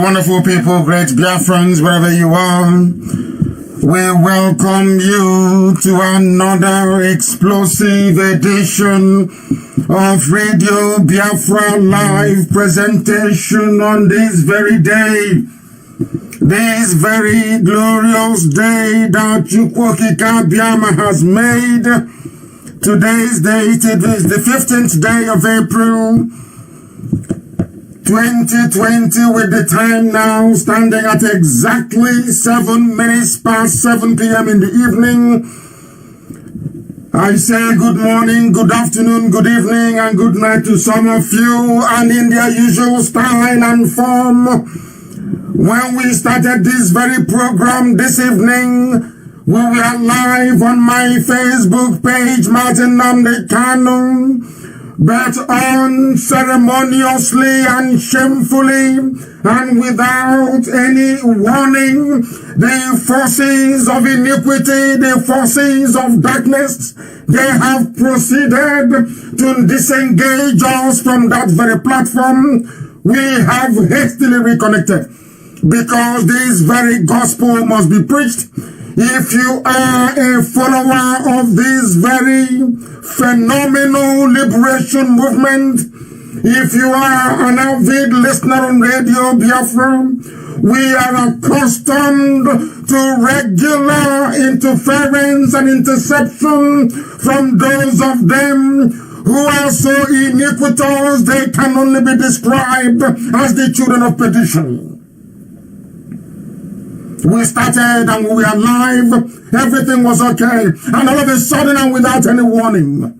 wonderful people, great Biafrans, wherever you are. We welcome you to another explosive edition of Radio Biafra live presentation on this very day. This very glorious day that Chukwokika Biama has made. Today's date, it is the 15th day of April 2020, with the time now standing at exactly 7 minutes past 7 p.m. in the evening. I say good morning, good afternoon, good evening, and good night to some of you, and in their usual style and form. When we started this very program this evening, we were live on my Facebook page, Martin Nnamdi Kanu, but unceremoniously and shamefully and without any warning, the forces of iniquity, the forces of darkness, they have proceeded to disengage us from that very platform. We have hastily reconnected because this very gospel must be preached. If you are a follower of this very phenomenal liberation movement, if you are an avid listener on Radio Biafra, we are accustomed to regular interference and interception from those of them who are so iniquitous they can only be described as the children of perdition. We started and we were live, everything was okay, and all of a sudden and without any warning,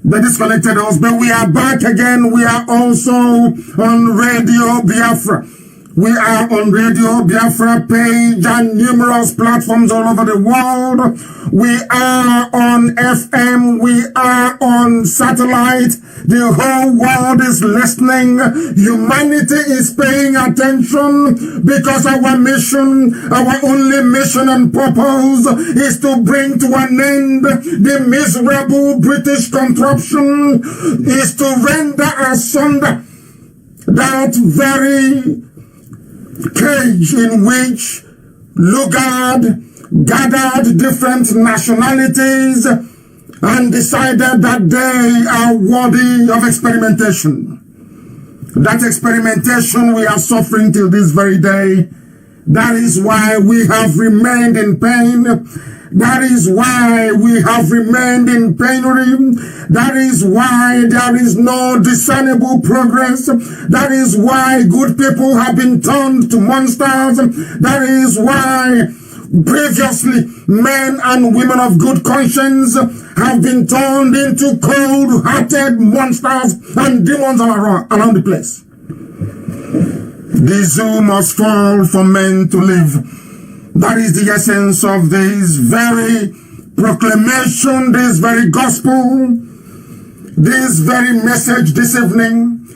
they disconnected us, but we are back again. We are also on Radio Biafra. We are on Radio Biafra page and numerous platforms all over the world. We are on FM. We are on satellite. The whole world is listening. Humanity is paying attention because our mission, our only mission and purpose is to bring to an end the miserable British contraption, is to render asunder that very cage in which Lugard gathered different nationalities and decided that they are worthy of experimentation. That experimentation we are suffering till this very day. That is why we have remained in pain. That is why we have remained in penury. That is why there is no discernible progress. That is why good people have been turned to monsters. That is why previously men and women of good conscience have been turned into cold-hearted monsters and demons all around the place. The zoo must fall for men to live. That is the essence of this very proclamation, this very gospel, this very message this evening,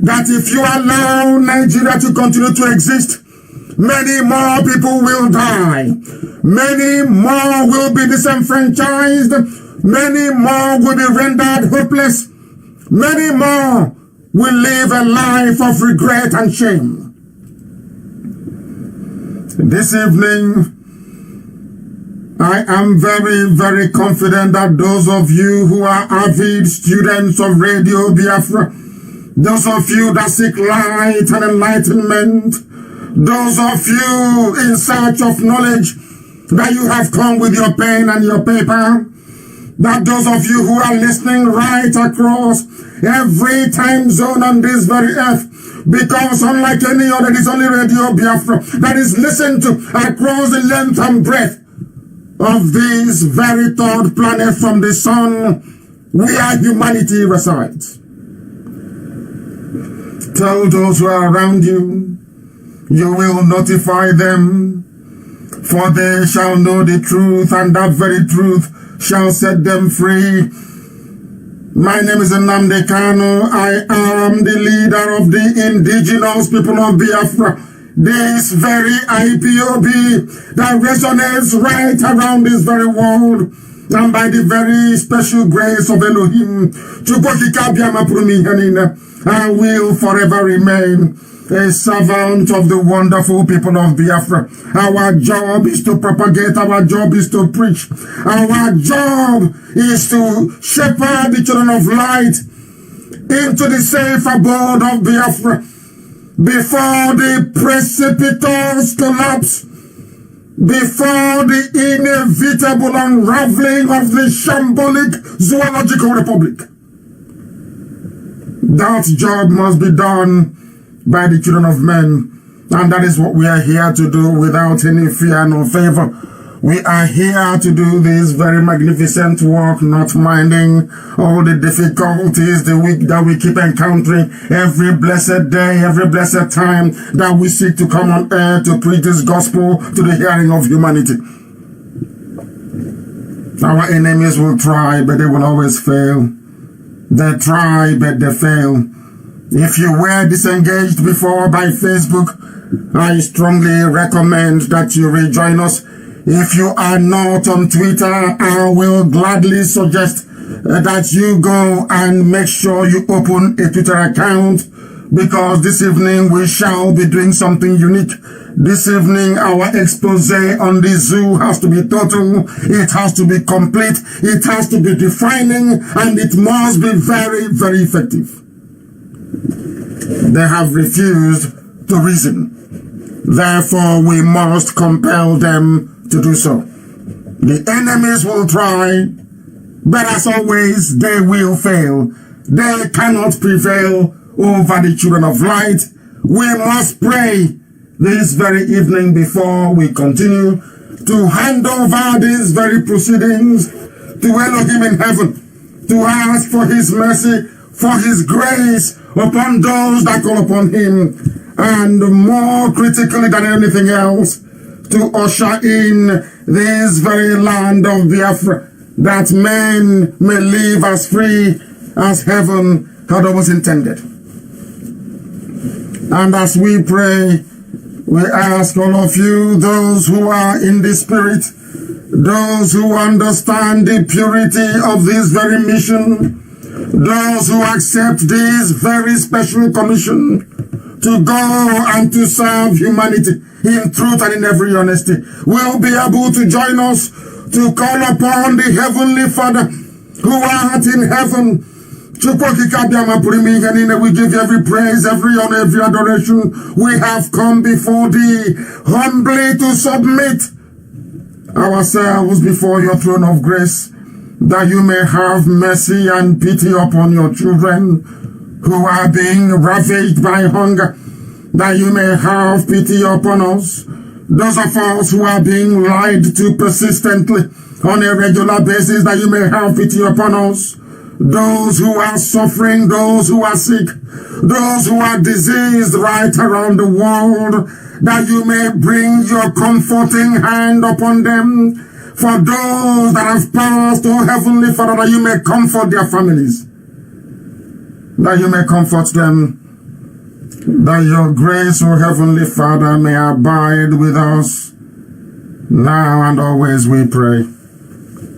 that if you allow Nigeria to continue to exist, many more people will die. Many more will be disenfranchised. Many more will be rendered hopeless. Many more will live a life of regret and shame. This evening, I am very, very confident that those of you who are avid students of Radio Biafra, those of you that seek light and enlightenment, those of you in search of knowledge, that you have come with your pen and your paper, that those of you who are listening right across every time zone on this very earth, because unlike any other, it is only Radio Biafra that is listened to across the length and breadth of this very third planet from the sun where humanity resides. Tell those who are around you, you will notify them, for they shall know the truth, and that very truth shall set them free. My name is Nnamdi Kanu. I am the leader of the indigenous people of Biafra. This very IPOB that resonates right around this very world. And by the very special grace of Elohim, I will forever remain a servant of the wonderful people of Biafra. Our job is to propagate. Our job is to preach. Our job is to shepherd the children of light into the safe abode of Biafra before the precipitous collapse, before the inevitable unraveling of the shambolic zoological republic. That job must be done by the children of men, and that is what we are here to do without any fear nor favor. We are here to do this very magnificent work, not minding all the difficulties that we keep encountering every blessed day, every blessed time that we seek to come on earth to preach this gospel to the hearing of humanity. Our enemies will try, but they will always fail. They try, but they fail. If you were disengaged before by Facebook, I strongly recommend that you rejoin us. If you are not on Twitter, I will gladly suggest that you go and make sure you open a Twitter account, because this evening we shall be doing something unique. This evening our expose on the zoo has to be total, it has to be complete, it has to be defining, and it must be very, very effective. They have refused to reason. Therefore, we must compel them to do so. The enemies will try, but as always, they will fail. They cannot prevail over the children of light. We must pray this very evening before we continue to hand over these very proceedings to Elohim in heaven, to ask for his mercy, for his grace upon those that call upon him, and more critically than anything else, to usher in this very land of Biafra, that men may live as free as heaven had always intended. And as we pray, we ask all of you, those who are in the spirit, those who understand the purity of this very mission, those who accept this very special commission to go and to serve humanity in truth and in every honesty, will be able to join us to call upon the Heavenly Father who art in heaven. We give you every praise, every honor, every adoration. We have come before thee humbly to submit ourselves before your throne of grace, that you may have mercy and pity upon your children who are being ravaged by hunger, that you may have pity upon us, those of us who are being lied to persistently on a regular basis, that you may have pity upon us, those who are suffering, those who are sick, those who are diseased right around the world, that you may bring your comforting hand upon them. For those that have passed, oh Heavenly Father, that you may comfort their families, that you may comfort them, that your grace, oh Heavenly Father, may abide with us now and always, we pray.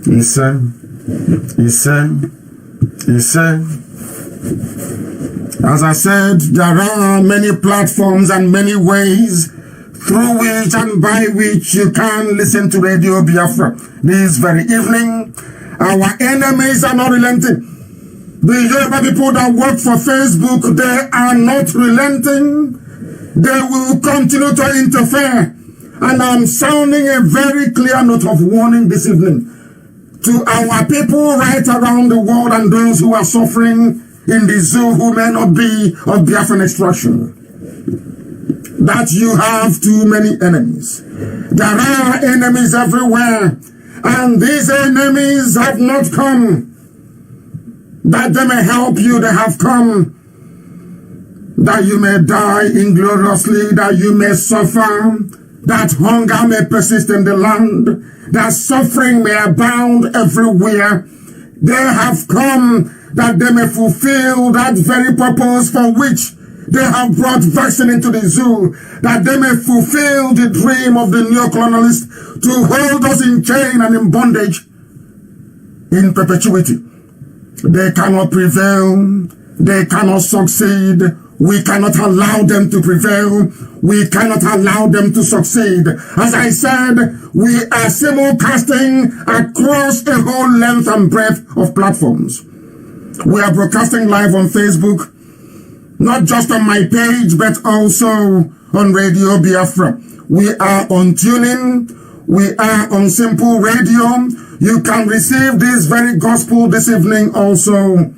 He said, as I said, there are many platforms and many ways through which and by which you can listen to Radio Biafra this very evening. Our enemies are not relenting. The Yoruba people that work for Facebook, they are not relenting. They will continue to interfere. And I'm sounding a very clear note of warning this evening to our people right around the world and those who are suffering in the zoo who may not be of Biafran extraction, that you have too many enemies. There are enemies everywhere, and these enemies have not come that they may help you. They have come that you may die ingloriously, that you may suffer, that hunger may persist in the land, that suffering may abound everywhere. They have come that they may fulfill that very purpose for which they have brought vaccine into the zoo, that they may fulfill the dream of the neo-colonialist to hold us in chain and in bondage in perpetuity. They cannot prevail, they cannot succeed We cannot allow them to prevail. We cannot allow them to succeed. As I said, we are simulcasting across the whole length and breadth of platforms. We are broadcasting live on Facebook, not just on my page, but also on Radio Biafra. We are on TuneIn. We are on Simple Radio. You can receive this very gospel this evening also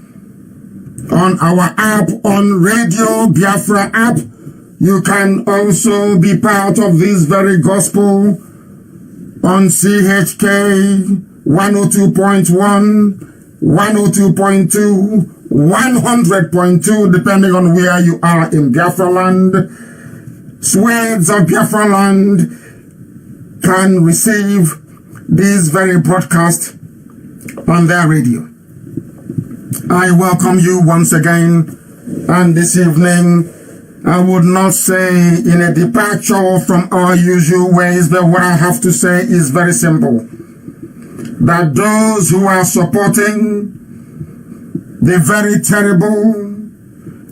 on our app, on Radio Biafra app. You can also be part of this very gospel on CHK 102.1, 102.2, 100.2, depending on where you are in Biafra land. Swaths of Biafra land can receive this very broadcast on their radio. I welcome you once again, and this evening I would not say in a departure from our usual ways, but what I have to say is very simple. That those who are supporting the very terrible,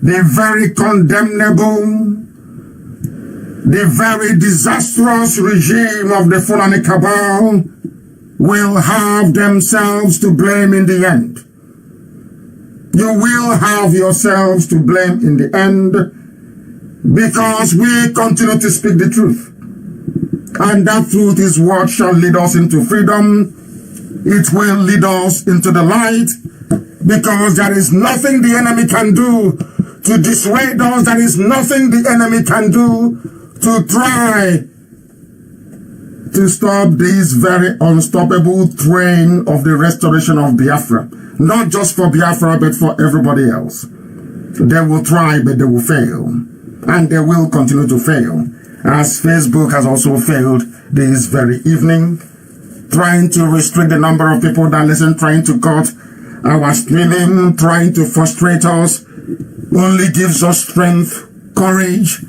the very condemnable, the very disastrous regime of the Fulani cabal will have themselves to blame in the end. You will have yourselves to blame in the end, because we continue to speak the truth. And that truth is what shall lead us into freedom. It will lead us into the light, because there is nothing the enemy can do to dissuade us. There is nothing the enemy can do to try to stop this very unstoppable train of the restoration of Biafra. Not just for Biafra, but for everybody else. They will try, but they will fail. And they will continue to fail. As Facebook has also failed this very evening, trying to restrict the number of people that listen, trying to cut our streaming, trying to frustrate us, only gives us strength, courage.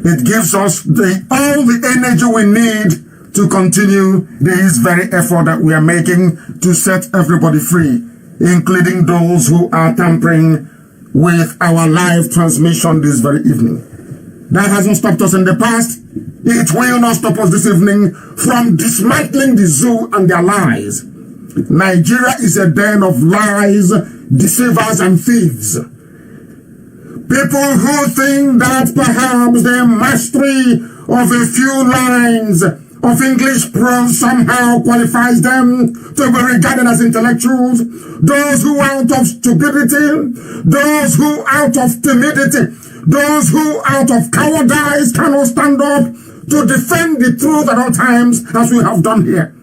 It gives us all the energy we need to continue this very effort that we are making to set everybody free, including those who are tampering with our live transmission this very evening. That hasn't stopped us in the past. It will not stop us this evening from dismantling the zoo and their lies. Nigeria is a den of lies, deceivers, and thieves. People who think that perhaps the mastery of a few lines of English prose somehow qualifies them to be regarded as intellectuals. Those who out of stupidity, those who out of timidity, those who out of cowardice cannot stand up to defend the truth at all times, as we have done here.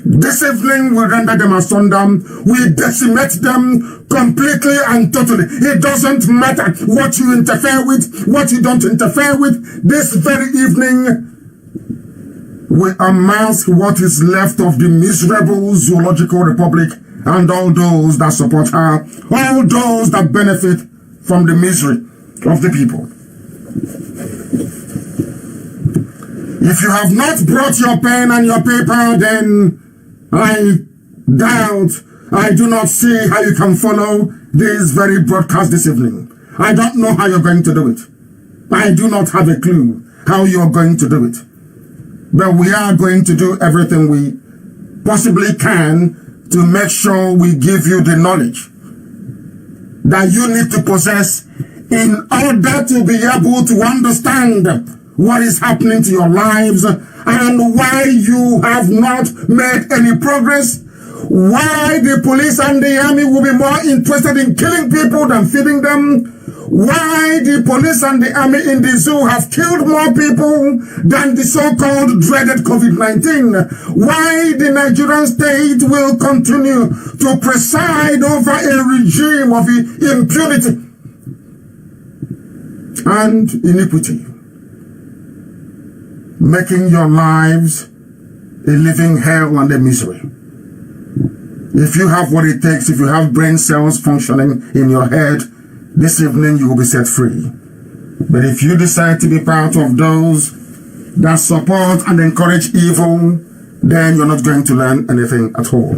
This evening we render them asunder, we decimate them completely and totally. It doesn't matter what you interfere with, what you don't interfere with. This very evening we amass what is left of the miserable Zoological Republic and all those that support her, all those that benefit from the misery of the people. If you have not brought your pen and your paper, then I do not see how you can follow this very broadcast this evening. I don't know how you're going to do it. I do not have a clue how you're going to do it. But we are going to do everything we possibly can to make sure we give you the knowledge that you need to possess in order to be able to understand what is happening to your lives and why you have not made any progress, why the police and the army will be more interested in killing people than feeding them, why the police and the army in the zoo have killed more people than the so-called dreaded COVID-19, why the Nigerian state will continue to preside over a regime of impunity and iniquity, making your lives a living hell and a misery. If you have what it takes, if you have brain cells functioning in your head, this evening you will be set free. But if you decide to be part of those that support and encourage evil, then you're not going to learn anything at all.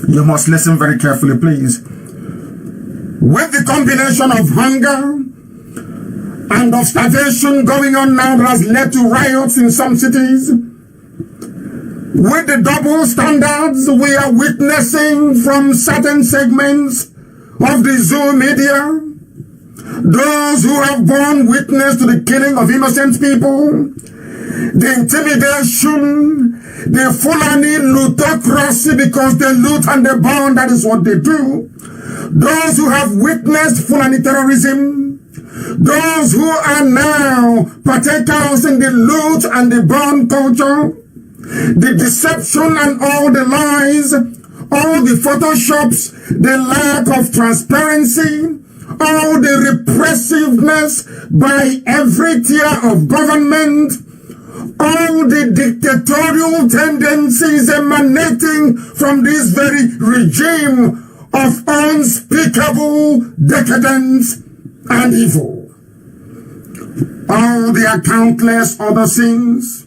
You must listen very carefully, please. With the combination of hunger and of starvation going on now that has led to riots in some cities, with the double standards we are witnessing from certain segments of the Zoo media, those who have borne witness to the killing of innocent people, the intimidation, the Fulani lootocracy because they loot and they burn, that is what they do. Those who have witnessed Fulani terrorism, those who are now partakers in the loot and the burn culture, the deception and all the lies, all the photoshops, the lack of transparency, all the repressiveness by every tier of government, all the dictatorial tendencies emanating from this very regime of unspeakable decadence and evil. All the countless other sins,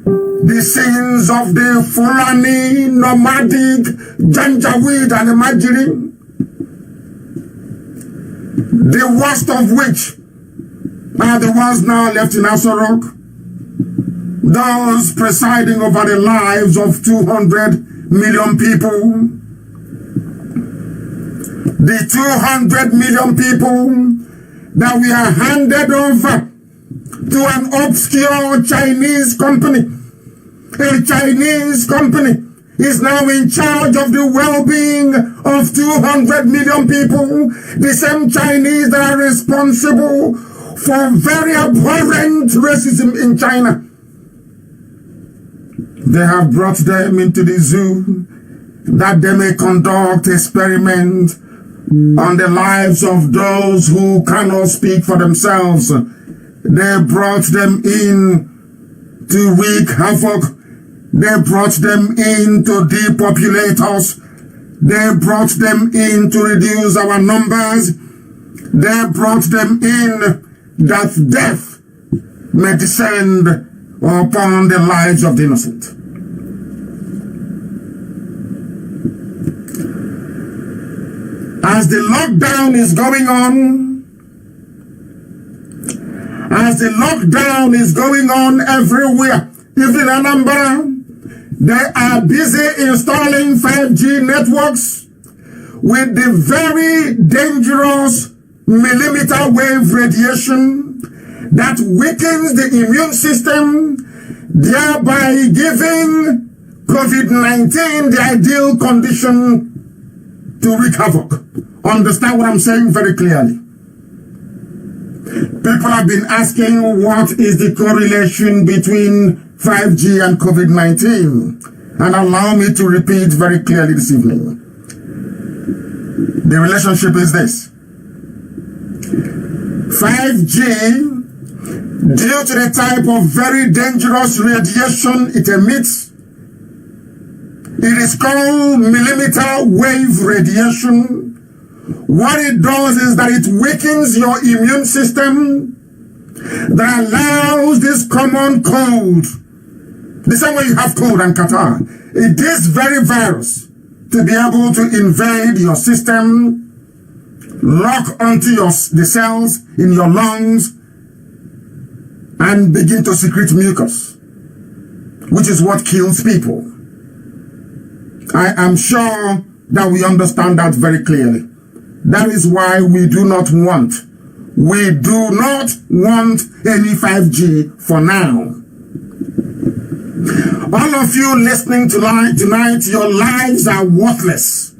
the sins of the Fulani, nomadic, Janjaweed and Imagiri, the worst of which are the ones now left in Aso Rock, those presiding over the lives of 200 million people, the 200 million people that we are handed over to an obscure Chinese company. A Chinese company is now in charge of the well-being of 200 million people, the same Chinese that are responsible for very abhorrent racism in China. They have brought them into the zoo that they may conduct experiments on the lives of those who cannot speak for themselves. They brought them in to wreak havoc. They brought them in to depopulate us. They brought them in to reduce our numbers. They brought them in that death may descend upon the lives of the innocent. As the lockdown is going on, everywhere, even in Anambra, they are busy installing 5G networks with the very dangerous millimeter wave radiation that weakens the immune system, thereby giving COVID-19 the ideal condition to wreak havoc. Understand what I'm saying very clearly. People have been asking what is the correlation between 5G and COVID-19. And allow me to repeat very clearly this evening. The relationship is this. 5G, due to the type of very dangerous radiation it emits, it is called millimeter wave radiation. What it does is that it weakens your immune system that allows this common cold, the same way you have cold and catarrh, this very virus to be able to invade your system, lock onto the cells in your lungs, and begin to secrete mucus, which is what kills people. I am sure that we understand that very clearly. That is why we do not want any 5G for now. All of you listening tonight, your lives are worthless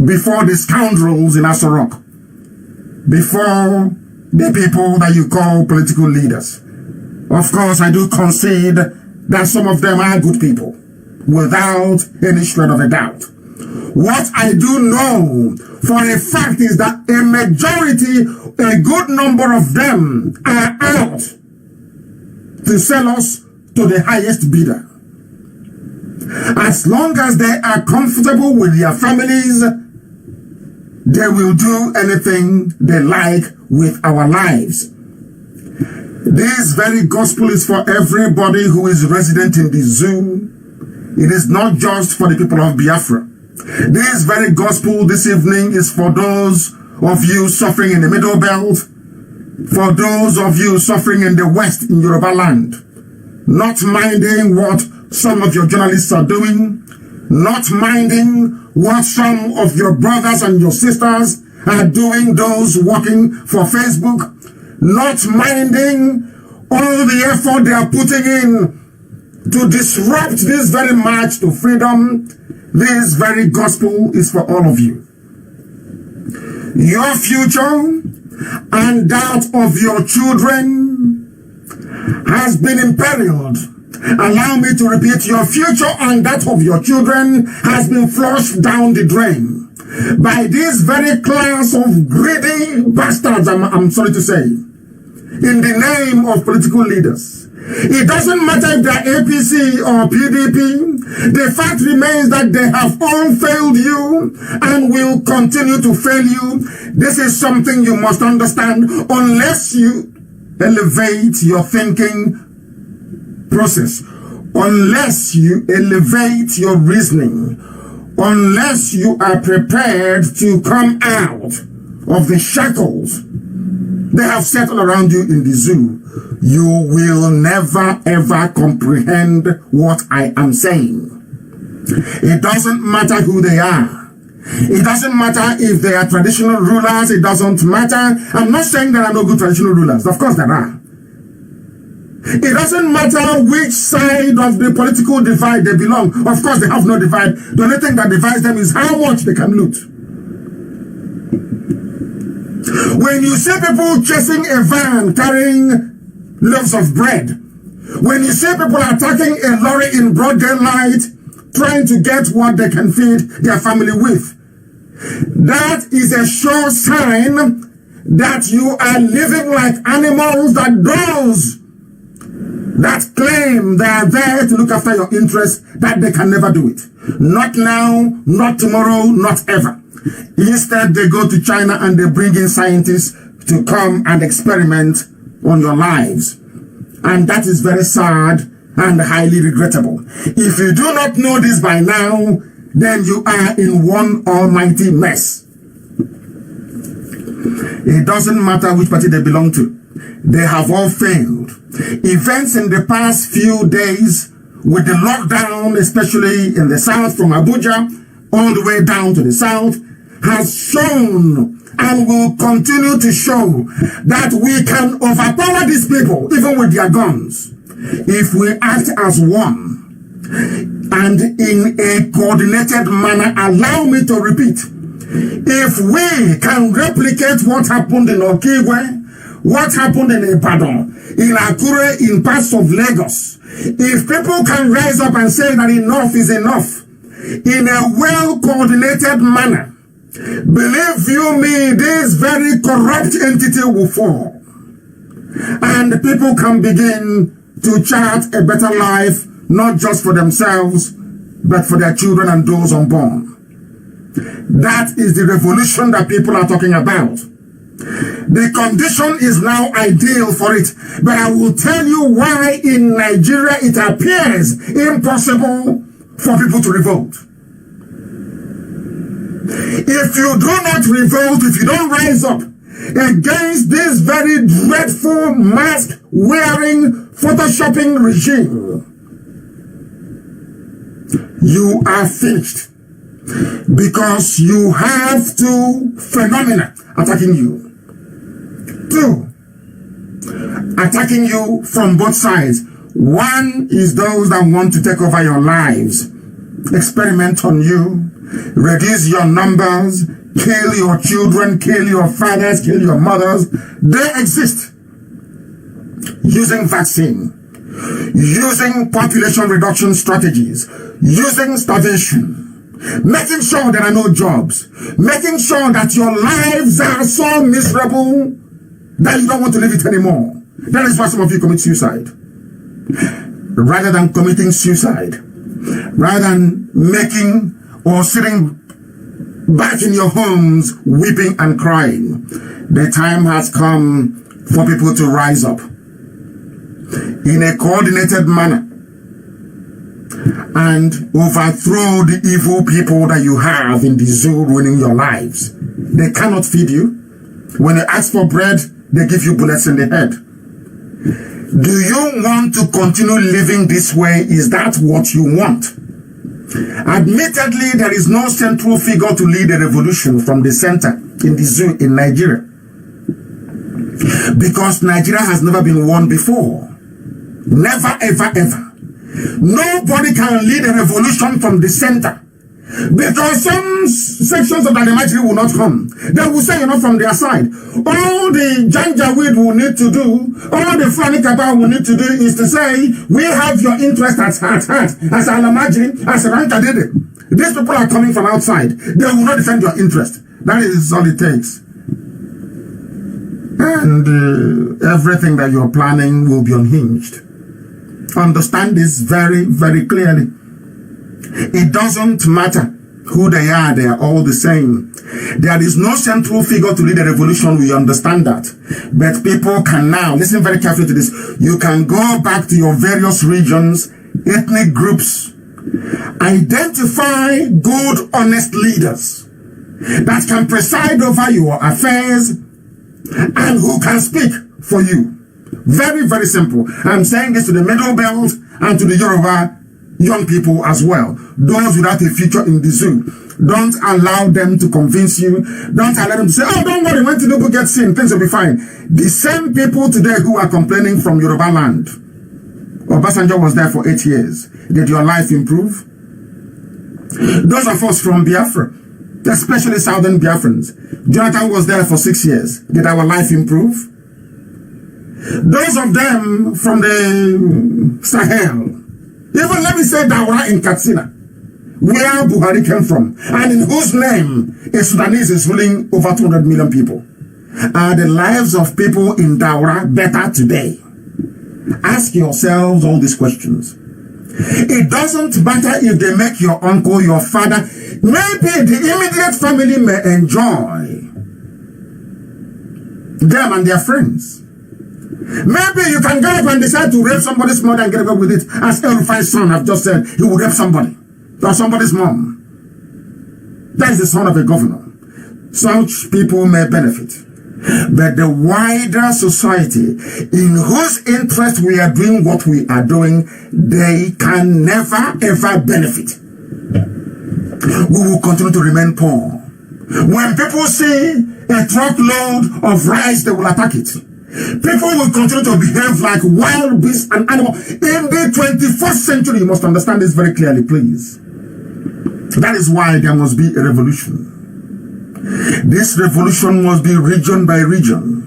before the scoundrels in Aso Rock, before the people that you call political leaders. Of course, I do concede that some of them are good people, without any shred of a doubt. What I do know for a fact is that a majority, a good number of them are out to sell us to the highest bidder. As long as they are comfortable with their families, they will do anything they like with our lives. This very gospel is for everybody who is resident in the zoo. It is not just for the people of Biafra. This very gospel this evening is for those of you suffering in the Middle Belt, for those of you suffering in the West, in Yoruba land, not minding what some of your journalists are doing, not minding what some of your brothers and your sisters are doing, those working for Facebook, not minding all the effort they are putting in to disrupt this very march to freedom. This very gospel is for all of you. Your future and that of your children has been imperiled. Allow me to repeat, your future and that of your children has been flushed down the drain by this very class of greedy bastards, I'm sorry to say, in the name of political leaders. It doesn't matter if they're APC or PDP. The fact remains that they have all failed you and will continue to fail you. This is something you must understand. Unless you elevate your thinking process, unless you elevate your reasoning, unless you are prepared to come out of the shackles they have set all around you in the zoo, you will never ever comprehend what I am saying. It doesn't matter who they are. It doesn't matter if they are traditional rulers. It doesn't matter. I'm not saying there are no good traditional rulers. Of course there are. It doesn't matter which side of the political divide they belong. Of course they have no divide. The only thing that divides them is how much they can loot. When you see people chasing a van carrying loaves of bread, when you see people attacking a lorry in broad daylight, trying to get what they can feed their family with, that is a sure sign that you are living like animals, that those that claim they are there to look after your interests, that they can never do it. Not now, not tomorrow, not ever. Instead, they go to China and they bring in scientists to come and experiment on your lives. And that is very sad and highly regrettable. If you do not know this by now, then you are in one almighty mess. It doesn't matter which party they belong to. They have all failed. Events in the past few days with the lockdown, especially in the south from Abuja all the way down to the south, has shown and will continue to show that we can overpower these people, even with their guns, if we act as one and in a coordinated manner. Allow me to repeat, if we can replicate what happened in Okigwe, what happened in Ibadan, in Akure, in parts of Lagos, if people can rise up and say that enough is enough in a well-coordinated manner, believe you me, this very corrupt entity will fall. And people can begin to chart a better life, not just for themselves, but for their children and those unborn. That is the revolution that people are talking about. The condition is now ideal for it, but I will tell you why in Nigeria it appears impossible for people to revolt. If you do not revolt, if you don't rise up against this very dreadful mask-wearing, photoshopping regime, you are finished. Because you have two phenomena attacking you. Two, attacking you from both sides. One is those that want to take over your lives, experiment on you, reduce your numbers, kill your children, kill your fathers, kill your mothers. They exist. Using vaccine, using population reduction strategies, using starvation, making sure there are no jobs, making sure that your lives are so miserable that you don't want to live it anymore. That is why some of you commit suicide. Rather than committing suicide, rather than making or sitting back in your homes weeping and crying, the time has come for people to rise up in a coordinated manner and overthrow the evil people that you have in the zoo ruining your lives. they cannot feed you. When you ask for bread, they give you bullets in the head. Do you want to continue living this way? Is that what you want? Admittedly, there is no central figure to lead a revolution from the center in the zoo in Nigeria. Because Nigeria has never been won before. Never, ever, ever. Nobody can lead a revolution from the center. Because some sections of the Alamaji will not come. They will say, from their side. All the Janjaweed will need to do, all the Fulani Kaba will need to do is to say, we have your interest at heart, as Alamaji, as Ranka did it. These people are coming from outside. They will not defend your interest. That is all it takes. And everything that you're planning will be unhinged. Understand this very, very clearly. It doesn't matter who they are all the same. There is no central figure to lead a revolution, we understand that. But people can now, listen very carefully to this, you can go back to your various regions, ethnic groups, identify good, honest leaders that can preside over your affairs and who can speak for you. Very, very simple. I'm saying this to the Middle Belt and to the Yoruba young people as well. Those without a future in the zoo. Don't allow them to convince you. Don't allow them to say, oh, don't worry, when Tinubu gets in, things will be fine. The same people today who are complaining from Yoruba land. Obasanjo was there for 8 years. Did your life improve? Those of us from Biafra, especially Southern Biafrans, Jonathan was there for 6 years. Did our life improve? Those of them from the Sahel, even let me say Daura in Katsina, where Buhari came from, and in whose name a Sudanese is ruling over 200 million people. Are the lives of people in Daura better today? Ask yourselves all these questions. It doesn't matter if they make your uncle, your father, maybe the immediate family may enjoy them and their friends. Maybe you can get up and decide to rape somebody's mother and get away with it. As El-Rufai's son have just said, he would rape somebody. Or somebody's mom. That is the son of a governor. Such people may benefit. But the wider society, in whose interest we are doing what we are doing, they can never ever benefit. We will continue to remain poor. When people see a truckload of rice, they will attack it. People will continue to behave like wild beasts and animals. In the 21st century, you must understand this very clearly, please. That is why there must be a revolution. This revolution must be region by region.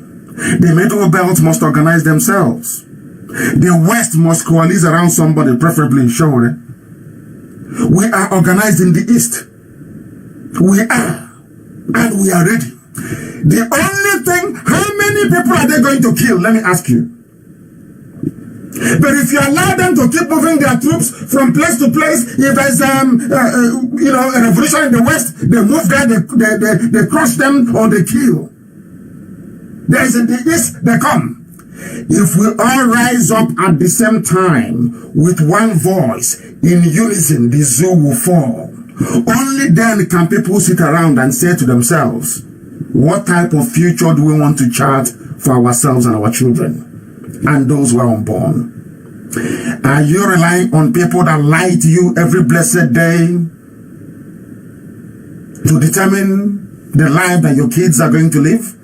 The Middle Belt must organize themselves. The West must coalesce around somebody, preferably Shore. We are organized in the East. We are. And we are ready. The only thing, how many people are they going to kill? Let me ask you. But if you allow them to keep moving their troops from place to place, if there's a revolution in the West, they move there, they crush them or they kill. There's in the East, they come. If we all rise up at the same time with one voice in unison, the zoo will fall. Only then can people sit around and say to themselves, what type of future do we want to chart for ourselves and our children and those who are unborn? Are you relying on people that lie to you every blessed day to determine the life that your kids are going to live?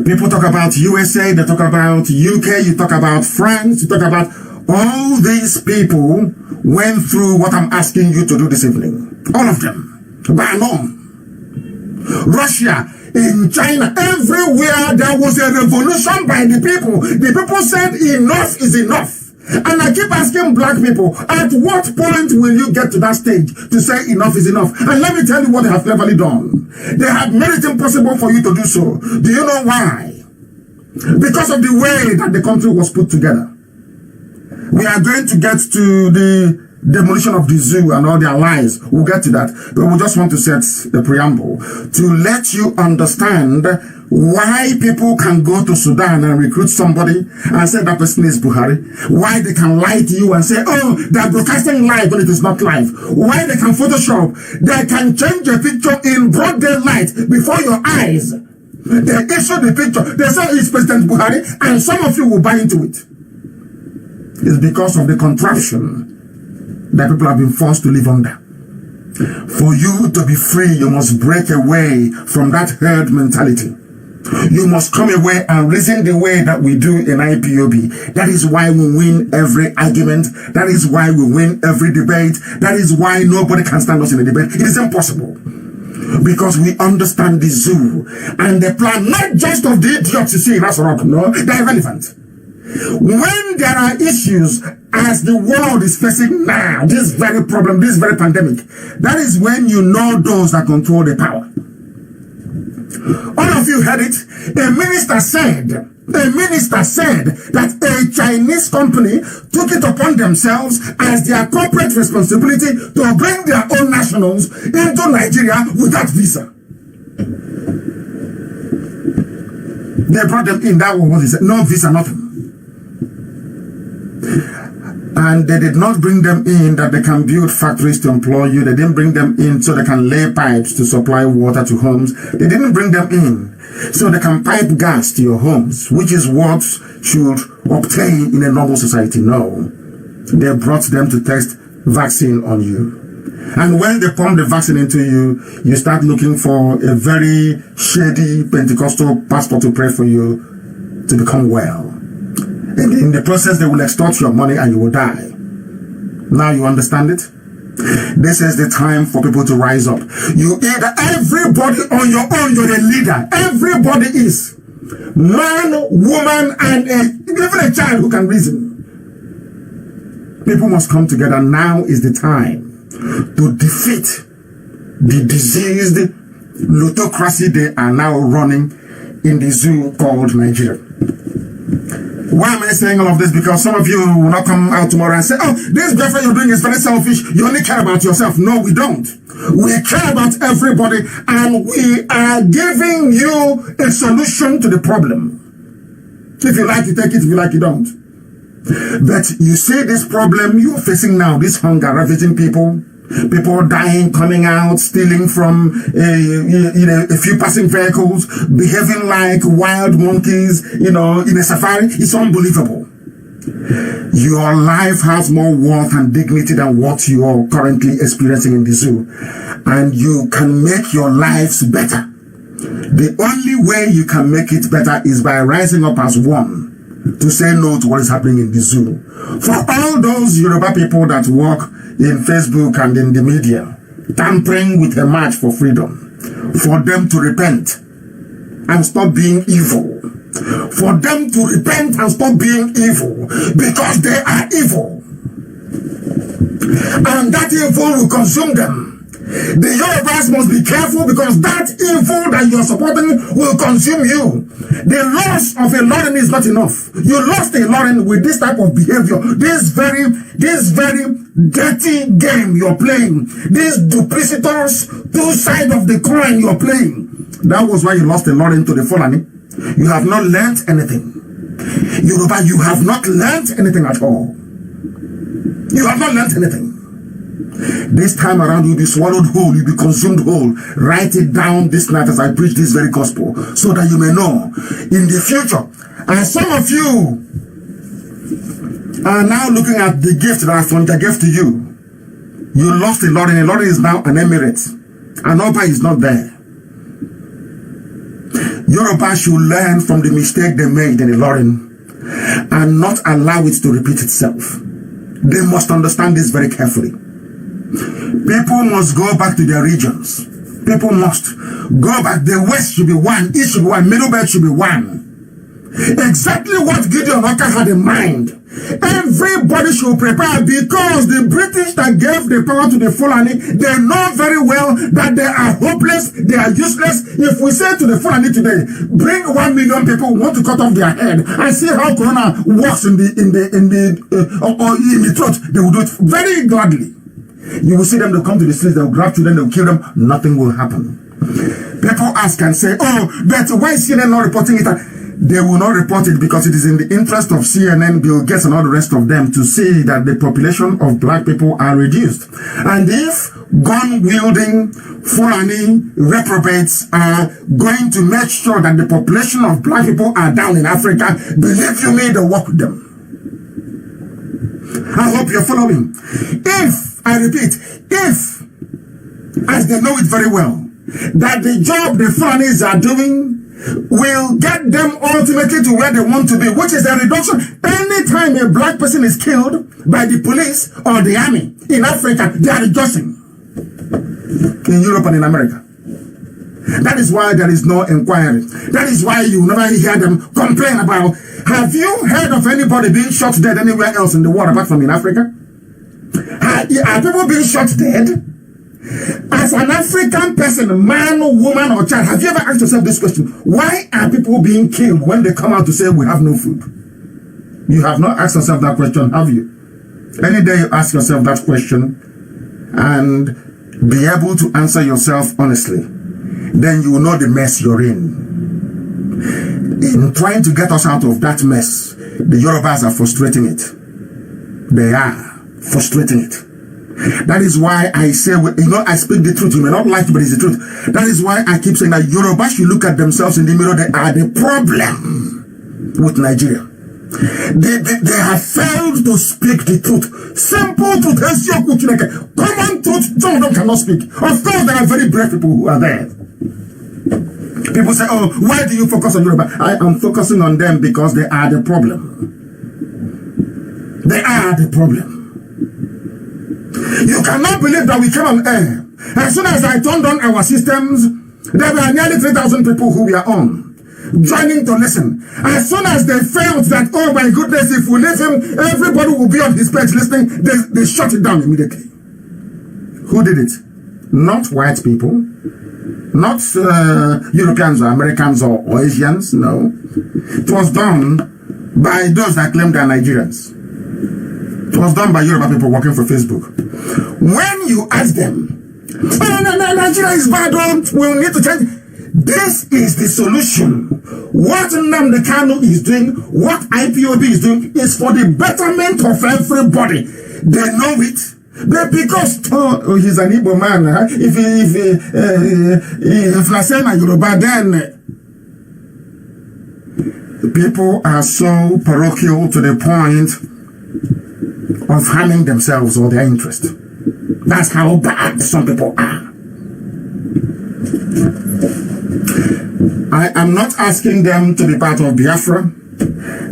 People talk about USA, they talk about UK, you talk about France, you talk about all these people went through what I'm asking you to do this evening. All of them. By none. Russia, in China, everywhere there was a revolution by the people. The people said enough is enough. And I keep asking black people, at what point will you get to that stage to say enough is enough? And let me tell you what they have cleverly done. They have made it impossible for you to do so. Do you know why? Because of the way that the country was put together. We are going to get to the demolition of the zoo and all their lies. We'll get to that. But we just want to set the preamble to let you understand why people can go to Sudan and recruit somebody and say that person is Buhari. Why they can lie to you and say, oh, they're broadcasting live when it is not live. Why they can Photoshop. They can change a picture in broad daylight before your eyes. They issue the picture. They say it's President Buhari, and some of you will buy into it. It's because of the contraption that people have been forced to live under. For you to be free, you must break away from that herd mentality. You must come away and reason the way that we do in IPOB. That is why we win every argument. That is why we win every debate. That is why nobody can stand us in a debate. It is impossible. Because we understand the zoo and the plan, not just of the idiots you see in Asorok, no, they're irrelevant. When there are issues as the world is facing now, this very problem, this very pandemic, that is when you know those that control the power. All of you heard it. A minister said that a Chinese company took it upon themselves as their corporate responsibility to bring their own nationals into Nigeria without visa. They brought them in. That was what he said. No visa, nothing. And they did not bring them in that they can build factories to employ you. They didn't bring them in so they can lay pipes to supply water to homes. They didn't bring them in so they can pipe gas to your homes, which is what should obtain in a normal society. No. They brought them to test vaccine on you. And when they pump the vaccine into you, you start looking for a very shady Pentecostal pastor to pray for you to become well. And in the process, they will extort your money and you will die. Now you understand it? This is the time for people to rise up. You either, everybody on your own, you're a leader. Everybody is. Man, woman, and even a child who can reason. People must come together. Now is the time to defeat the diseased plutocracy they are now running in the zoo called Nigeria. Why am I saying all of this? Because some of you will not come out tomorrow and say, oh, this breakfast you're doing is very selfish. You only care about yourself. No, we don't. We care about everybody, and we are giving you a solution to the problem. If you like, you take it. If you like, you don't. But you see this problem you're facing now, this hunger ravaging people. People dying, coming out, stealing from a few passing vehicles, behaving like wild monkeys, in a safari. It's unbelievable. Your life has more worth and dignity than what you are currently experiencing in the zoo. And you can make your lives better. The only way you can make it better is by rising up as one to say no to what is happening in the zoo. For all those Yoruba people that work in Facebook and in the media, tampering with a march for freedom, for them to repent and stop being evil. For them to repent and stop being evil, because they are evil. And that evil will consume them. The Yorubas must be careful, because that evil that you are supporting will consume you. The loss of a Lauren is not enough. You lost a Lauren with this type of behavior. This very dirty game you're playing. This duplicitous two sides of the coin you're playing. That was why you lost a Lauren to the Fulani. You have not learned anything. Yoruba, you have not learned anything at all. You have not learned anything. This time around, you'll be swallowed whole, you'll be consumed whole. Write it down this night as I preach this very gospel, so that you may know in the future. And some of you are now looking at the gift that I gave to you. You lost a lot, and a lot is now an emirate. An Oba is not there. Yoruba should learn from the mistake they made in Ilorin and not allow it to repeat itself. They must understand this very carefully. People must go back to their regions. People must go back. The West should be one. East should be one. Middle Belt should be one. Exactly what Gideon Oka had in mind. Everybody should prepare, because the British that gave the power to the Fulani, they know very well that they are hopeless, they are useless. If we say to the Fulani today, bring 1 million people who want to cut off their head and see how Corona works in the throat, they will do it very gladly. You will see them, they'll come to the streets, they'll grab children, they'll kill them, nothing will happen. People ask and say, oh, but why is CNN not reporting it? They will not report it because it is in the interest of CNN, Bill Gates and all the rest of them to see that the population of black people are reduced. And if gun-wielding Fulani reprobates are going to make sure that the population of black people are down in Africa, believe you me, they'll work with them. I hope you're following. If, I repeat, if, as they know it very well, that the job the Fulanis are doing will get them ultimately to where they want to be, which is a reduction. Anytime a black person is killed by the police or the army in Africa, they are rejoicing. In Europe and in America. That is why there is no inquiry. That is why you never hear them complain about. Have you heard of anybody being shot dead anywhere else in the world apart from in Africa? Are people being shot dead? As an African person, man, woman, or child, have you ever asked yourself this question? Why are people being killed when they come out to say we have no food? You have not asked yourself that question, have you? Any day you ask yourself that question and be able to answer yourself honestly, then you will know the mess you're in. In trying to get us out of that mess, the Yorubas are frustrating it. They are frustrating it. That is why I say, I speak the truth. You may not like it, but it's the truth. That is why I keep saying that Yoruba should look at themselves in the mirror. They are the problem with Nigeria. They have failed to speak the truth. Simple truth. Common truth, some of them cannot speak. Of course, there are very brave people who are there. People say, oh, why do you focus on Yoruba? I am focusing on them because they are the problem. They are the problem. You cannot believe that we came on air. As soon as I turned on our systems, there were nearly 3,000 people who were on, joining to listen. As soon as they felt that, oh my goodness, if we leave him, everybody will be on his page listening, they shut it down immediately. Who did it? Not white people, not Europeans or Americans or Asians, no. It was done by those that claim they are Nigerians. It was done by Yoruba people working for Facebook. When you ask them, oh, no, Nigeria is bad, we need to change. This is the solution. What Nnamdi Kanu is doing, what IPOB is doing, is for the betterment of everybody. They know it. But because he's an Igbo man, if Lasena Yoruba, then people are so parochial to the point of harming themselves or their interest. That's how bad some people are. I am not asking them to be part of Biafra.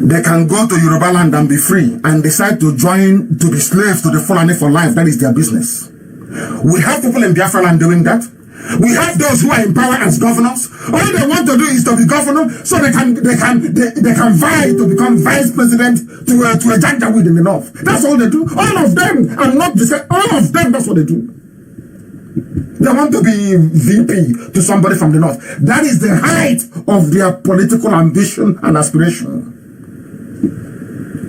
They can go to Yoruba land and be free and decide to join to be slaves to the Fulani for life. That is their business. We have people in Biafra land doing that. We have those who are in power as governors. All they want to do is to be governor, so they can vie to become vice president to a Janjaweed in the north. That's all they do. All of them are not the same. All of them, that's what they do. They want to be VP to somebody from the north. That is the height of their political ambition and aspiration.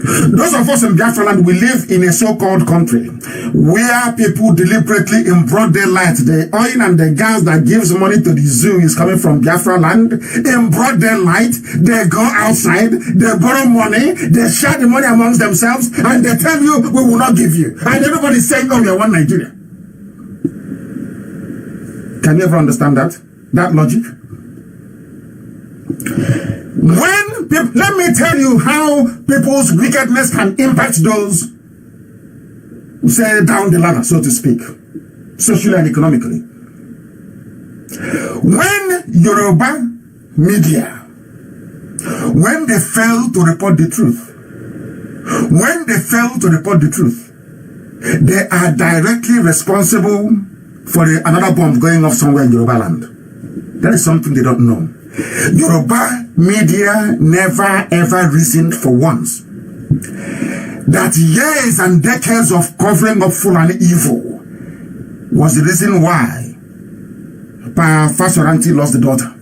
Those of us in Biafra land, we live in a so-called country where people deliberately, in broad daylight, the oil and the gas that gives money to the zoo is coming from Biafra land. In broad daylight, they go outside, they borrow money, they share the money amongst themselves, and they tell you, we will not give you. And everybody's saying, oh, we are one Nigeria. Can you ever understand that? That logic? Let me tell you how people's wickedness can impact those who say down the ladder, so to speak, socially and economically. When Yoruba media, when they fail to report the truth, they are directly responsible for another bomb going off somewhere in Yoruba land. That is something they don't know. Yoruba media never ever reasoned for once that years and decades of covering up Fulani evil was the reason why Fasoranti lost the daughter.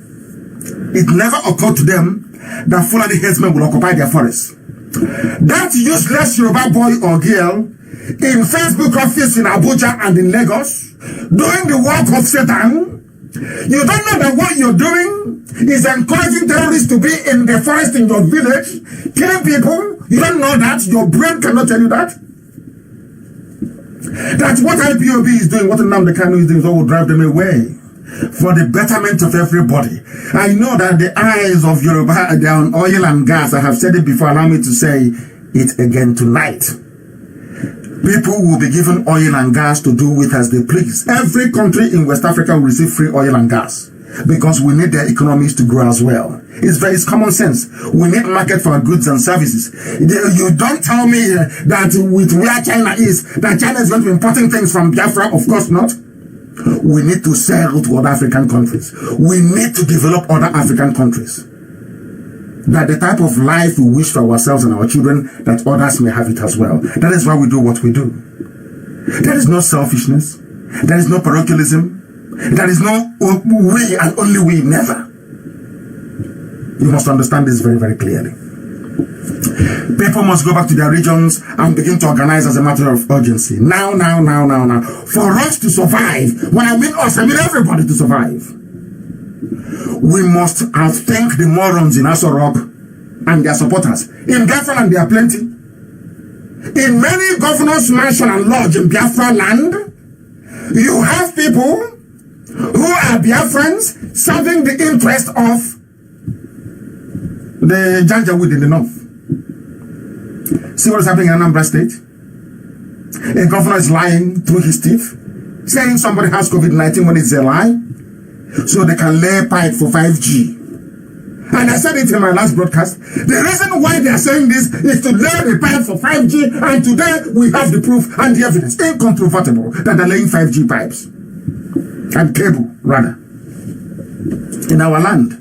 It never occurred to them that Fulani headsmen will occupy their forests. That useless Yoruba boy or girl in Facebook office in Abuja and in Lagos doing the work of Satan, you don't know that what you're doing is encouraging terrorists to be in the forest in your village, killing people. You don't know that. Your brain cannot tell you that. That's what IPOB is doing, what Nnamdi Kanu is doing, so will drive them away for the betterment of everybody. I know that the eyes of Yoruba, they are on oil and gas. I have said it before. Allow me to say it again tonight. People will be given oil and gas to do with as they please. Every country in West Africa will receive free oil and gas because we need their economies to grow as well. It's common sense. We need market for our goods and services. You don't tell me that with where China is, that China is going to be importing things from Biafra. Of course not. We need to sell to other African countries. We need to develop other African countries. That the type of life we wish for ourselves and our children, that others may have it as well. That is why we do what we do. There is no selfishness. There is no parochialism. There is no we and only we, never. You must understand this very, very clearly. People must go back to their regions and begin to organize as a matter of urgency. Now. For us to survive, when I mean us, I mean everybody to survive. We must outthink the morons in Aso Rock and their supporters. In Biafra land, there are plenty. In many governors' mansion and lodge in Biafra land, you have people who are Biafrans serving the interest of the Janjaweed in the north. See what is happening in Anambra State? A governor is lying through his teeth, saying somebody has COVID-19 when it's a lie, so they can lay pipe for 5G. And I said it in my last broadcast. The reason why they are saying this is to lay the pipe for 5G, and today we have the proof and the evidence, incontrovertible, that they're laying 5G pipes and cable, rather, in our land.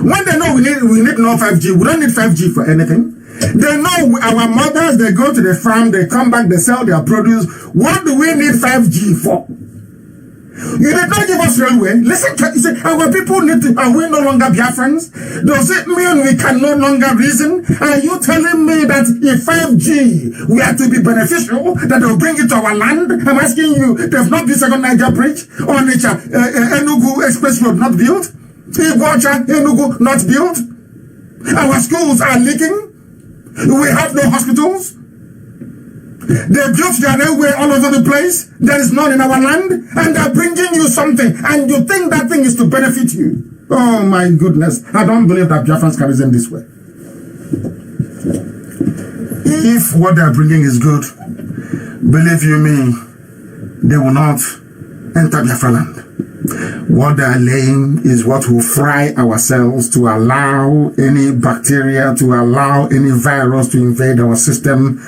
When they know we need no 5G, we don't need 5G for anything. They know our mothers, they go to the farm, they come back, they sell their produce. What do we need 5G for? You did not give us railway. Listen, you say, our people need to, are we no longer Biafrans? Does it mean we can no longer reason? Are you telling me that if 5G we are to be beneficial, that they'll bring it to our land? I'm asking you, there's not the second Niger Bridge or Enugu Express Road not built? Iguacha, Enugu not built? Our schools are leaking. We have no hospitals. They built their railway all over the place. There is none in our land. And they're bringing you something. And you think that thing is to benefit you. Oh my goodness. I don't believe that Biafrans can reason this way. If what they're bringing is good, believe you me, they will not enter Biafra land. What they are laying is what will fry ourselves to allow any bacteria, to allow any virus to invade our system.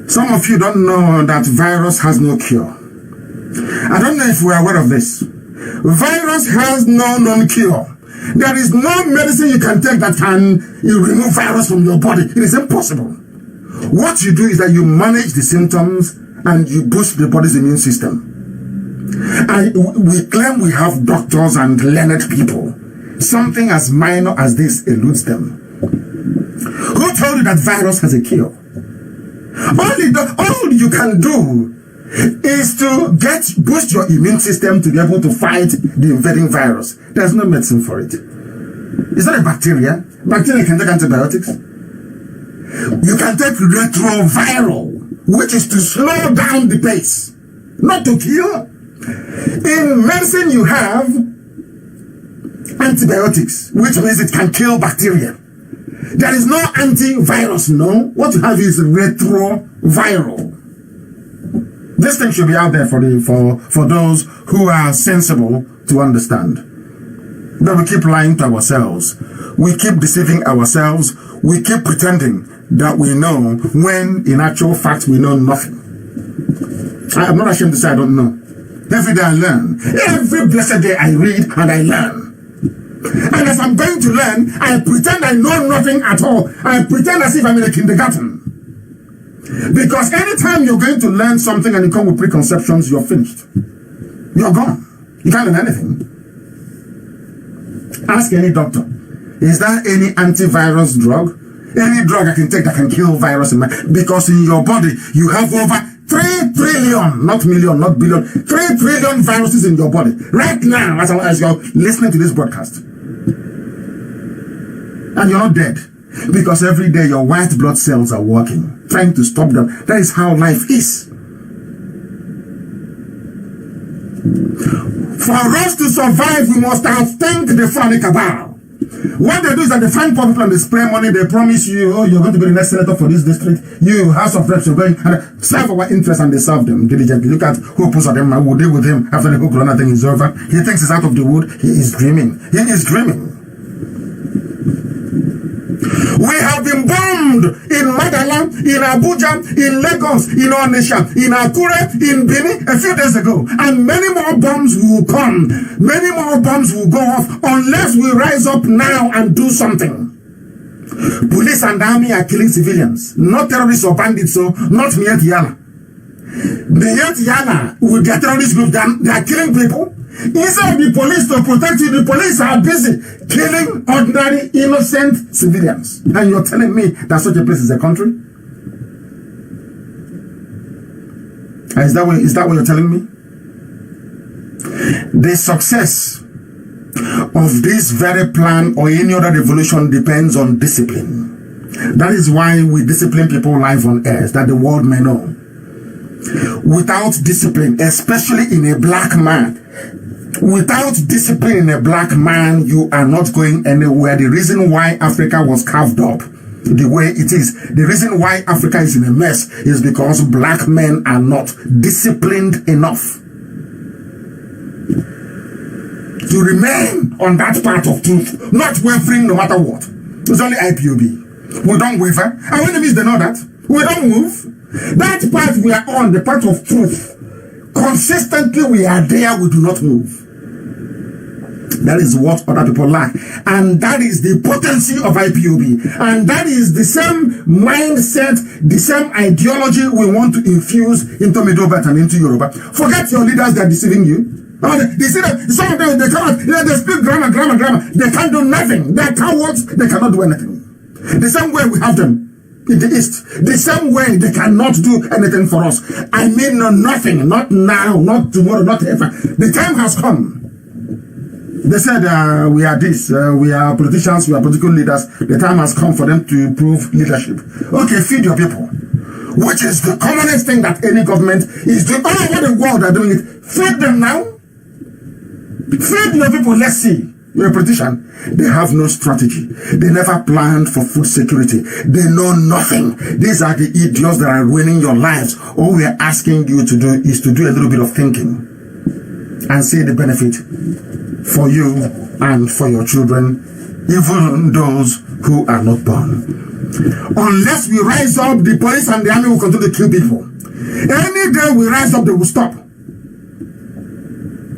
Some of you don't know that virus has no cure. I don't know if we're aware of this. Virus has no known cure. There is no medicine you can take that can remove virus from your body. It is impossible. What you do is that you manage the symptoms and you boost the body's immune system. And we claim we have doctors and learned people. Something as minor as this eludes them. Who told you that virus has a cure? All you can do is to boost your immune system to be able to fight the invading virus. There's no medicine for it. It's not a bacteria. Bacteria can take antibiotics. You can take retroviral, which is to slow down the pace, not to kill. In medicine, you have antibiotics, which means it can kill bacteria. There is no antivirus, no. What you have is retroviral. This thing should be out there for those who are sensible to understand. But we keep lying to ourselves. We keep deceiving ourselves. We keep pretending that we know when in actual fact we know nothing. I'm not ashamed to say I don't know. Every day I learn. Every blessed day I read and I learn. And as I'm going to learn, I pretend I know nothing at all. I pretend as if I'm in a kindergarten. Because anytime you're going to learn something and you come with preconceptions, you're finished. You're gone. You can't learn anything. Ask any doctor, is there any antivirus drug? Any drug I can take that can kill virus in my... Because in your body, you have over 3 trillion, not million, not billion, 3 trillion viruses in your body. Right now, as you're listening to this broadcast. And you're not dead. Because every day your white blood cells are working, trying to stop them. That is how life is. For us to survive, we must outthink the Fulani cabal. What they do is that they find poor people and they spray money. They promise you, oh, you're going to be the next senator for this district. You, House of Reps, you're going and serve our interests, and they serve them diligently. Look at who puts on them. I will deal with him after the whole corona thing is over. He thinks he's out of the wood. He is dreaming. He is dreaming. We have been bombed in Madala, in Abuja, in Lagos, in Onitsha, in Akure, in Benin a few days ago. And many more bombs will come. Many more bombs will go off unless we rise up now and do something. Police and army are killing civilians. Not terrorists or bandits, so not Miet Yala. Miet Yala, with their terrorist group, they are killing people. Instead of the police to protect you, the police are busy killing ordinary, innocent civilians. And you're telling me that such a place is a country? Is that what you're telling me? The success of this very plan or any other revolution depends on discipline. That is why we discipline people live on earth, that the world may know. Without discipline, especially in a black man, without discipline in a black man, you are not going anywhere. The reason why Africa was carved up the way it is, the reason why Africa is in a mess is because black men are not disciplined enough to remain on that path of truth, not wavering no matter what. It's only IPOB. We don't waver. Our enemies, they know that. We don't move. That path we are on, the path of truth, consistently we are there, we do not move. That is what other people lack. And that is the potency of IPOB. And that is the same mindset, the same ideology we want to infuse into Middle Belt and into Yoruba. Forget your leaders that are deceiving you. They see that some of them, they speak grammar. They can't do nothing. They're cowards. They cannot do anything. The same way we have them in the East. The same way they cannot do anything for us. I mean nothing. Not now, not tomorrow, not ever. The time has come. They said we are this, we are politicians, we are political leaders. The time has come for them to prove leadership. Okay, feed your people. Which is the commonest thing that any government is doing. All over the world are doing it. Feed them now. Feed your people, let's see. You're a politician. They have no strategy. They never planned for food security. They know nothing. These are the idiots that are ruining your lives. All we are asking you to do is to do a little bit of thinking and see the benefit for you and for your children, even those who are not born. Unless we rise up, the police and the army will continue to kill people. Any day we rise up, they will stop.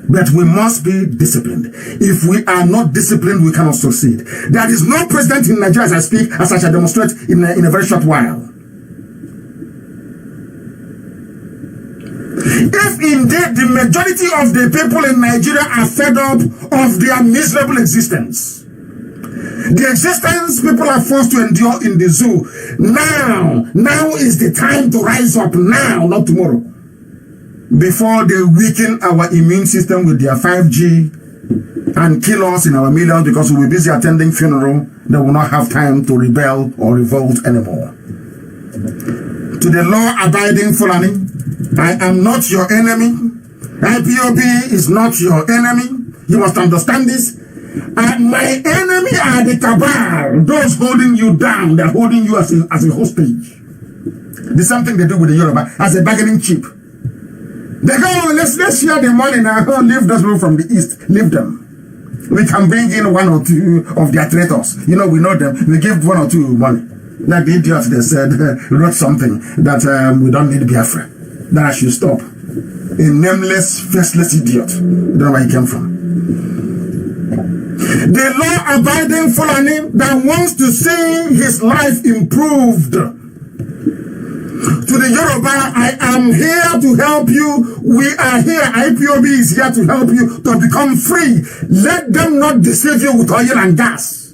But we must be disciplined. If we are not disciplined, we cannot succeed. There is no president in Nigeria as I speak, as I shall demonstrate in a very short while. If indeed the majority of the people in Nigeria are fed up of their miserable existence, the existence people are forced to endure in the zoo, now is the time to rise up, now, not tomorrow. Before they weaken our immune system with their 5G and kill us in our millions because we'll be busy attending funeral, they will not have time to rebel or revolt anymore. To the law-abiding Fulani, I am not your enemy. IPOB is not your enemy. You must understand this. And my enemy are the cabal, those holding you down. They're holding you as a hostage. The same thing they do with the Yoruba, as a bargaining chip. They go, let's share the money now. Leave those people from the East. Leave them. We can bring in 1 or 2 of their traitors. You know, we know them. We give 1 or 2 money. Like the idiots, they said, wrote something that we don't need Biafra. That I should stop. A nameless, faceless idiot. I don't know where he came from. The law-abiding Fulani that wants to see his life improved. To the Yoruba, I am here to help you. We are here. IPOB is here to help you to become free. Let them not deceive you with oil and gas.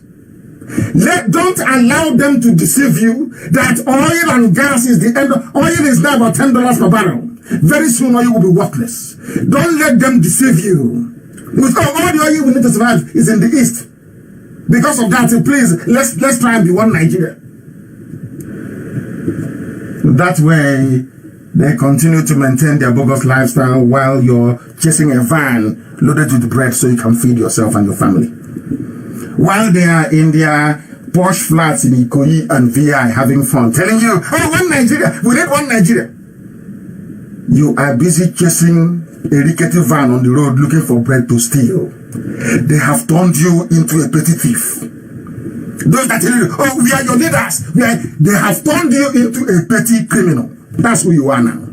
Don't allow them to deceive you that oil and gas is the end. Oil is now about $10 per barrel. Very soon oil will be worthless. Don't let them deceive you. With all the oil we need to survive is in the east. Because of that, please, let's try and be one Nigeria. That way, they continue to maintain their bogus lifestyle while you're chasing a van loaded with bread so you can feed yourself and your family. While they are in their posh flats in Ikoyi and VI having fun, telling you, oh, one Nigeria, we need one Nigeria. You are busy chasing a rickety van on the road looking for bread to steal. They have turned you into a petty thief. Those that tell you, oh, we are your leaders. They have turned you into a petty criminal. That's who you are now.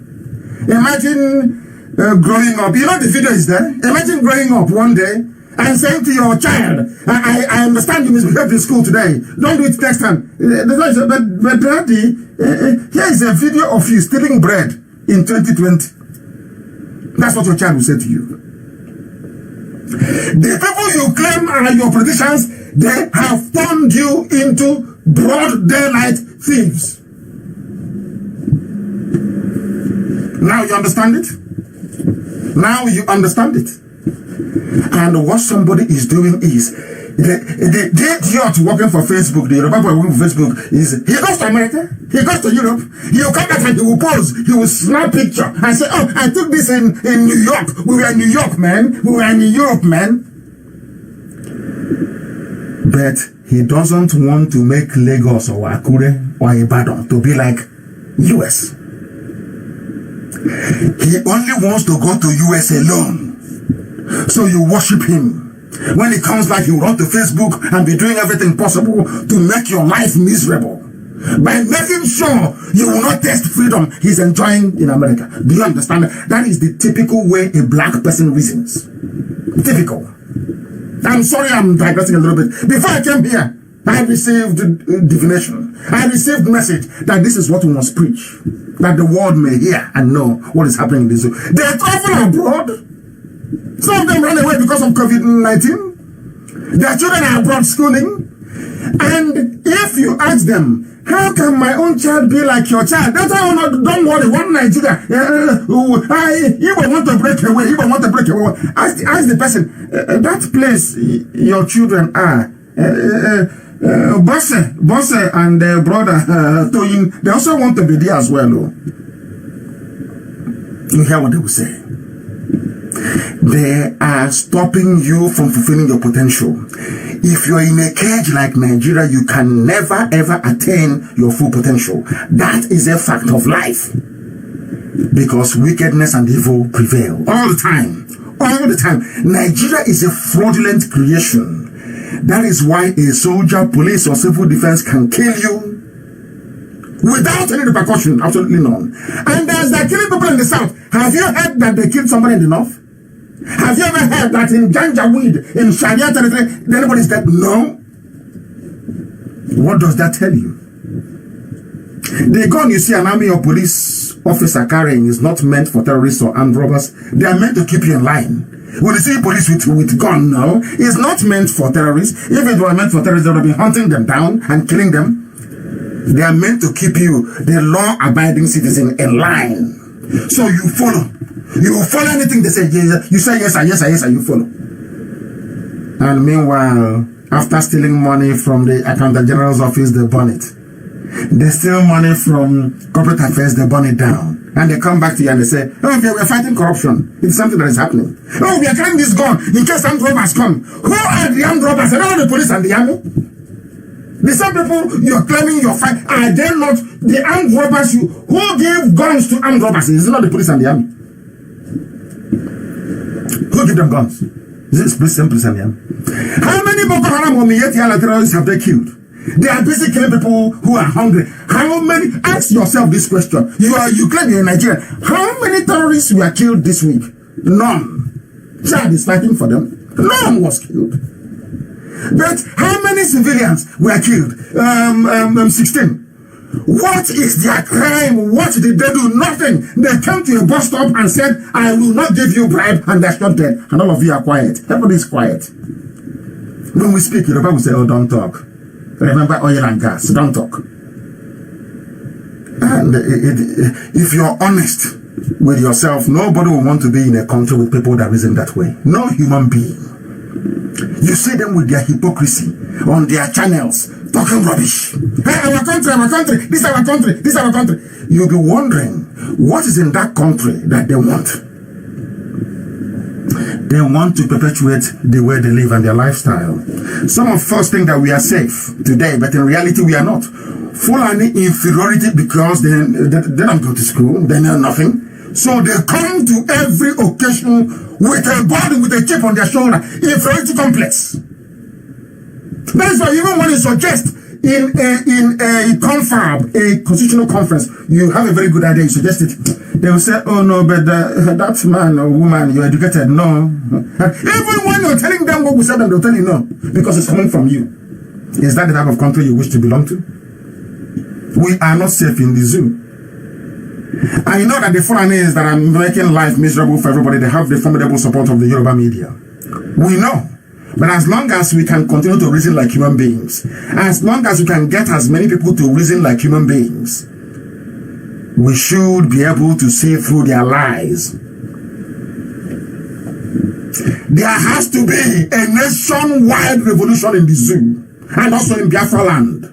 Imagine growing up. You know the video is there. Imagine growing up one day and saying to your child, I understand you misbehaved in school today. Don't do it next time. But Daddy, here is a video of you stealing bread in 2020. That's what your child will say to you. The people you claim are your politicians, they have turned you into broad daylight thieves. Now you understand it? Now you understand it. And what somebody is doing is, the idiot working for Facebook, the Yoruba boy working for Facebook, is he goes to America, he goes to Europe, he will come back and he will pose, he will snap picture and say, oh, I took this in New York. We were in New York, man. We were in Europe, man. But he doesn't want to make Lagos or Akure or Ibadan to be like US. He only wants to go to US alone. So you worship him. When he comes back, he will run to Facebook and be doing everything possible to make your life miserable. By making sure you will not taste freedom he's enjoying in America. Do you understand? That is the typical way a black person reasons. Typical. I'm sorry I'm digressing a little bit. Before I came here, I received divination. I received message that this is what we must preach. That the world may hear and know what is happening in this world. They are traveling abroad. Some of them ran away because of COVID-19. Their children are abroad schooling. And if you ask them, how can my own child be like your child? That's why don't worry, one Nigeria. You will want to break away. You will want to break away. Ask the person, that place your children are. Bosse and brother Toyin, they also want to be there as well. You hear what they will say. They are stopping you from fulfilling your potential. If you're in a cage like Nigeria, you can never ever attain your full potential. That is a fact of life. Because wickedness and evil prevail all the time. All the time. Nigeria is a fraudulent creation. That is why a soldier, police, or civil defense can kill you without any repercussion. Absolutely none. And as they're killing people in the south, have you heard that they killed somebody in the north? Have you ever heard that in Janjaweed, in Sharia territory, anybody's dead? No. What does that tell you? The gun you see an army or police officer carrying is not meant for terrorists or armed robbers. They are meant to keep you in line. When you see police with gun now, it's not meant for terrorists. If it were meant for terrorists, they would have been hunting them down and killing them. They are meant to keep you, the law-abiding citizen, in line. So you follow. You follow anything they say. You say yes, and you follow. And meanwhile, after stealing money from the Accountant General's office, they burn it. They steal money from corporate affairs, they burn it down. And they come back to you and they say, oh, we're fighting corruption. It's something that is happening. Oh, we are carrying this gun in case armed robbers come. Who are the armed robbers? Are they the police and the army? The same people you're claiming you're fighting, are they not the armed robbers? Who give guns to armed robbers? Is it not the police and the army? Who give them guns? Is it police and the army? How many Boko Haram or Miyetti terrorists have they killed? They are busy killing people who are hungry. How many? Ask yourself this question. You claim you're in Nigeria. How many terrorists were killed this week? None. Chad is fighting for them. None was killed. But how many civilians were killed? 16. What is their crime? What did they do? Nothing. They came to a bus stop and said, I will not give you bribe, and they're not dead. And all of you are quiet. Everybody is quiet. When we speak, Yoruba will say, oh, don't talk. Remember oil and gas, don't talk. And if you're honest with yourself, nobody will want to be in a country with people that reason that way. No human being. You see them with their hypocrisy on their channels, talking rubbish. Hey, our country, this is our country, this is our country. You'll be wondering, what is in that country that they want? They want to perpetuate the way they live and their lifestyle. Some of us think that we are safe today, but in reality we are not. Fulani inferiority because they don't go to school, they know nothing. So they come to every occasion with a body, with a chip on their shoulder. Inferiority complex. That's why even when you suggest in a confab, a constitutional conference, you have a very good idea, you suggest it. They will say, oh no, but that man or woman, you're educated. No. Even when you're telling them what we said, they'll tell you no. Because it's coming from you. Is that the type of country you wish to belong to? We are not safe in the zoo. I know that the Fulanis that are making life miserable for everybody, they have the formidable support of the Yoruba media. We know. But as long as we can continue to reason like human beings, as long as we can get as many people to reason like human beings, we should be able to see through their lies. There has to be a nationwide revolution in the zoo and also in Biafra land.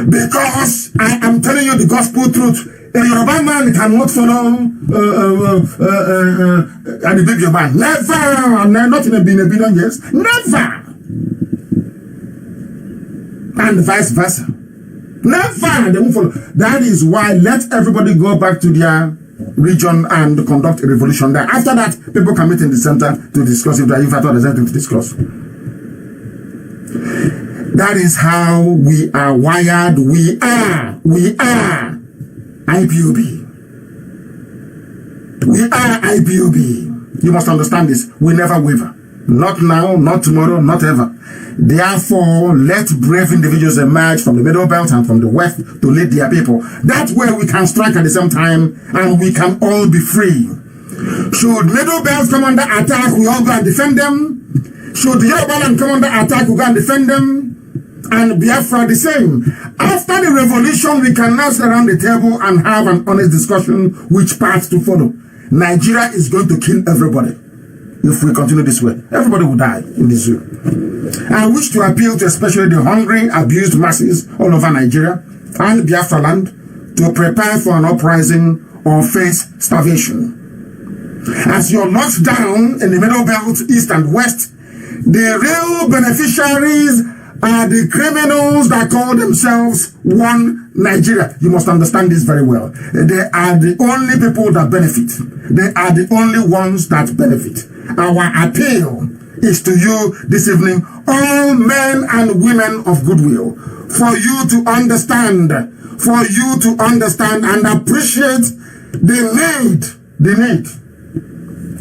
Because I am telling you the gospel truth. A Yoruba man cannot follow and the baby man. Never. Not in a billion years. Never. And vice versa. Never. They won't follow. That is why let everybody go back to their region and conduct a revolution there. After that, people can meet in the center to discuss if I thought there's anything to discuss. That is how we are wired. We are IPOB. We are IPOB. You must understand this. We never waver. Not now, not tomorrow, not ever. Therefore, let brave individuals emerge from the Middle Belt and from the West to lead their people. That way we can strike at the same time and we can all be free. Should Middle Belt come under attack, we all go and defend them. Should the Yoruba land come under attack, we go and defend them. And Biafra the same. After the revolution, we can now sit around the table and have an honest discussion which path to follow. Nigeria is going to kill everybody if we continue this way. Everybody will die in the zoo. I wish to appeal to especially the hungry, abused masses all over Nigeria and Biafra land to prepare for an uprising or face starvation. As you're locked down in the Middle Belt, East and West, the real beneficiaries are the criminals that call themselves One Nigeria. You must understand this very well. They are the only people that benefit. They are the only ones that benefit. Our appeal is to you this evening, all men and women of goodwill, for you to understand and appreciate the need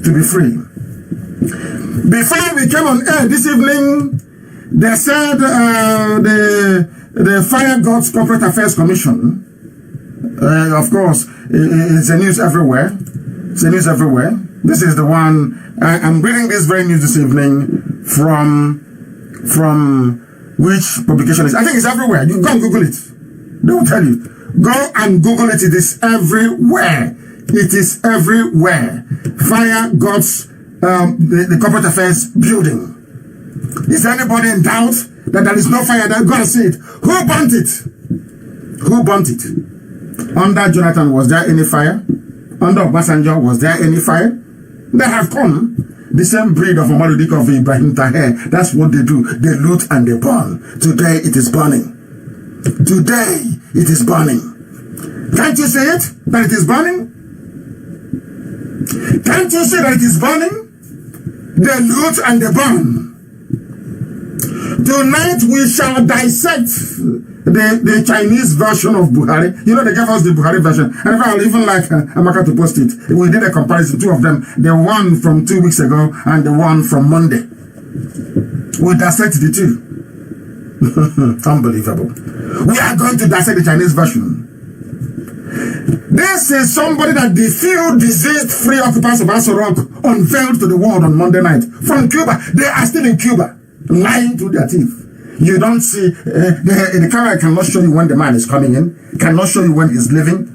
to be free. Before we came on air this evening, they said the Fire Gods Corporate Affairs Commission, of course, it's a news everywhere. It's a news everywhere. This is the one, I'm reading this very news this evening from which publication is. I think it's everywhere. You go and Google it. They will tell you. Go and Google it. It is everywhere. It is everywhere. Fire Gods, the Corporate Affairs Building. Is anybody in doubt that there is no fire there? Go and see it. Who burnt it? Who burnt it? Under Jonathan, was there any fire? Under Obasanjo, was there any fire? They have come. The same breed of Omaludik of Ibrahim Taher. That's what they do. They loot and they burn. Today it is burning. Today it is burning. Can't you see it? That it is burning? Can't you see that it is burning? They loot and they burn. Tonight we shall dissect the Chinese version of Buhari. You know, they gave us the Buhari version. And I'll even like Amaka to post it. We did a comparison, two of them. The one from 2 weeks ago and the one from Monday. We dissect the two. Unbelievable. We are going to dissect the Chinese version. This is somebody that the few disease-free occupants of Aso Rock unveiled to the world on Monday night from Cuba. They are still in Cuba, lying through their teeth. You don't see, the camera cannot show you when the man is coming in, cannot show you when he's leaving.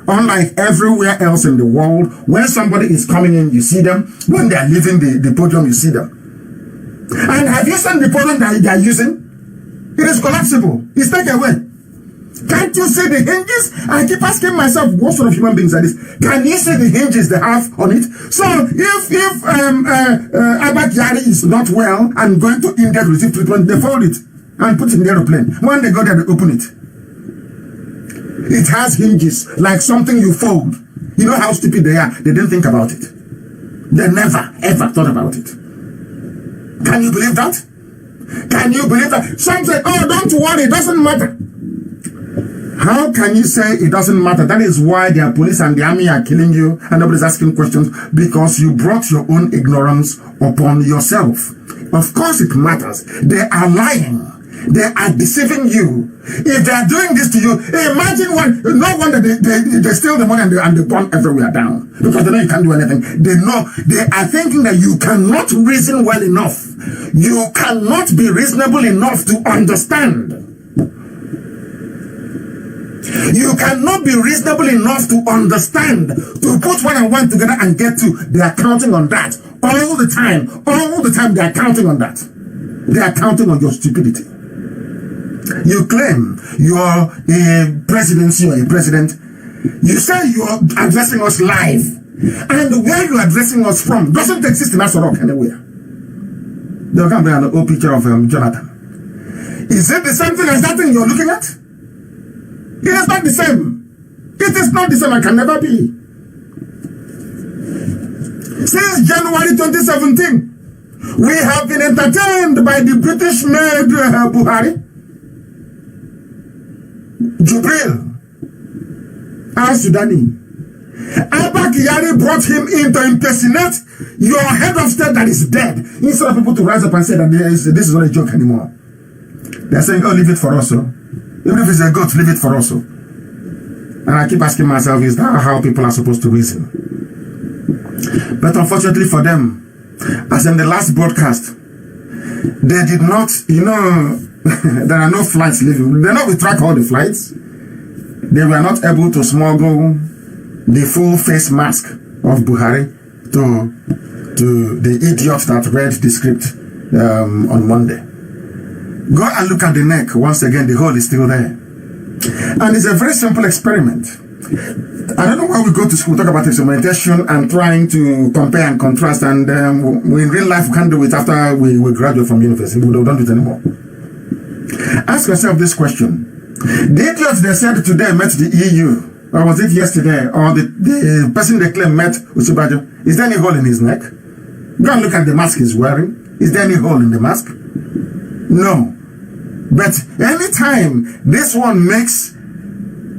Unlike everywhere else in the world, when somebody is coming in, you see them. When they are leaving the podium, you see them. And have you seen the podium that they are using? It is collapsible. It's taken away. Can't you see the hinges? I keep asking myself, what sort of human beings are this? Can you see the hinges they have on it? So if Abba Kyari is not well and going to India to receive treatment, they fold it and put it in the aeroplane. When they go there, they open it. It has hinges, like something you fold. You know how stupid they are? They didn't think about it. They never, ever thought about it. Can you believe that? Can you believe that? Some say, oh, don't worry, it doesn't matter. How can you say it doesn't matter? That is why their police and the army are killing you and nobody's asking questions, because you brought your own ignorance upon yourself. Of course it matters. They are lying. They are deceiving you. If they are doing this to you, imagine no wonder they steal the money and they burn everywhere down. Because they know you can't do anything. They know, they are thinking that you cannot reason well enough. You cannot be reasonable enough to understand. You cannot be reasonable enough to understand, to put one and one together and get to. They are counting on that all the time. All the time they are counting on that. They are counting on your stupidity. You claim you are a presidency or a president. You say you are addressing us live. And where you are addressing us from doesn't exist in Aso Rock anywhere. They'll come bring an old picture of Jonathan. Is it the same thing as that thing you're looking at? It is not the same. It is not the same. It can never be. Since January 2017, we have been entertained by the British-made Buhari, Jubril, al-Sudani. Abba Kyari brought him in to impersonate your head of state that is dead. Instead of people to rise up and say that this is not a joke anymore. They're saying, oh, leave it for us. So. Even if it's a goat, leave it for us. And I keep asking myself, is that how people are supposed to reason? But unfortunately for them, as in the last broadcast, they did not, there are no flights leaving. They know we track all the flights. They were not able to smuggle the full face mask of Buhari to the idiot that read the script on Monday. Go and look at the neck. Once again, the hole is still there. And it's a very simple experiment. I don't know why we go to school, talk about experimentation and trying to compare and contrast, and in real life we can't do it after we graduate from university. We don't do it anymore. Ask yourself this question. The idiots they said today met the EU, or was it yesterday, or the person they claim met Usibajo, is there any hole in his neck? Go and look at the mask he's wearing. Is there any hole in the mask? No. But anytime this one makes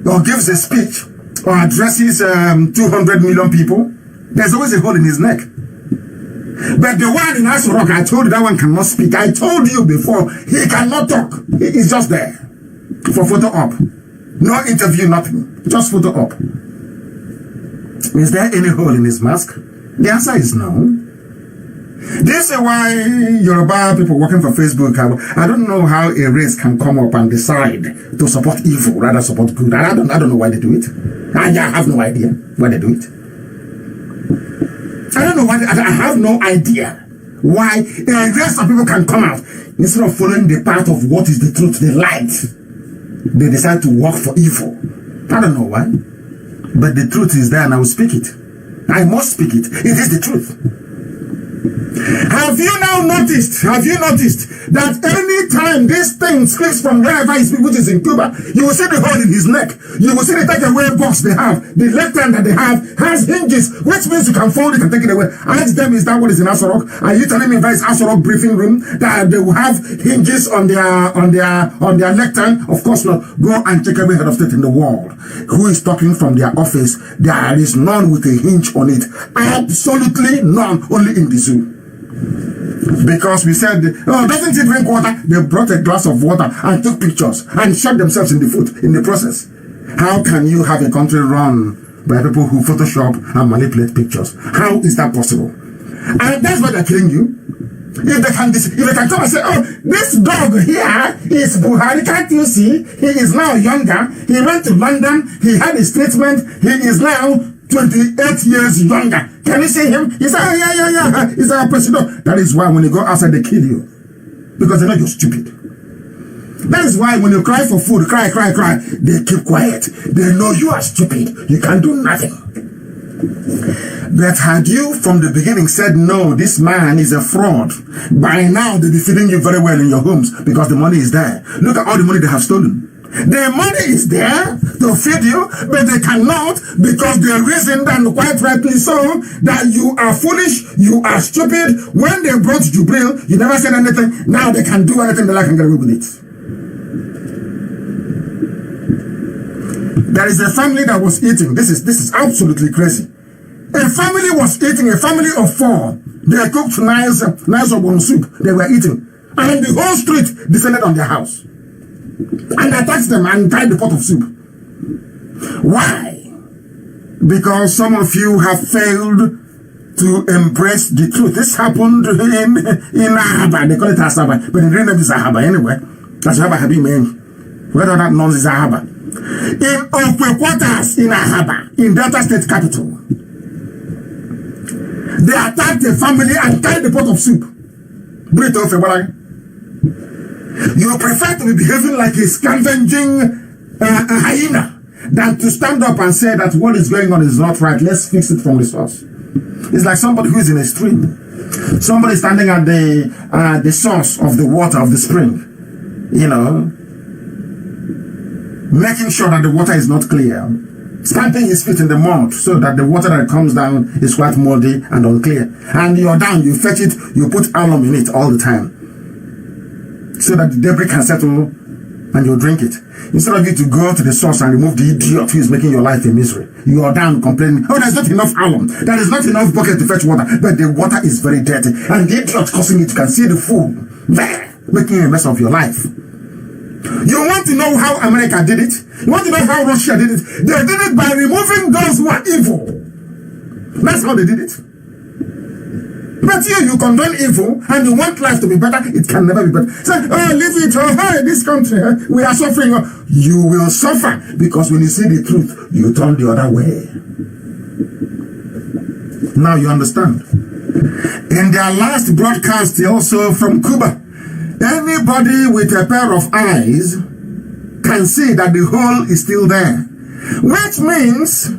or gives a speech or addresses 200 million people, there's always a hole in his neck. But the one in Aso Rock, I told you that one cannot speak. I told you before, he cannot talk. He's just there for photo op. No interview, nothing. Just photo op. Is there any hole in his mask? The answer is no. This is why Yoruba people working for Facebook, I don't know how a race can come up and decide to support evil rather than support good. I don't know why they do it. I have no idea why they do it. I don't know why. I have no idea why a race of people can come out instead of following the path of what is the truth, the light. They decide to work for evil. I don't know why. But the truth is there and I will speak it. I must speak it. It is the truth. Have you noticed that any time this thing slips from wherever he speaks, which is in Cuba, you will see the hole in his neck. You will see the takeaway box they have. The left hand that they have has hinges, which means you can fold it and take it away. Ask them, is that what is in Aso Rock? Are you telling me that is Aso Rock briefing room that they will have hinges on their left hand? Of course not. Go and check every head of state in the world who is talking from their office. There is none with a hinge on it. Absolutely none. Only in the zoo. Because we said, oh, doesn't he drink water? They brought a glass of water and took pictures and shot themselves in the foot in the process. How can you have a country run by people who Photoshop and manipulate pictures? How is that possible? And that's why they're killing you. If they can come and say, oh, this dog here is Buhari, can't you see? He is now younger. He went to London. He had a statement. He is now 28 years younger. Can you see him? He said, oh, yeah. He's our president. That is why when you go outside, they kill you. Because they know you're stupid. That is why when you cry for food, cry, they keep quiet. They know you are stupid. You can't do nothing. But had you from the beginning said, no, this man is a fraud, by now they'll be feeding you very well in your homes because the money is there. Look at all the money they have stolen. The money is there to feed you, but they cannot because they reasoned, and quite rightly so, that you are foolish, you are stupid. When they brought Jubril, you never said anything. Now they can do anything they like and get away with it. There is a family that was eating. This is absolutely crazy. A family was eating, a family of 4. They cooked nice ogbon soup. They were eating. And the whole street descended on their house. And attacked them and tied the pot of soup. Why? Because some of you have failed to embrace the truth. This happened in Ahaba. They call it Asaba. But the real name is Ahaba anyway. That's Ahaba Habib man. Whether that knows is Ahaba. In Okwe quarters in Ahaba, in Delta State capital, they attacked a family and tied the pot of soup. You prefer to be behaving like a scavenging hyena than to stand up and say that what is going on is not right. Let's fix it from the source. It's like somebody who is in a stream. Somebody standing at the source of the water of the spring. You know, making sure that the water is not clear. Stamping his feet in the mud so that the water that comes down is quite moldy and unclear. And you're down, you fetch it, you put alum in it all the time so that the debris can settle and you drink it. Instead of you to go to the source and remove the idiot who is making your life a misery. You are down complaining, oh, there's not enough alum. There is not enough bucket to fetch water. But the water is very dirty. And the idiot causing it, you can see the fool there, making a mess of your life. You want to know how America did it? You want to know how Russia did it? They did it by removing those who are evil. That's how they did it. But you condone evil and you want life to be better. It can never be better. Say, oh, leave it. Oh, hey, this country, we are suffering. You will suffer because when you see the truth, you turn the other way. Now you understand. In their last broadcast, also from Cuba, anybody with a pair of eyes can see that the hole is still there. Which means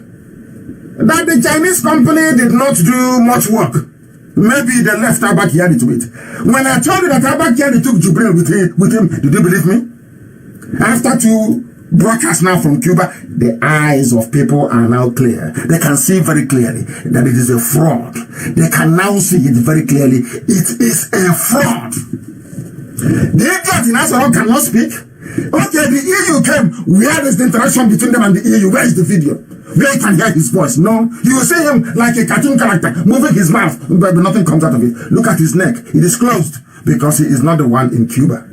that the Chinese company did not do much work. Maybe they left Abba Kyari to it. When I told you that Abba Kyari took Jubril with him, did you believe me? After 2 broadcasts now from Cuba, the eyes of people are now clear. They can see very clearly that it is a fraud. They can now see it very clearly. It is a fraud. The idiot in Asoro cannot speak. Okay, the EU came. Where is the interaction between them and the EU? Where is the video? Where you can hear his voice? No. You will see him like a cartoon character, moving his mouth, but nothing comes out of it. Look at his neck. It is closed because he is not the one in Cuba.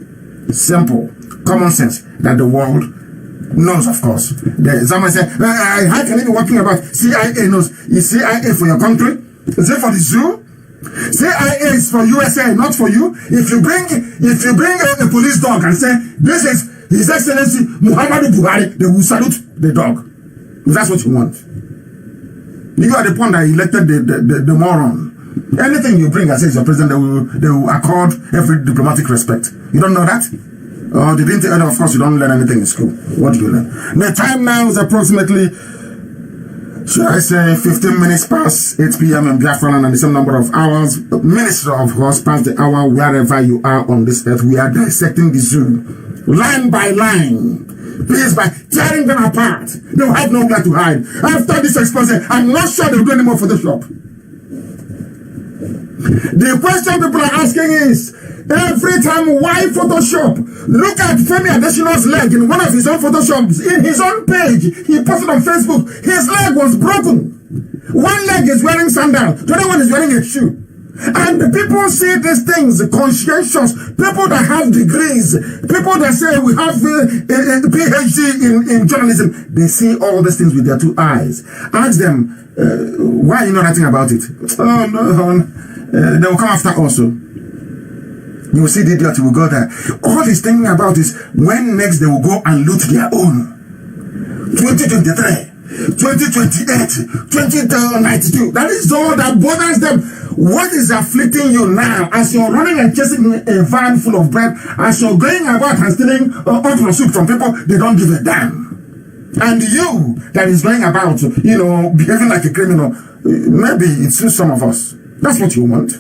Simple. Common sense that the world knows, of course. Someone said, how can you be working about CIA knows? Is CIA for your country? Is it for the zoo? CIA is for USA, not for you. If you bring a police dog and say, this is His Excellency Muhammadu Buhari, they will salute the dog. If that's what you want. You are the one that elected the moron. Anything you bring as your president, they will accord every diplomatic respect. You don't know that? Oh, they didn't. Of course, you don't learn anything in school. What do you learn? The time now is approximately, should I say, 15 minutes past 8 p.m. in Biafra land, and the same number of hours. Minutes, of course, past the hour wherever you are on this earth. We are dissecting the zoo, line by line. Please, by tearing them apart. They will have nowhere to hide. After this exposure, I'm not sure they'll do any more Photoshop. The question people are asking is, every time, why Photoshop? Look at Femi Adesina's leg in one of his own Photoshops. In his own page, he posted on Facebook, his leg was broken. One leg is wearing sandal, the other one is wearing a shoe. And the people see these things, conscientious, people that have degrees, people that say we have a PhD in journalism, they see all these things with their two eyes. Ask them, why are you not writing about it? Oh, no, they will come after also. You will see the idiot will go there. All he's thinking about is when next they will go and loot their own. 2023. 2028, 2092. That is all that bothers them. What is afflicting you now as you're running and chasing a van full of bread, as you're going about and stealing okra soup from people, they don't give a damn. And you that is going about, behaving like a criminal, maybe it suits some of us. That's what you want.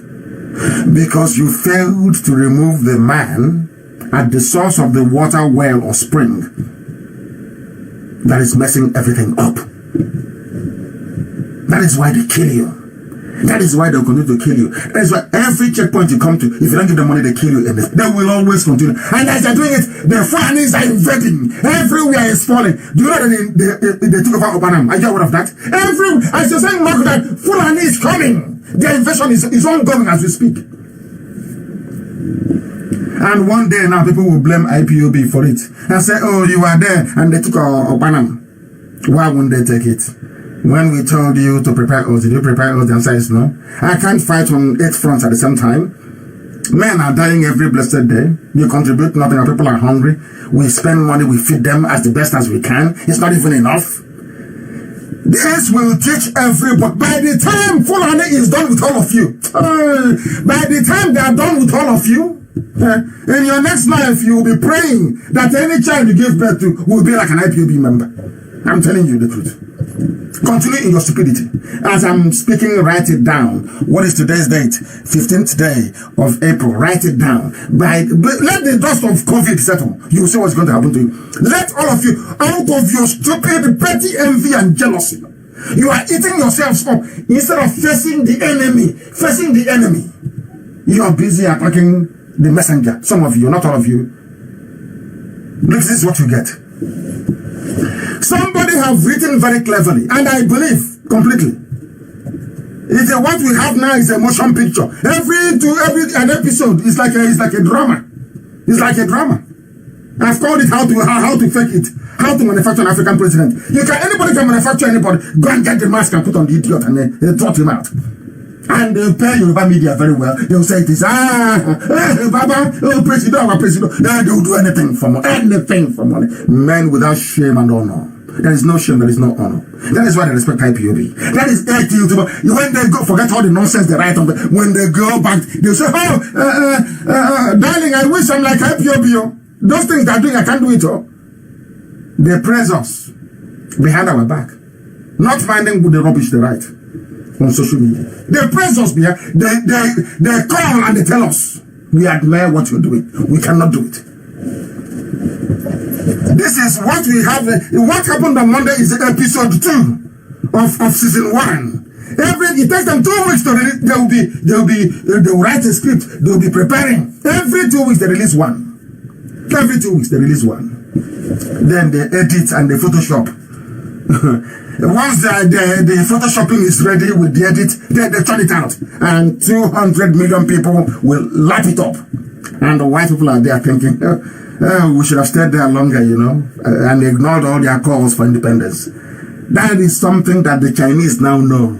Because you failed to remove the man at the source of the water well or spring that is messing everything up. That is why they kill you. That is why they'll continue to kill you. That is why every checkpoint you come to, if you don't give them money, they kill you. And they will always continue. And as they're doing it, the Fulanis are invading. Everywhere is falling. Do you know that they took over Obanam? Are you aware of that? As you're saying, Marco, that Fulani is coming. Their invasion is ongoing as we speak. And one day now, people will blame IPOB for it. And say, oh, you were there, and they took Obanam. Why wouldn't they take it? When we told you to prepare us, did you prepare us? The answer is no. I can't fight on 8 fronts at the same time. Men are dying every blessed day. You contribute nothing, and people are hungry. We spend money, we feed them as the best as we can. It's not even enough. This will teach everybody. By the time Fulani is done with all of you, by the time they are done with all of you, in your next life, you will be praying that any child you give birth to will be like an IPOB member. I'm telling you the truth. Continue in your stupidity. As I'm speaking, write it down. What is today's date? 15th day of April. Write it down. Let the dust of COVID settle. You will see what's going to happen to you. Let all of you, out of your stupid, petty envy and jealousy, you are eating yourselves up instead of facing the enemy. Facing the enemy. You are busy attacking the messenger. Some of you, not all of you. This is what you get. Somebody have written very cleverly, and I believe completely. What we have now is a motion picture. An episode is like a drama. It's like a drama. I've called it how to fake it, how to manufacture an African president. Anybody can manufacture anybody. Go and get the mask and put on the idiot and they trot him out. And they'll pay Yoruba media very well. They'll say it is Baba, president, our president. They'll do anything for money. Men without shame and honor. There is no shame, there is no honor. That is why they respect IPOB. That is when they go, forget all the nonsense they write on. When they go back, they'll say, darling, I wish I'm like IPOB. Those things they're doing, I can't do it. They praise us behind our back, not finding the rubbish they write on social media. They praise us behind. They call and they tell us, we admire what you're doing. We cannot do it. This is what we have. What happened on Monday is episode 2 of season 1. It takes them 2 weeks to release. They'll write a script. They'll be preparing. Every 2 weeks they release one. Every 2 weeks they release one. Then they edit and they Photoshop. Once the photoshopping is ready with the edit, they turn it out, and 200 million people will lap it up. And the white people are there thinking, we should have stayed there longer, and ignored all their calls for independence. That is something that the Chinese now know.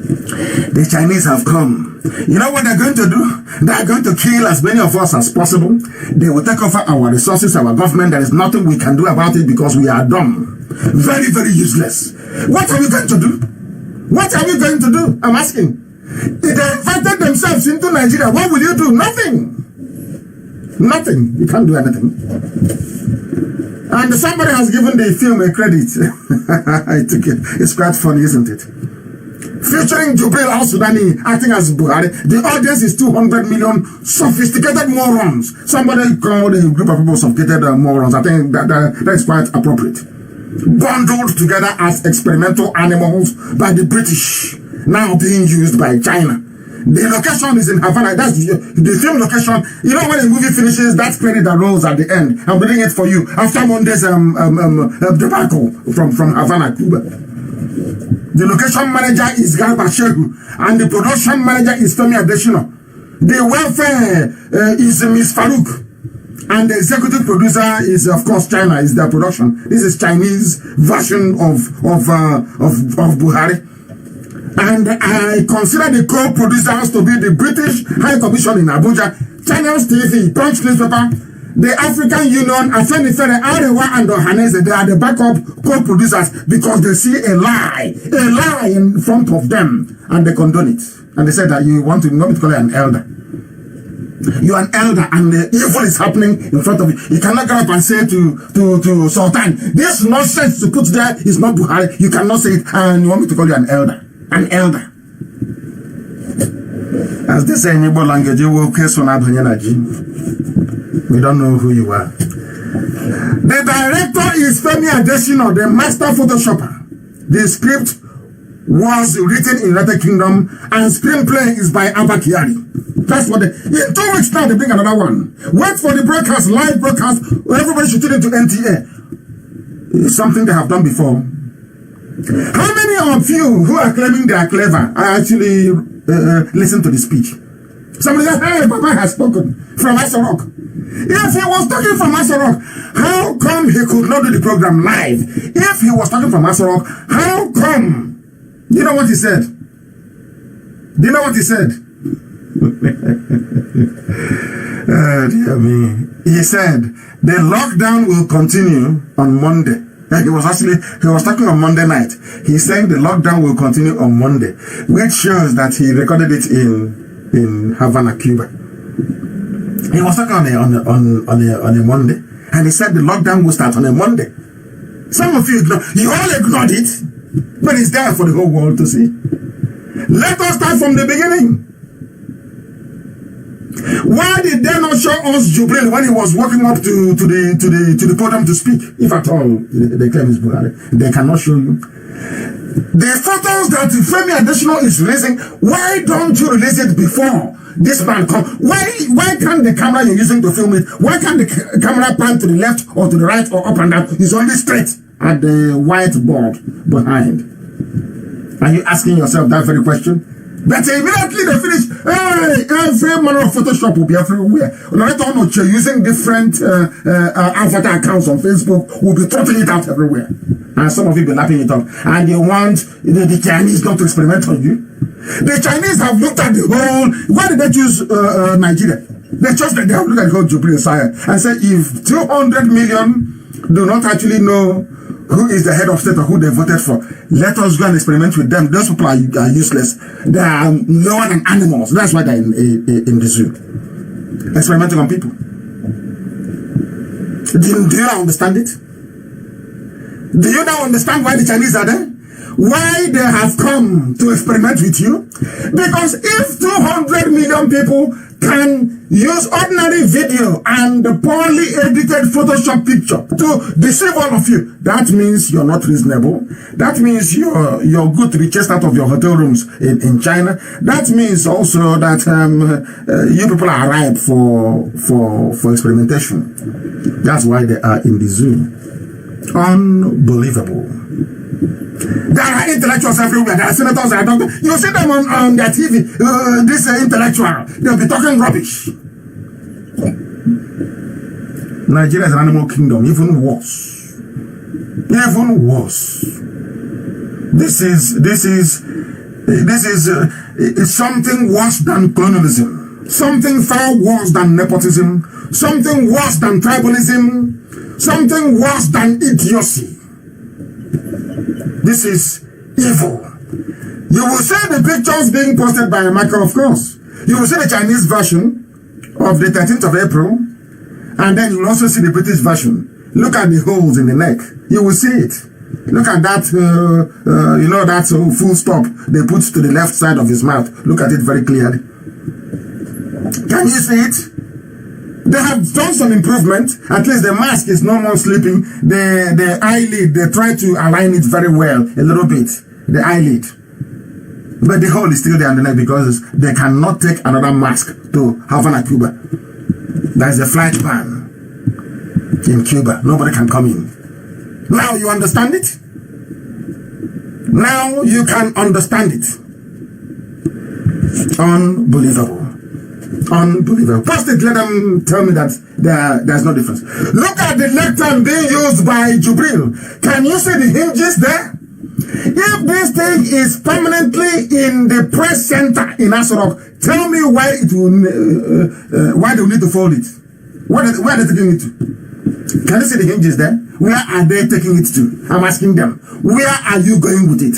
The Chinese have come. You know what they're going to do? They're going to kill as many of us as possible. They will take over our resources, our government. There is nothing we can do about it because we are dumb. Very, very useless. What are we going to do? What are we going to do? I'm asking. If they invited themselves into Nigeria, what will you do? Nothing. Nothing. You can't do anything. And somebody has given the film a credit. I took it. It's quite funny, isn't it? Featuring Jubril Al-Sudani acting as Buhari. The audience is 200 million sophisticated morons. Somebody called a group of people sophisticated morons. I think that is quite appropriate. Bundled together as experimental animals by the British, now being used by China. The location is in Havana. That's the film location. You know when a movie finishes, that credit that rolls at the end. I'm reading it for you. After Monday's debacle from Havana, Cuba. The location manager is Garba Shehu, and the production manager is Femi Adesina. The welfare is Miss Farouk. And the executive producer is, of course, China, is their production. This is Chinese version of Buhari. And I consider the co-producers to be the British High Commission in Abuja, Channels TV, Punch newspaper, the African Union, Afenifere, Arewa, and Ohanese. They are the backup co-producers because they see a lie in front of them, and they condone it. And they said that you want me to call you an elder. You're an elder, and the evil is happening in front of you. You cannot get up and say to Sultan, this nonsense to put there is not Buhari. You cannot say it, and you want me to call you an elder. An elder. As they say in Igbo language, we don't know who you are. The director is Femi Adesina, the master photoshopper. The script was written in United Kingdom, and screenplay is by Abba Kyari. That's what in 2 weeks now they bring another one. Wait for the broadcast, live broadcast. Everybody should tune into NTA. It's something they have done before. How many of you who are claiming they are clever are actually listen to the speech? Somebody said, hey, Papa has spoken from Asorok. If he was talking from Asorok, how come he could not do the program live? If he was talking from Asorok, how come? You know what he said? Do you know what he said? Dear me. He said, the lockdown will continue on Monday. He was talking on Monday night. He's saying the lockdown will continue on Monday, which shows that he recorded it in Havana, Cuba. He was talking on a Monday, and he said the lockdown will start on a Monday. Some of you all ignored it, but it's there for the whole world to see. Let us start from the beginning. Why did they not show us Jubril when he was walking up to the podium to speak? If at all they claim it's Buhari, they cannot show you. The photos that Femi Adesina is releasing, why don't you release it before this man comes? Why can't the camera you're using to film it? Why can't the camera pan to the left or to the right or up and down? It's only straight at the whiteboard behind. Are you asking yourself that very question? But immediately they finish, hey, every manner of Photoshop will be everywhere. Later on, using different avatar accounts on Facebook will be trotting it out everywhere. And some of you will be lapping it up. And you want the Chinese not to experiment on you? The Chinese have looked at the whole, why did they choose Nigeria? They chose that they have looked at the whole Jubilee Sire and said if 200 million do not actually know who is the head of state or who they voted for, let us go and experiment with them. Those people are useless. They are lower than animals. That's why they're in the zoo. Experimenting on people. Do you now understand it? Do you now understand why the Chinese are there? Why they have come to experiment with you? Because if 200 million people can use ordinary video and poorly edited Photoshop picture to deceive all of you, that means you're not reasonable. That means you're good to be chased out of your hotel rooms in China. That means also that you people are ripe for experimentation. That's why they are in the zoo. Unbelievable. There are intellectuals everywhere. There are senators, there are doctors. You see them on their TV. This intellectual, they'll be talking rubbish. Nigeria is an animal kingdom, even worse. Even worse. This is something worse than colonialism. Something far worse than nepotism. Something worse than tribalism. Something worse than idiocy. This is evil. You will see the pictures being posted by Michael, of course. You will see the Chinese version of the 13th of April, and then you will also see the British version. Look at the holes in the neck. You will see it. Look at that, that full stop they put to the left side of his mouth. Look at it very clearly. Can you see it? They have done some improvement. At least the mask is no more sleeping. The eyelid, they try to align it very well, a little bit. The eyelid. But the hole is still there on the neck because they cannot take another mask to Havana, Cuba. There is a flight ban in Cuba. Nobody can come in. Now you understand it? Now you can understand it. Unbelievable. Unbelievable. First, let them tell me that there's no difference. Look at the lectern being used by Jubril. Can you see the hinges there? If this thing is permanently in the press center in Aso Rock, tell me why it will, why they will need to fold it. Where are they taking it to? Can you see the hinges there? Where are they taking it to? I'm asking them. Where are you going with it?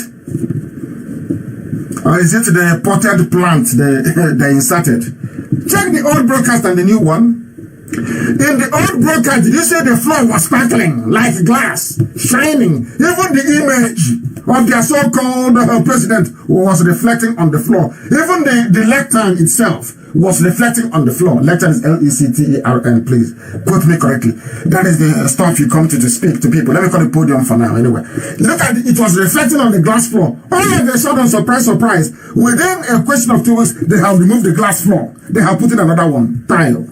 Or is it the potted plant they inserted? Check the old broadcast and the new one. In the old broadcast, did you say the floor was sparkling like glass, shining? Even the image of their so-called president was reflecting on the floor. Even the lectern itself was reflecting on the floor. Lectern is L-E-C-T-E-R-N, please. Quote me correctly. That is the stuff you come to speak to people. Let me call the podium for now, anyway. Look at it. It was reflecting on the glass floor. All of a sudden, surprise, within a question of 2 weeks, they have removed the glass floor. They have put in another one, tile.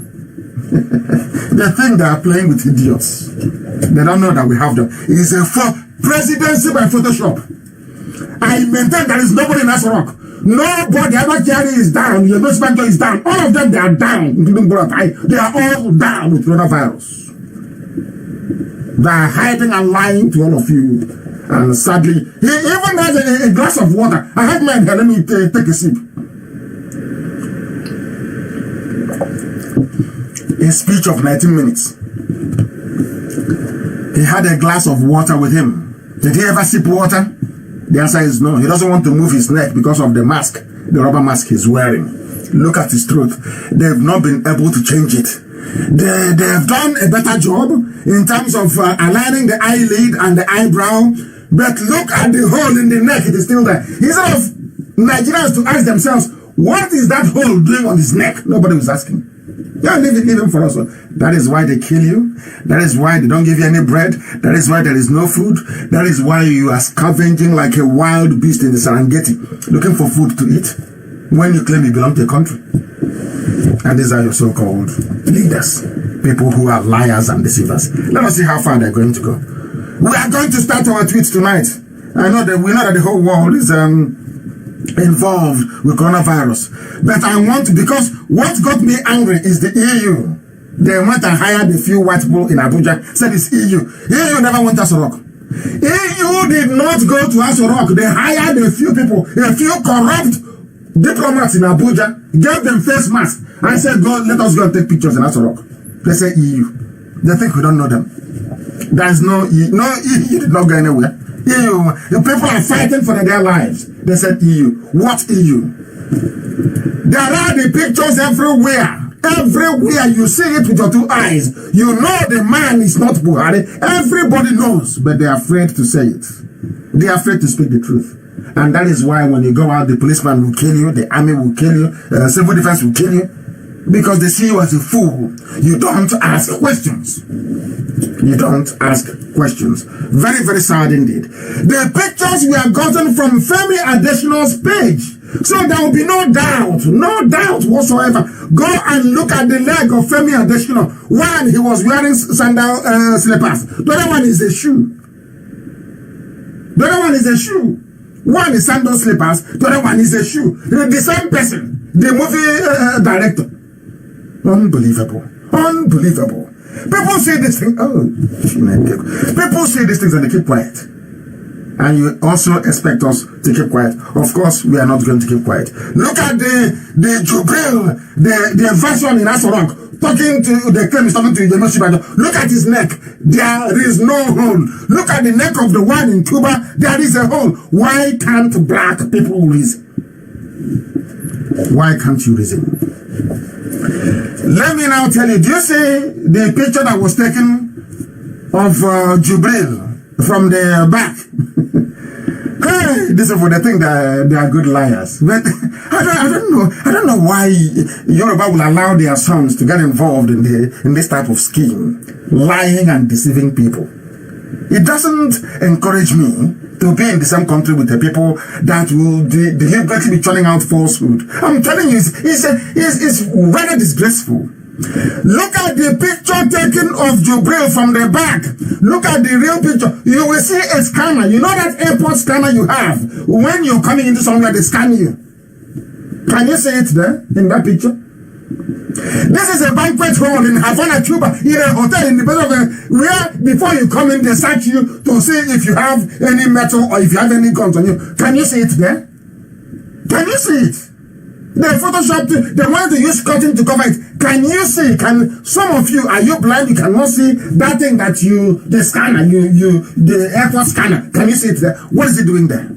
They think they are playing with idiots. They don't know that we have them. It is a presidency by Photoshop. I maintain there is nobody in Aso Rock. Nobody ever carry is down. Your husband is down. All of them, they are down, including Buratai. They are all down with coronavirus. They are hiding and lying to all of you. And sadly, he even has a glass of water. I have mine here. Let me take a sip. A speech of 19 minutes. He had a glass of water with him. Did he ever sip water? The answer is no. He doesn't want to move his neck because of the mask, the rubber mask he's wearing. Look at his throat. They've not been able to change it. They've done a better job in terms of aligning the eyelid and the eyebrow. But look at the hole in the neck. It is still there. Instead of Nigerians to ask themselves, what is that hole doing on his neck? Nobody was asking. Yeah, leave him for us. That is why they kill you. That is why they don't give you any bread. That is why there is no food. That is why you are scavenging like a wild beast in the Serengeti, looking for food to eat, when you claim you belong to a country. And these are your so-called leaders, people who are liars and deceivers. Let us see how far they're going to go. We are going to start our tweets tonight. We know that the whole world is involved with coronavirus, but I want to, because what got me angry is the EU. They went and hired a few white people in Abuja, said it's EU. EU never went to Aso Rock. EU did not go to Aso Rock. They hired a few people, a few corrupt diplomats in Abuja, gave them face masks, and said, "Go, let us go and take pictures in Aso Rock." They say EU. They think we don't know them. There is no EU. No, EU did not go anywhere. EU, the people are fighting for their lives. They said EU. What EU? There are the pictures everywhere. Everywhere you see it with your 2 eyes. You know the man is not Buhari. Everybody knows, but they are afraid to say it. They are afraid to speak the truth. And that is why when you go out, the policeman will kill you, the army will kill you, civil defense will kill you. Because they see you as a fool. You don't ask questions. You don't ask questions. Very, very sad indeed. The pictures we are gotten from Femi Adesina's page. So there will be no doubt whatsoever. Go and look at the leg of Femi Adesina. One, he was wearing sandal slippers. The other one is a shoe. The other one is a shoe. One is sandal slippers. The other one is a shoe. The same person. The movie director. Unbelievable. Unbelievable. People say this thing. People say these things and they keep quiet. And you also expect us to keep quiet. Of course, we are not going to keep quiet. Look at the Jubril, the version in Aso Rock, talking to the claim is talking to Yemoshibajo. Look at his neck. There is no hole. Look at the neck of the one in Cuba. There is a hole. Why can't black people reason? Why can't you reason? Let me now tell you, do you see the picture that was taken of Jubril from the back? Hey, this is for the thing that they are good liars. But I don't know why Yoruba will allow their sons to get involved in this type of scheme, lying and deceiving people. It doesn't encourage me to be in the same country with the people that will deliberately be churning out falsehood. I'm telling you, it's rather disgraceful. Look at the picture taken of Jubril from the back. Look at the real picture. You will see a scanner. You know that airport scanner you have? When you're coming into somewhere, they scan you. Can you see it there in that picture? This is a banquet hall in Havana, Cuba, in a hotel in the middle of where before you come in, they search you to see if you have any metal or if you have any guns on you. Can you see it there? Can you see it? They photoshopped it. They want to use cotton to cover it. Can you see? Can some of you, are you blind? You cannot see that thing that the scanner, the airport scanner. Can you see it there? What is it doing there?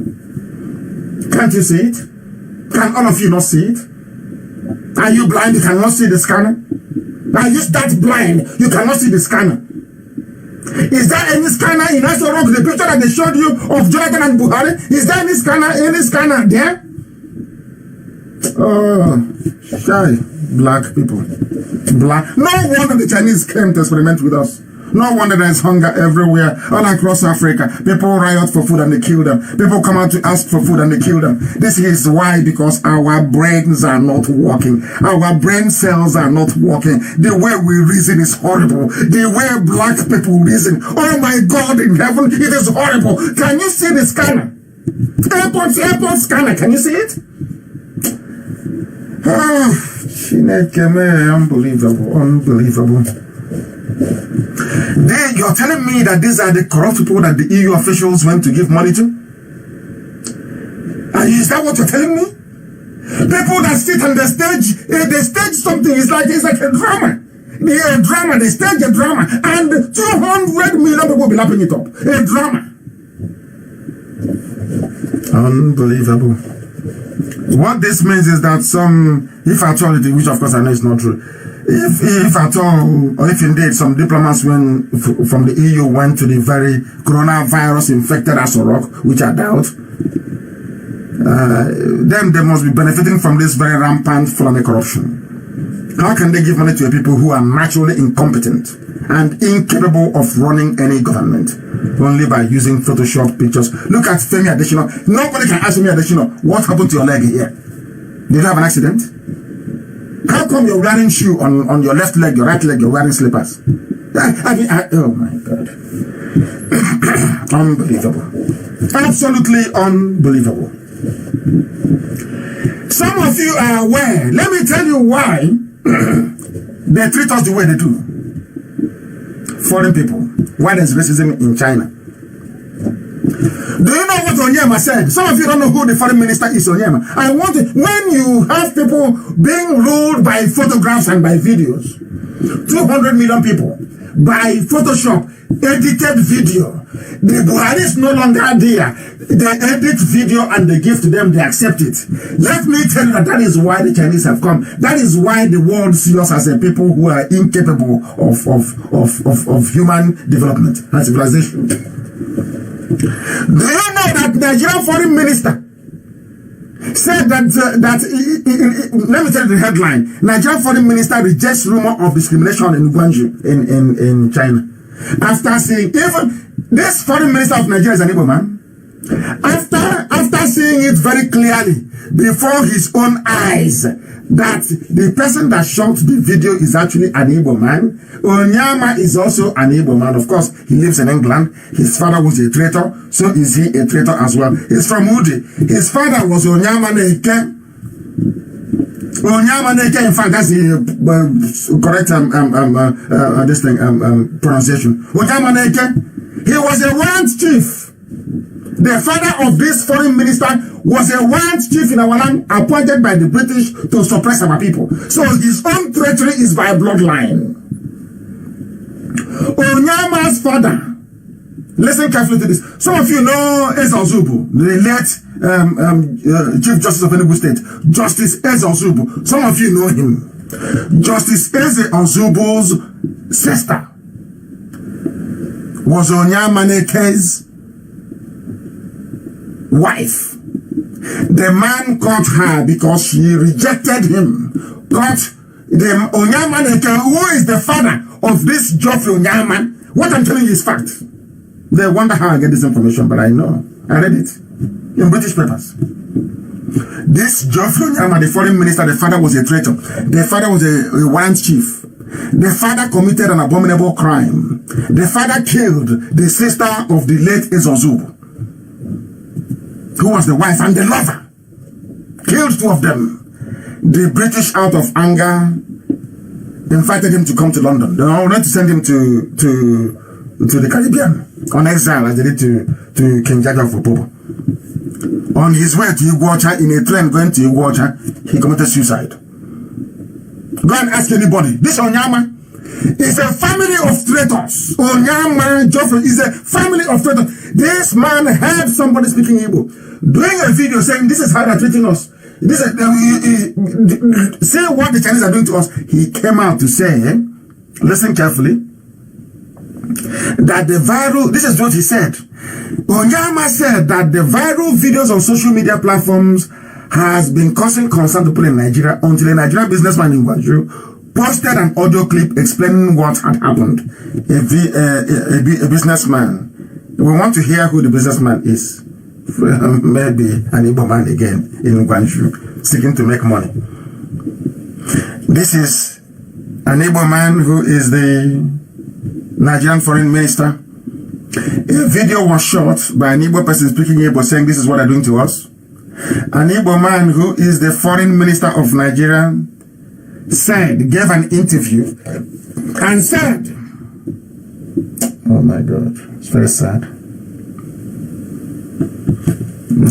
Can't you see it? Can all of you not see it? Are you blind? You cannot see the scanner? Are you that blind? You cannot see the scanner? Is there any scanner in Aso Rock? The picture that they showed you of Jonathan and Buhari? Is there any scanner there? Oh, shy black people. Black. No wonder the Chinese came to experiment with us. No wonder there's hunger everywhere, all across Africa. People riot for food and they kill them. People come out to ask for food and they kill them. This is why, because our brains are not working. Our brain cells are not working. The way we reason is horrible. The way black people reason, oh my God, in heaven, it is horrible. Can you see the scanner? Airport scanner, can you see it? Unbelievable. You're telling me that these are the corrupt people that the EU officials went to give money to? Is that what you're telling me? People that sit on the stage, they stage something, it's like a drama. They stage a drama, and 200 million people will be lapping it up. A drama. Unbelievable. What this means is that if at all, which of course I know is not true, if at all, or if indeed some diplomats from the EU went to the very coronavirus infected Aso Rock, which I doubt, then they must be benefiting from this very rampant felony corruption. How can they give money to people who are naturally incompetent and incapable of running any government only by using Photoshop pictures? Look at Femi Adesina. Nobody can ask Femi Adesina, what happened to your leg here? Did you have an accident? How come you're wearing shoe on your left leg, your right leg, you're wearing slippers? Oh my God. Unbelievable. Absolutely unbelievable. Some of you are aware. Let me tell you why they treat us the way they do. Foreign people. Why there's racism in China? Do you know what Onyema said? Some of you don't know who the foreign minister is, Onyema. When you have people being ruled by photographs and by videos, 200 million people, by Photoshop, edited video, the Buhari is no longer there. They edit video and they give to them, they accept it. Let me tell you that is why the Chinese have come. That is why the world sees us as a people who are incapable of human development and civilization. Do you know that the Nigerian foreign minister said that let me tell you the headline. Nigerian foreign minister rejects rumor of discrimination in Guangzhou in China. After seeing, even this foreign minister of Nigeria is an Igbo man. After seeing it very clearly before his own eyes that the person that shot the video is actually an Igbo man. Onyema is also an Igbo man. Of course, he lives in England. His father was a traitor, so is he a traitor as well. He's from Udi. His father was Onyema Neke. Onyema Neke, in fact, that's the correct pronunciation. Onyema Neke, he was a warrant chief. The father of this foreign minister was a warrant chief in our land appointed by the British to suppress our people. So his own treachery is by bloodline. Onyema's father, listen carefully to this. Some of you know Eze Ozubu, the late Chief Justice of Enugu State, Justice Eze Ozubu. Some of you know him. Justice Eze Ozubu's sister was Onyema Neke's wife. The man caught her because she rejected him. Caught the Onyema Neke, who is the father of this Geoffrey Onyema. What I'm telling you is fact. They wonder how I get this information, but I know. I read it in British papers. This Geoffrey Onyema, the foreign minister, the father was a traitor. The father was a warrant chief. The father committed an abominable crime. The father killed the sister of the late Ezozu, who was the wife and the lover. Killed two of them. The British, out of anger, invited him to come to London. They wanted to send him to the Caribbean on exile, as they did to King Jaja of Opobo. On his way to Iguacha, in a train going to Iguacha, he committed suicide. Go and ask anybody. This Onyama is a family of traitors. Onyama Joffrey is a family of traitors. This man heard somebody speaking Igbo, doing a video saying this is how they're treating us. This is, see what the Chinese are doing to us. He came out to say, listen carefully, that the viral, this is what he said. Onyama said that the viral videos on social media platforms has been causing concern to people in Nigeria until a Nigerian businessman in Gwaju posted an audio clip explaining what had happened. A businessman. We want to hear who the businessman is. Maybe an Igbo man again in Gwaju, seeking to make money. This is an Igbo man who is the Nigerian foreign minister. A video was shot by an Igbo person speaking Igbo saying this is what they're doing to us. An Igbo man who is the foreign minister of Nigeria gave an interview and said, oh my God, it's very sad,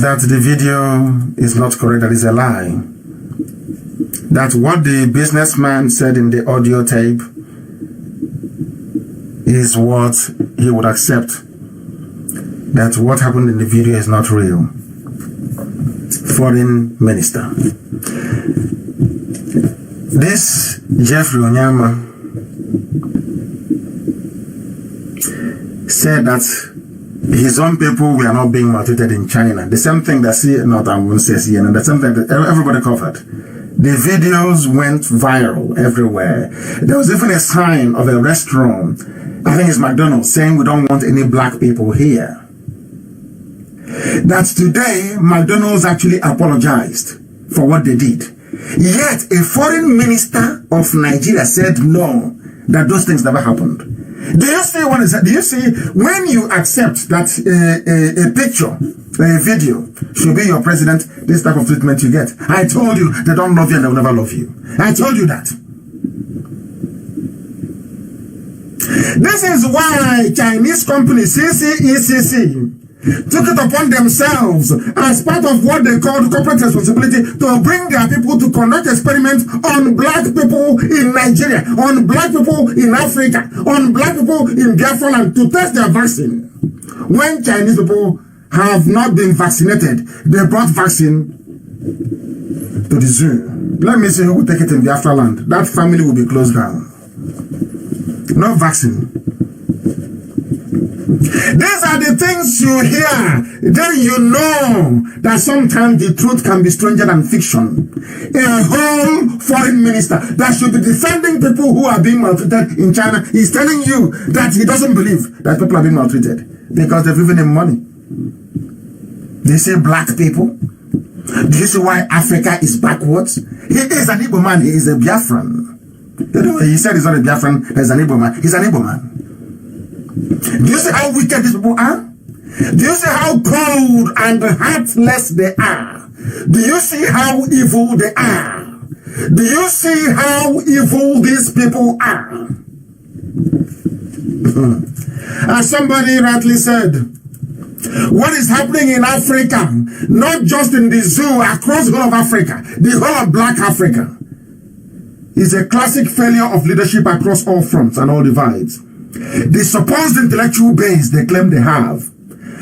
that the video is not correct, that is a lie. That what the businessman said in the audio tape is what he would accept. That what happened in the video is not real. Foreign minister. This Jeffrey Onyama said that his own people were not being maltreated in China. The same thing that says CNN, the same thing that everybody covered. The videos went viral everywhere. There was even a sign of a restaurant, I think it's McDonald's, saying we don't want any black people here. That today, McDonald's actually apologized for what they did. Yet, a foreign minister of Nigeria said no, that those things never happened. Do you see what is that? Do you see when you accept that a picture, a video should be your president, this type of treatment you get? I told you they don't love you and they will never love you. I told you that. This is why Chinese company CCECC took it upon themselves as part of what they called corporate responsibility to bring their people to conduct experiments on black people in Nigeria, on black people in Africa, on black people in Biafra land to test their vaccine. When Chinese people have not been vaccinated, they brought vaccine to the zoo. Let me see who will take it in Biafra land. That family will be closed down. No vaccine. These are the things you hear. Then you know that sometimes the truth can be stranger than fiction. A whole foreign minister that should be defending people who are being maltreated in China is telling you that he doesn't believe that people are being maltreated because they've given him money. They say black people. Do you see why Africa is backwards? He is an Igbo man. He is a Biafran. He said he's not a Biafran. He's an Igbo man. He's an Igbo man. Do you see how wicked these people are? Do you see how cold and heartless they are? Do you see how evil they are? Do you see how evil these people are? As somebody rightly said, what is happening in Africa, not just in the zoo, across the whole of Africa, the whole of black Africa, is a classic failure of leadership across all fronts and all divides. The supposed intellectual base they claim they have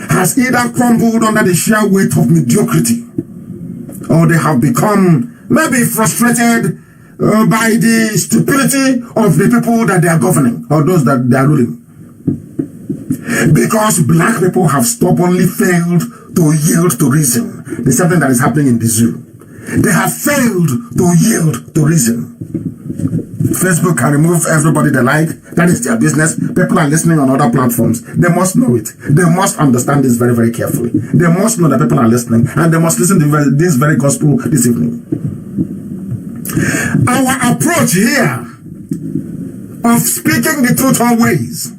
has either crumbled under the sheer weight of mediocrity, or they have become maybe frustrated by the stupidity of the people that they are governing, or those that they are ruling. Because black people have stubbornly failed to yield to reason. There's something that is happening in the zoo. They have failed to yield to reason. Facebook can remove everybody they like. That is their business. People are listening on other platforms. They must know it. They must understand this very, very carefully. They must know that people are listening, and they must listen to this very gospel this evening. Our approach here of speaking the truth always.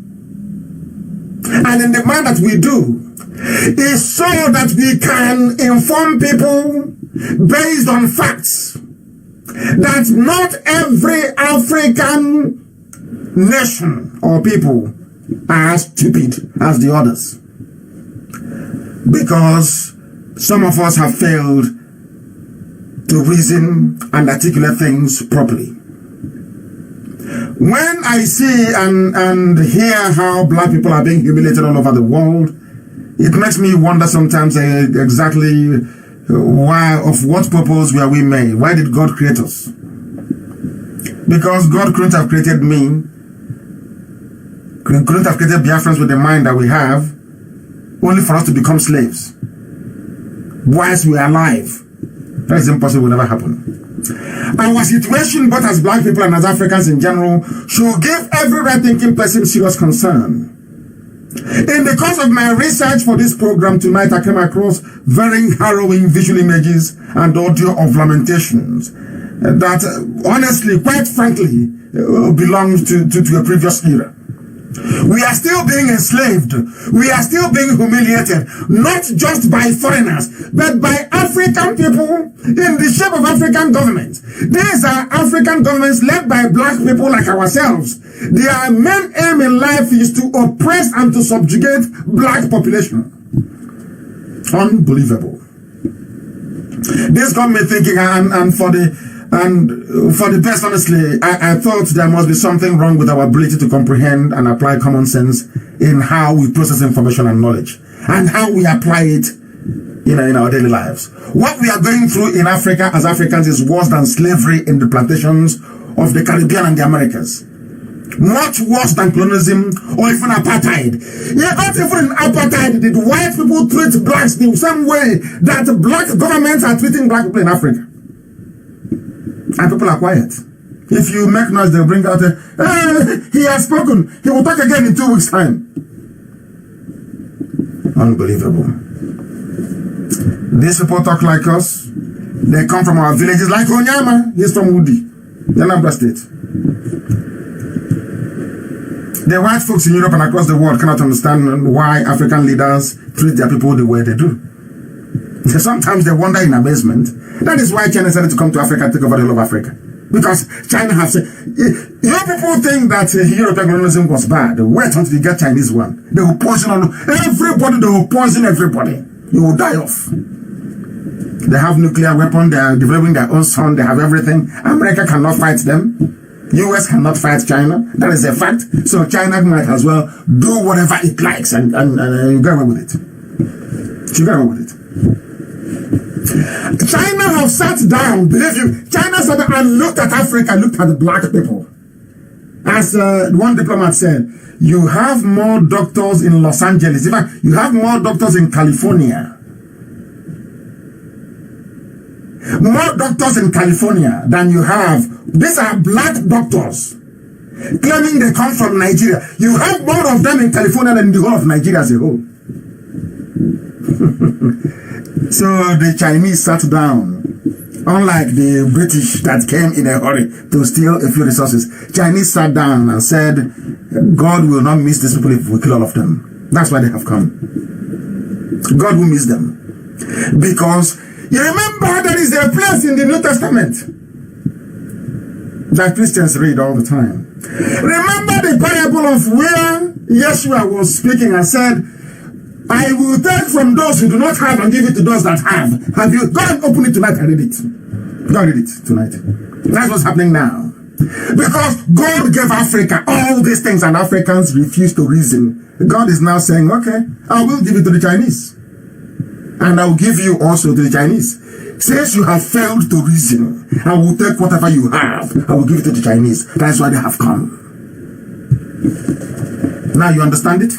And in the manner that we do, is so that we can inform people based on facts that not every African nation or people are as stupid as the others. Because some of us have failed to reason and articulate things properly. When I see and hear how black people are being humiliated all over the world, it makes me wonder sometimes exactly why, of what purpose were we made? Why did God create us? Because God couldn't have created me, couldn't have created Biafrans with the mind that we have, only for us to become slaves. Whilst we are alive. That is impossible, will never happen. Our situation, both as black people and as Africans in general, should give every right-thinking person serious concern. In the course of my research for this program tonight, I came across very harrowing visual images and audio of lamentations that, honestly, quite frankly, belongs to a previous era. We are still being enslaved. We are still being humiliated, not just by foreigners, but by African people in the shape of African governments. These are African governments led by black people like ourselves. Their main aim in life is to oppress and to subjugate black population. Unbelievable. This got me thinking, and for the best, honestly, I thought there must be something wrong with our ability to comprehend and apply common sense in how we process information and knowledge, and how we apply it, in our daily lives. What we are going through in Africa as Africans is worse than slavery in the plantations of the Caribbean and the Americas. Much worse than colonialism or even apartheid. Yeah, not even in apartheid did white people treat blacks the same way that black governments are treating black people in Africa. And people are quiet. If you make noise, they'll bring out he has spoken. He will talk again in 2 weeks' time. Unbelievable. These people talk like us. They come from our villages, like Onyama. He's from Udi, Anambra State. The white folks in Europe and across the world cannot understand why African leaders treat their people the way they do. Sometimes they wonder in amazement. That is why China decided to come to Africa and take over the whole of Africa. Because China has said, your people think that European colonialism was bad. Wait until you get Chinese one. They will poison on everybody. They will poison everybody. You will die off. They have nuclear weapons. They are developing their own sun. They have everything. America cannot fight them. US cannot fight China. That is a fact. So China might as well do whatever it likes and you get away with it. You get away with it. China have sat down, believe you. China sat down and looked at Africa, looked at the black people. As one diplomat said, you have more doctors in Los Angeles. In fact, you have more doctors in California. More doctors in California than you have. These are black doctors claiming they come from Nigeria. You have more of them in California than the whole of Nigeria as a whole. So the Chinese sat down, unlike the British that came in a hurry to steal a few resources. Chinese sat down and said, God will not miss these people if we kill all of them. That's why they have come. God will miss them. Because you remember there is a place in the New Testament that Christians read all the time. Remember the parable of where Yeshua was speaking and said, I will take from those who do not have and give it to those that have. Have you? Go and open it tonight and read it. Go and read it tonight. That's what's happening now. Because God gave Africa all these things and Africans refuse to reason. God is now saying, okay, I will give it to the Chinese. And I will give you also to the Chinese. Since you have failed to reason, I will take whatever you have. I will give it to the Chinese. That's why they have come. Now you understand it?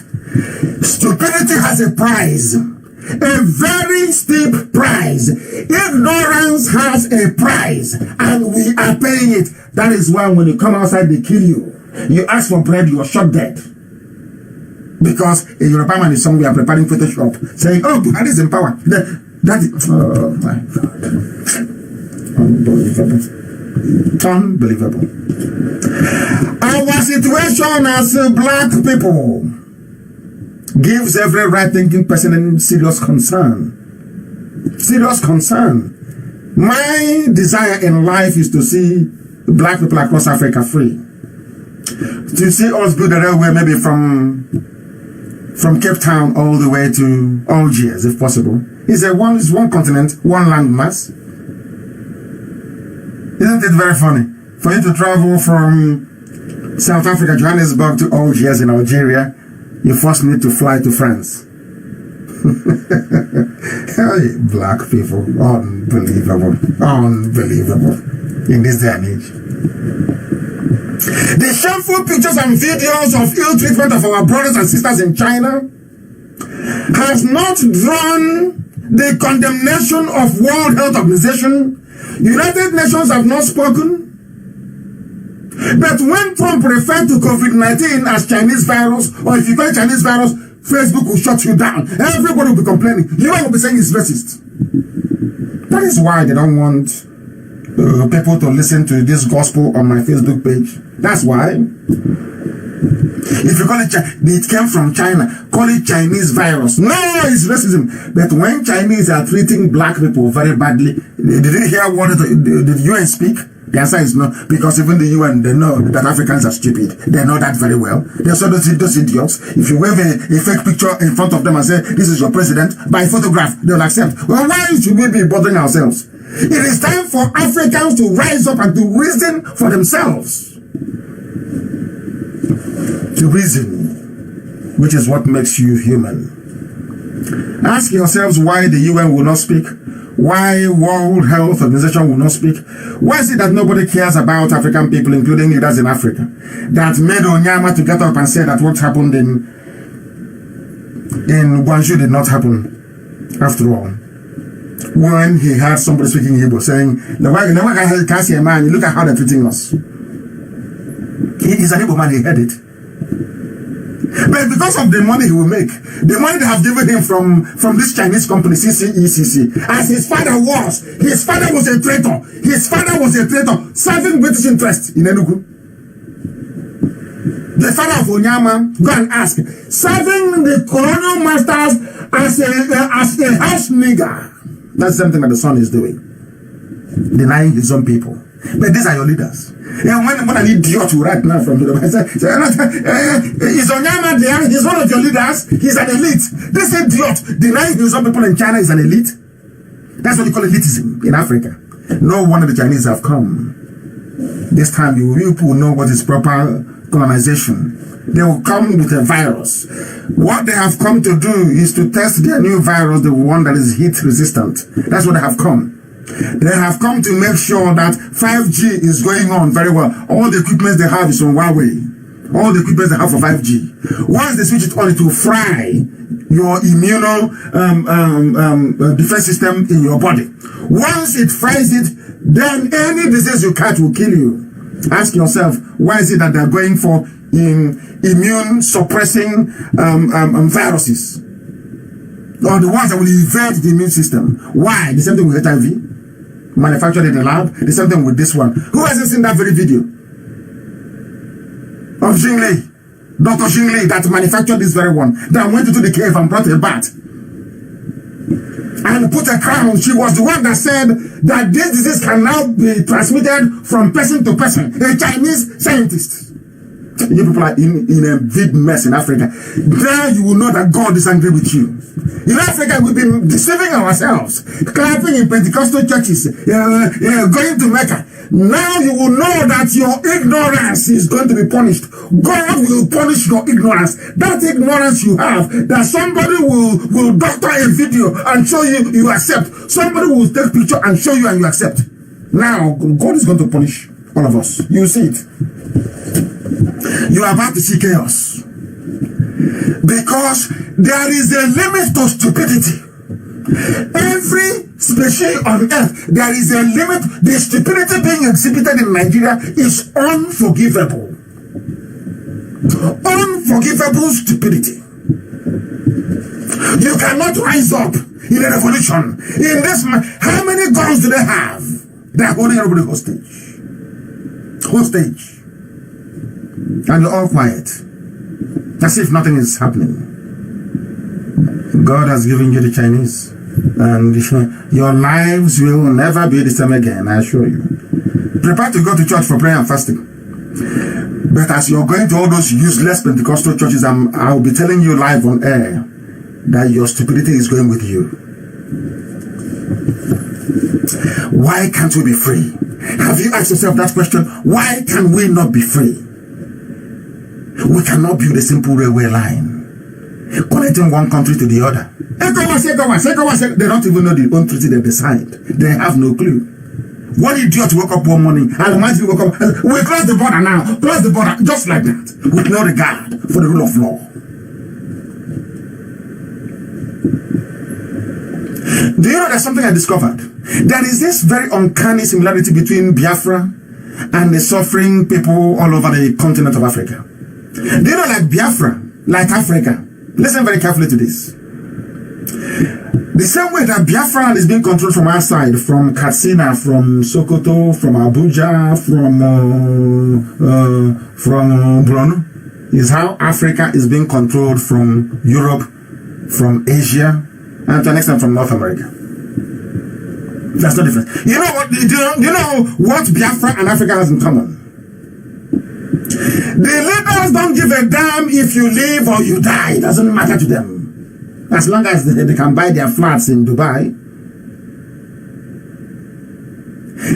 Stupidity has a price. A very steep price. Ignorance has a price. And we are paying it. That is why when you come outside, they kill you. You ask for bread, you are shot dead. Because a Yoruba man is somewhere preparing Photoshop, saying, oh, Buhari is in power. That is, oh my God. Unbelievable. Unbelievable. Our situation as black people gives every right-thinking person serious concern. Serious concern. My desire in life is to see black people across Africa free. To see us build a railway maybe from Cape Town all the way to Algiers, if possible. It's one continent, one landmass. Isn't it very funny? For you to travel from South Africa, Johannesburg to Algiers in Algeria, you first need to fly to France. Hey, black people, unbelievable, unbelievable in this day and age. The shameful pictures and videos of ill treatment of our brothers and sisters in China has not drawn the condemnation of World Health Organization. United Nations have not spoken. But when Trump referred to COVID-19 as Chinese virus, or if you call it Chinese virus, Facebook will shut you down. Everybody will be complaining. You will be saying it's racist. That is why they don't want people to listen to this gospel on my Facebook page. That's why. If you call it, it came from China, call it Chinese virus. No, it's racism. But when Chinese are treating black people very badly, did you hear what the UN speak? The answer is no, because even the UN, they know that Africans are stupid. They know that very well. They saw those idiots. If you wave a fake picture in front of them and say, this is your president, by photograph, they'll accept. Well, why should we be bothering ourselves? It is time for Africans to rise up and to reason for themselves. To reason, which is what makes you human. Ask yourselves why the UN will not speak. Why World Health Organization will not speak? Why is it that nobody cares about African people, including leaders in Africa, that made Onyama to get up and say that what happened in Guangzhou did not happen after all? When he had somebody speaking Igbo saying, man, look at how they're treating us. He's an Igbo man, he heard it. But because of the money he will make, the money they have given him from this Chinese company, CCECC, as his father was a traitor. His father was a traitor, serving British interest in Enugu. The father of Onyama, go and ask, serving the colonial masters as a house nigger. That's something that the son is doing, denying his own people. But these are your leaders. And when an idiot will write now from the is Onyama there? He's one of your leaders. He's an elite. This idiot denying his own people in China is an elite. That's what you call elitism in Africa. No wonder the Chinese have come. This time you people will know what is proper colonization. They will come with a virus. What they have come to do is to test their new virus, the one that is heat resistant. That's what they have come. They have come to make sure that 5G is going on very well. All the equipment they have is from Huawei. All the equipment they have for 5G. Once they switch it on, it will fry your defense system in your body. Once it fries it, then any disease you catch will kill you. Ask yourself, why is it that they're going for immune suppressing viruses? Or the ones that will evade the immune system? Why? The same thing with HIV. Manufactured in the lab. The same thing with this one. Who hasn't seen that very video of Xingli, Dr. Xingli, that manufactured this very one, that went into the cave and brought a bat and put a crown? She was the one that said that this disease can now be transmitted from person to person. A Chinese scientist. You people are in a big mess in Africa. There you will know that God is angry with you. In Africa, we've been deceiving ourselves, clapping in Pentecostal churches, going to Mecca. Now you will know that your ignorance is going to be punished. God will punish your ignorance. That ignorance you have, that somebody will doctor a video and show you, you accept. Somebody will take picture and show you and you accept. Now, God is going to punish all of us. You see it. You are about to see chaos. Because there is a limit to stupidity. Every species on earth, there is a limit. The stupidity being exhibited in Nigeria is unforgivable. Unforgivable stupidity. You cannot rise up in a revolution. In this, how many guns do they have? They are holding everybody hostage. Hostage. And you're all quiet. As if nothing is happening. God has given you the Chinese. And your lives will never be the same again, I assure you. Prepare to go to church for prayer and fasting. But as you're going to all those useless Pentecostal churches, I'll be telling you live on air that your stupidity is going with you. Why can't we be free? Have you asked yourself that question? Why can we not be free? We cannot build a simple railway line connecting one country to the other. They don't even know the own treaty they decide. They have no clue. One idiot woke up one morning and imagine woke up, we close the border now, close the border, just like that, with no regard for the rule of law. Do you know there's something I discovered? There is this very uncanny similarity between Biafra and the suffering people all over the continent of Africa. Do you know, like Biafra, like Africa, listen very carefully to this. The same way that Biafra is being controlled from outside, from Katsina, from Sokoto, from Abuja, from Borno, is how Africa is being controlled from Europe, from Asia, and to an extent from North America. That's no difference. You know what? Do you know what Biafra and Africa has in common? The leaders don't give a damn if you live or you die. It doesn't matter to them. As long as they can buy their flats in Dubai.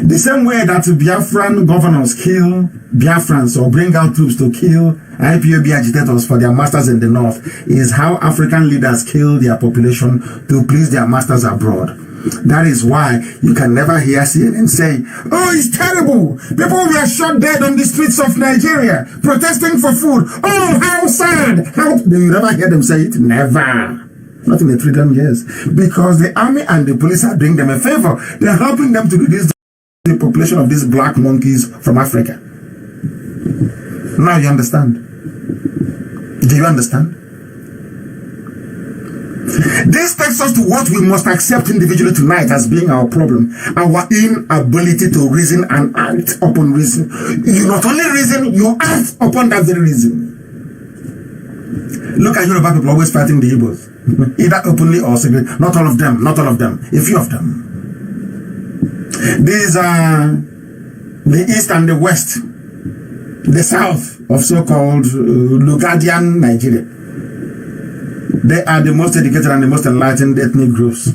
The same way that Biafran governors kill Biafrans or bring out troops to kill IPOB agitators for their masters in the north is how African leaders kill their population to please their masters abroad. That is why you can never hear CNN say, oh, it's terrible. People were shot dead on the streets of Nigeria protesting for food. Oh, how sad. How do you never hear them say it? Never. Not in a trillion years. Because the army and the police are doing them a favor. They're helping them to reduce the population of these black monkeys from Africa. Now you understand. Do you understand? This takes us to what we must accept individually tonight as being our problem. Our inability to reason and act upon reason. You not only reason, you act upon that very reason. Look at Yoruba people always fighting the Igbos. Either openly or secretly. Not all of them, not all of them. A few of them. These are the East and the West. The South of so-called Lugadian Nigeria. They are the most educated and the most enlightened ethnic groups.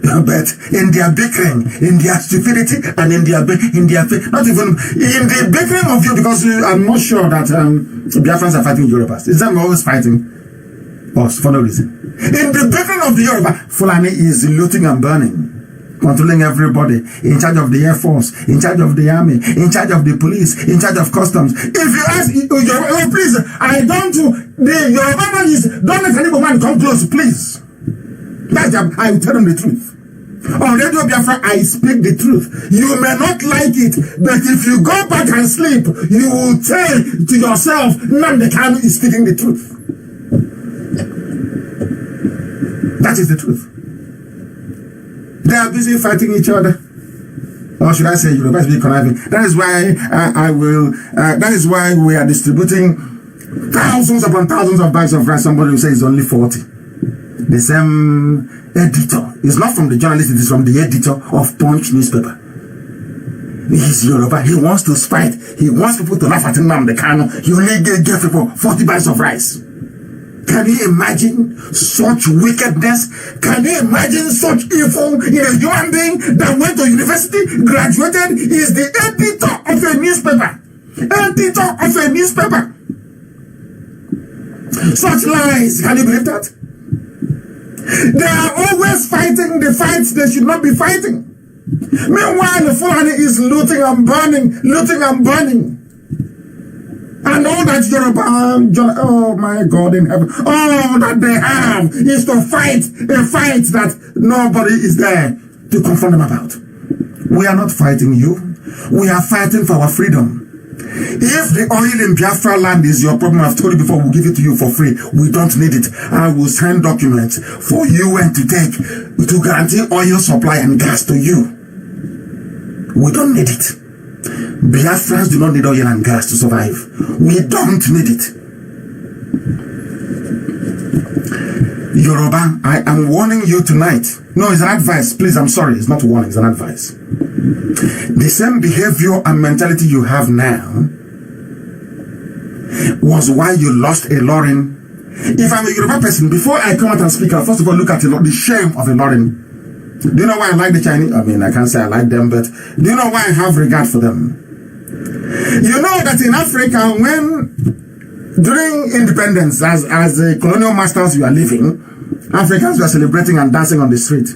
But in their bickering, in their stupidity, and in their not even in the bickering of you, because I'm not sure that Biafrans are fighting Yorubas. Is them always fighting us for no reason? In the bickering of the Yoruba, Fulani is looting and burning, controlling everybody, in charge of the Air Force, in charge of the Army, in charge of the police, in charge of customs. If you ask, please, I don't, the Yoruba man is, don't let any man come close, please. That's, I will tell them the truth. On Radio Biafra, I speak the truth. You may not like it, but if you go back and sleep, you will tell to yourself, Nnamdi Kanu is speaking the truth. That is the truth. They are busy fighting each other. Or should I say, Yoruba is being conniving. That is why that is why we are distributing thousands upon thousands of bags of rice. Somebody will say it's only 40. The same editor. It's not from the journalist, it is from the editor of Punch newspaper. He's Yoruba. He wants to fight. He wants people to laugh at Nnamdi Kanu. He only gave people 40 bags of rice. Can you imagine such wickedness? Can you imagine such evil in a human being that went to university, graduated, is the editor of a newspaper? Editor of a newspaper. Such lies. Can you believe that? They are always fighting the fights they should not be fighting. Meanwhile, the Fulani is looting and burning, looting and burning. And all that Yoruba, oh my God in heaven, all that they have is to fight a fight that nobody is there to confront them about. We are not fighting you. We are fighting for our freedom. If the oil in Biafra land is your problem, I've told you before, we'll give it to you for free. We don't need it. I will send documents for you and to take to guarantee oil supply and gas to you. We don't need it. Biafrans do not need oil and gas to survive. We don't need it. Yoruba, I am warning you tonight. No, it's an advice. Please, I'm sorry. It's not a warning. It's an advice. The same behavior and mentality you have now was why you lost a Lauren. If I'm a Yoruba person, before I come out and speak, I'll first of all look at the shame of a Lauren. Do you know why I like the Chinese? I mean, I can't say I like them, but do you know why I have regard for them? You know that in Africa, when during independence, as the colonial masters you are living, Africans were celebrating and dancing on the street.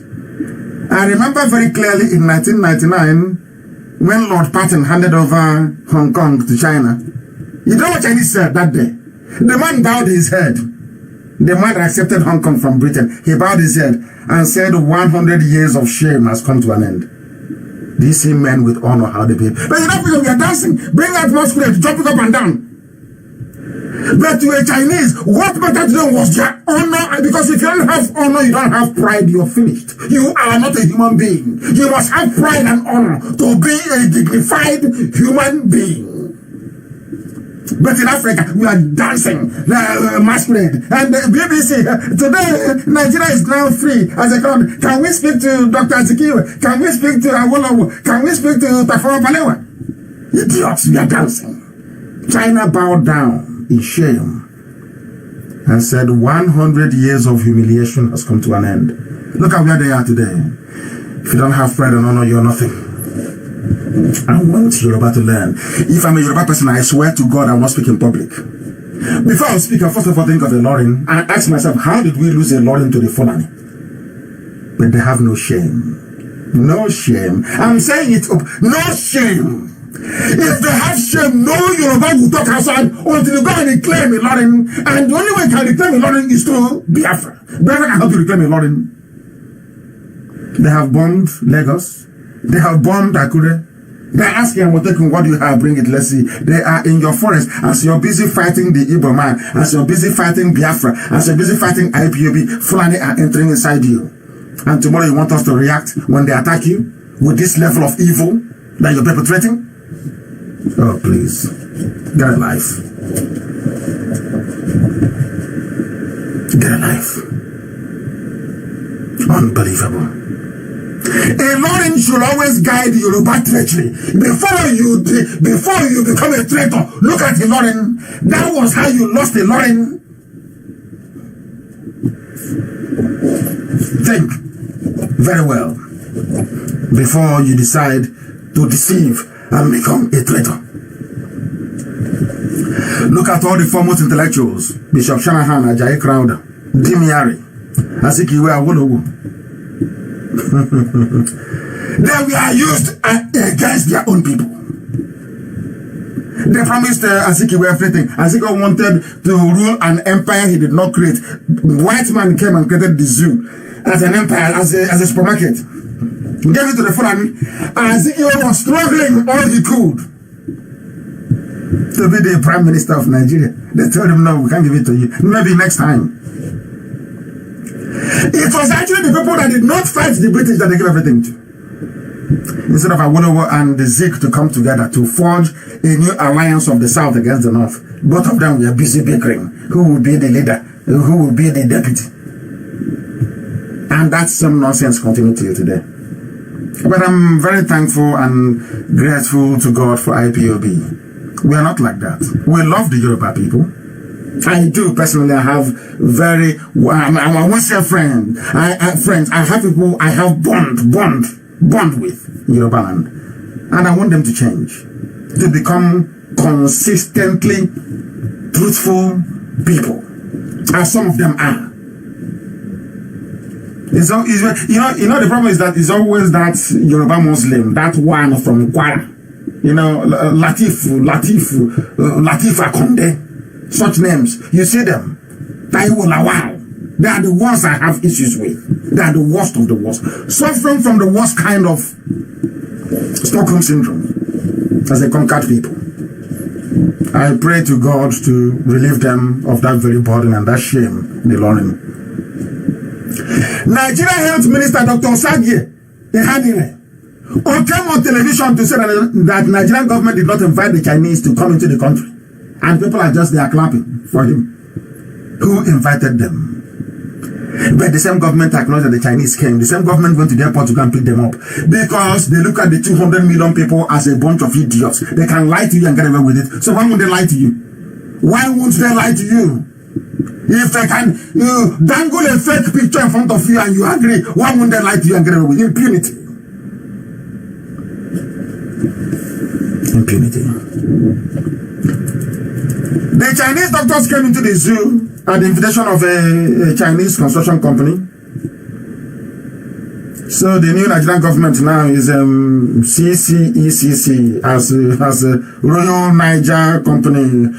I remember very clearly in 1999, when Lord Patton handed over Hong Kong to China. You know what Chinese said that day? The man bowed his head. The man accepted Hong Kong from Britain. He bowed his head and said 100 years of shame has come to an end. These same men with honor, how they behave. But in Africa, we are dancing. Bring out masquerade, jumping up and down. But to a Chinese, what mattered to them was their honor. Because if you don't have honor, you don't have pride, you're finished. You are not a human being. You must have pride and honor to be a dignified human being. But in Africa, we are dancing, masquerade. And the BBC, today, Nigeria is now free as a country. Can we speak to Dr. Azikiwe? Can we speak to Awolowo? Can we speak to Tafawa Balewa? Idiots, we are dancing. China bowed down in shame and said 100 years of humiliation has come to an end. Look at where they are today. If you don't have pride and honor, you're nothing. I want Yoruba to learn. If I'm a Yoruba person, I swear to God I will not speak in public. Before I speak, I first of all think of a Lauren and ask myself, how did we lose a Lauren to the Fulani? But they have no shame. No shame. I'm saying it up. No shame. If they have shame, no Yoruba will talk outside until you go and claim a Lauren. And the only way you can reclaim a Lauren is through Biafra. Biafra can help you reclaim a Lauren. They have bombed Lagos. They have bombed Akure. They are asking, what do you have? Bring it, let's see. They are in your forest as you're busy fighting the Igbo man, as you're busy fighting Biafra, as you're busy fighting IPOB. Fulani are entering inside you. And tomorrow you want us to react when they attack you with this level of evil that you're perpetrating? Oh, please. Get a life. Get a life. Unbelievable. A Lauren should always guide Yoruba treachery. Before you become a traitor, look at a Lauren. That was how you lost a Lauren. Think very well before you decide to deceive and become a traitor. Look at all the foremost intellectuals: Bishop Shanahan, Ajayi Crowder, Dimiari, Azikiwe, Awolowo. They were used against their own people. They promised Azikiwe everything. Azikiwe wanted to rule an empire he did not create. White man came and created the zoo as an empire, as a supermarket. Gave it to the Fulani. Azikiwe was struggling all he could to be the prime minister of Nigeria. They told him, no, we can't give it to you. Maybe next time. It was actually the people that did not fight the British that they gave everything to. Instead of Awolowo and the Zik to come together to forge a new alliance of the South against the North, both of them were busy bickering. Who will be the leader? Who will be the deputy? And that same nonsense continues till today. But I'm very thankful and grateful to God for IPOB. We are not like that. We love the Yoruba people. I do personally. I have I'm a Western friend. Friends. I have people I have bond with in Yoruba land. And I want them to change. To become consistently truthful people. As some of them are. You know the problem is that it's always that Yoruba Muslim, that one from Kwara. You know, Latif Akonde. Such names, you see them. Taiwo Lawal. They are the ones I have issues with. They are the worst of the worst. Suffering from the worst kind of Stockholm syndrome as they conquered people. I pray to God to relieve them of that very burden and that shame in the learning. Nigeria Health Minister Dr. Osagie Ehadire or came on television to say that Nigerian government did not invite the Chinese to come into the country. And people are just there clapping for him. Who invited them? But the same government acknowledged that the Chinese came. The same government went to the airport to go and pick them up. Because they look at the 200 million people as a bunch of idiots. They can lie to you and get away with it. So why won't they lie to you? Why won't they lie to you? If they can dangle a fake picture in front of you and you agree, why won't they lie to you and get away with impunity? Impunity. The Chinese doctors came into the zoo at the invitation of a Chinese construction company. So the new Nigerian government now is CCECC as a Royal Niger company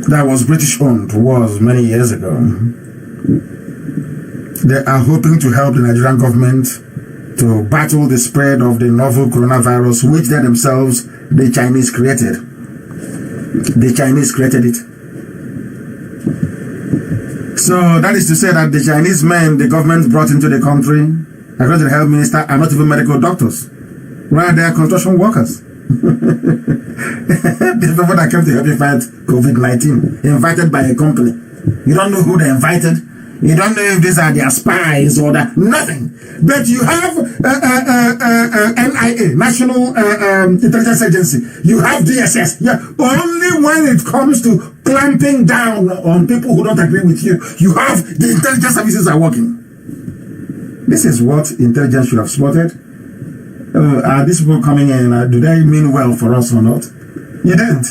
that was British owned, was many years ago. They are hoping to help the Nigerian government to battle the spread of the novel coronavirus, which they themselves, the Chinese, created. The Chinese created it. So that is to say that the Chinese men the government brought into the country, according to the health minister, are not even medical doctors. Rather, they are construction workers. The people that came to help you fight COVID-19, invited by a company. You don't know who they invited. You don't know if these are their spies or that. Nothing. But you have NIA, National Intelligence Agency. You have DSS. Yeah. Only when it comes to clamping down on people who don't agree with you, you have the intelligence services are working. This is what intelligence should have spotted. Are these people coming in? Do they mean well for us or not? You didn't.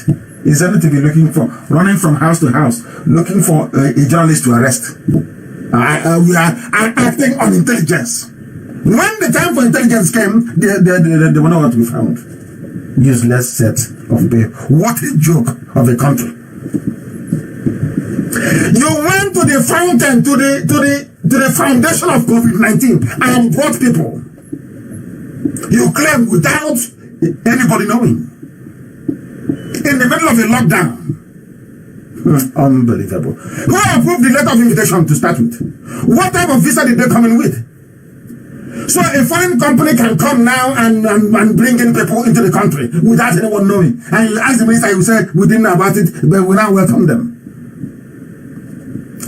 It's only to be looking for, running from house to house, looking for a journalist to arrest. We are acting on intelligence. When the time for intelligence came, they were not to be found. Useless set of people. What a joke of a country. You went to the fountain, to the foundation of COVID-19 and brought people. You claim without anybody knowing. In the middle of a lockdown. Unbelievable. Who approved the letter of invitation to start with? What type of visa did they come in with? So a foreign company can come now and bring in people into the country without anyone knowing. And you ask the minister, you say, we didn't know about it, but we now welcome them.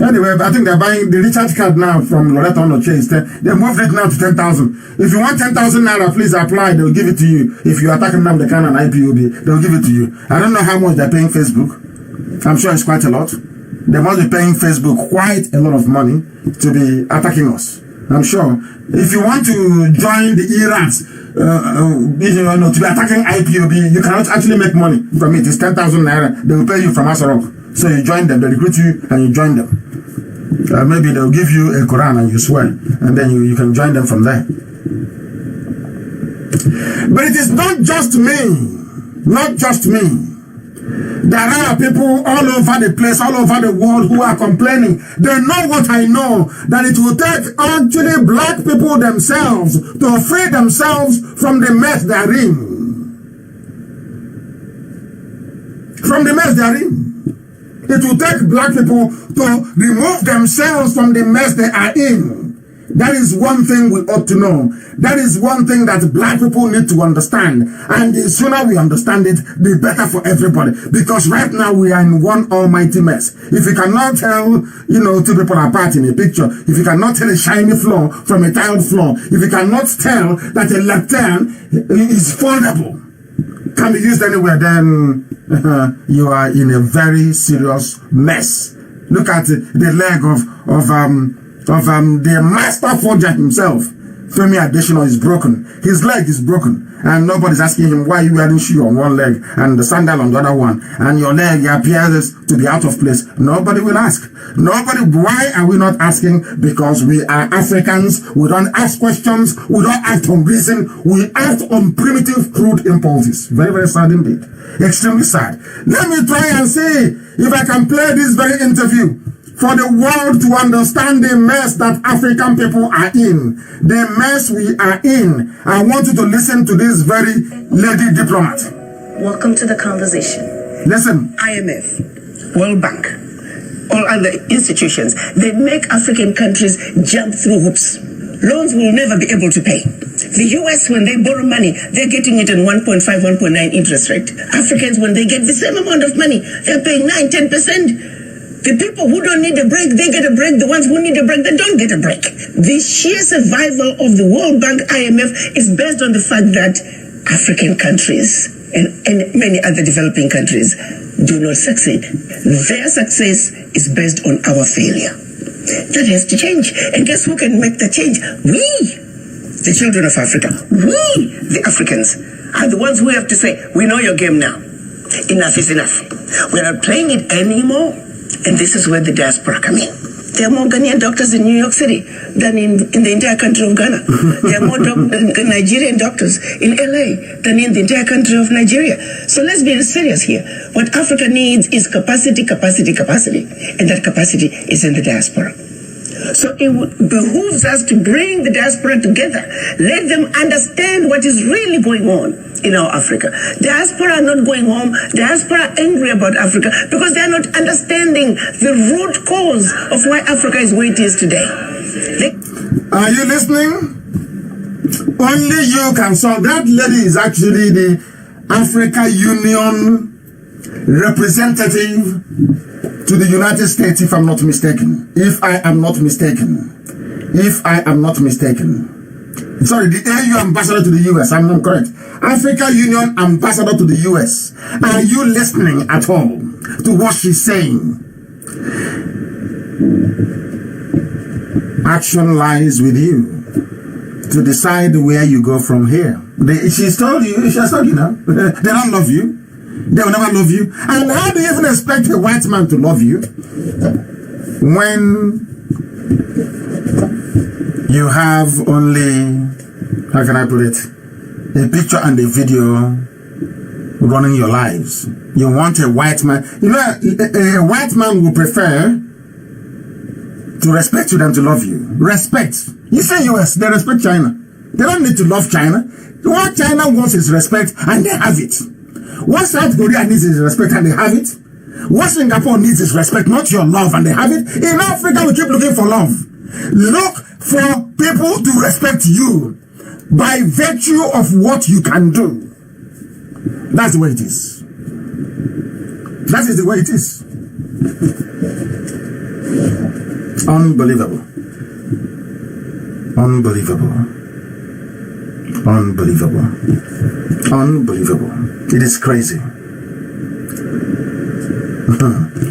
Anyway, I think they're buying the recharge card now from Loreto Onoche. They moved it now to 10,000. If you want 10,000 naira, please apply. They'll give it to you. If you are attacking them, the can and IPOB, they'll give it to you. I don't know how much they're paying Facebook. I'm sure it's quite a lot. They must be paying Facebook quite a lot of money to be attacking us. I'm sure. If you want to join the Irans, to be attacking IPOB, you cannot actually make money from it. It's 10,000 naira. They will pay you from Asarok. So you join them, they recruit you and you join them. Maybe they'll give you a Quran and you swear, and then you can join them from there. But it is not just me. Not just me. There are people all over the place, all over the world who are complaining. They know what I know, that it will take actually black people themselves to free themselves from the mess they are in. From the mess they are in. It will take black people to remove themselves from the mess they are in. That is one thing we ought to know. That is one thing that black people need to understand. And the sooner we understand it, the better for everybody. Because right now we are in one almighty mess. If you cannot tell, two people apart in a picture, if you cannot tell a shiny floor from a tiled floor, if you cannot tell that a lectern is foldable, can be used anywhere, then you are in a very serious mess. Look at the leg of the master forger himself. Femi Adesina is broken. His leg is broken. And nobody's asking him why you wearing shoe on one leg and the sandal on the other one. And your leg appears to be out of place. Nobody will ask. Why are we not asking? Because we are Africans. We don't ask questions. We don't act on reason. We act on primitive, crude impulses. Very, very sad indeed. Extremely sad. Let me try and see if I can play this very interview for the world to understand the mess that African people are in. The mess we are in. I want you to listen to this very lady diplomat. Welcome to the conversation. Listen. IMF, World Bank, all other institutions, they make African countries jump through hoops loans will never be able to pay. The US, when they borrow money, they're getting it in 1.5, 1.9 interest rate. Africans, when they get the same amount of money, they're paying 9, 10%. The people who don't need a break, they get a break. The ones who need a break, they don't get a break. The sheer survival of the World Bank, IMF, is based on the fact that African countries and many other developing countries do not succeed. Their success is based on our failure. That has to change. And guess who can make that change? We, the children of Africa. We, the Africans, are the ones who have to say, we know your game now. Enough is enough. We're not playing it anymore. And this is where the diaspora come in. There are more Ghanaian doctors in New York City than in the entire country of Ghana. There are more Nigerian doctors in LA than in the entire country of Nigeria. So let's be serious here. What Africa needs is capacity, capacity, capacity. And that capacity is in the diaspora. So it behooves us to bring the diaspora together. Let them understand what is really going on in our Africa. Diaspora are not going home. Diaspora are angry about Africa because they are not understanding the root cause of why Africa is where it is today. Are you listening? Only you can solve. That lady is actually the Africa Union representative to the United States, if I'm not mistaken. If I am not mistaken. Sorry, the AU ambassador to the US. I'm correct. Africa Union ambassador to the US. Are you listening at all to what she's saying? Action lies with you to decide where you go from here. She has told you now. They don't love you. They will never love you. And how do you even expect a white man to love you when you have only, how can I put it, a picture and a video running your lives? You want a white man. You know, a white man will prefer to respect you than to love you. Respect. You say US, they respect China. They don't need to love China. What China wants is respect, and they have it. What South Korea needs is respect, and they have it. What Singapore needs is respect, not your love, and they have it. In Africa, we keep looking for love. Look for people to respect you by virtue of what you can do. That's the way it is. That is the way it is. Unbelievable. It is crazy.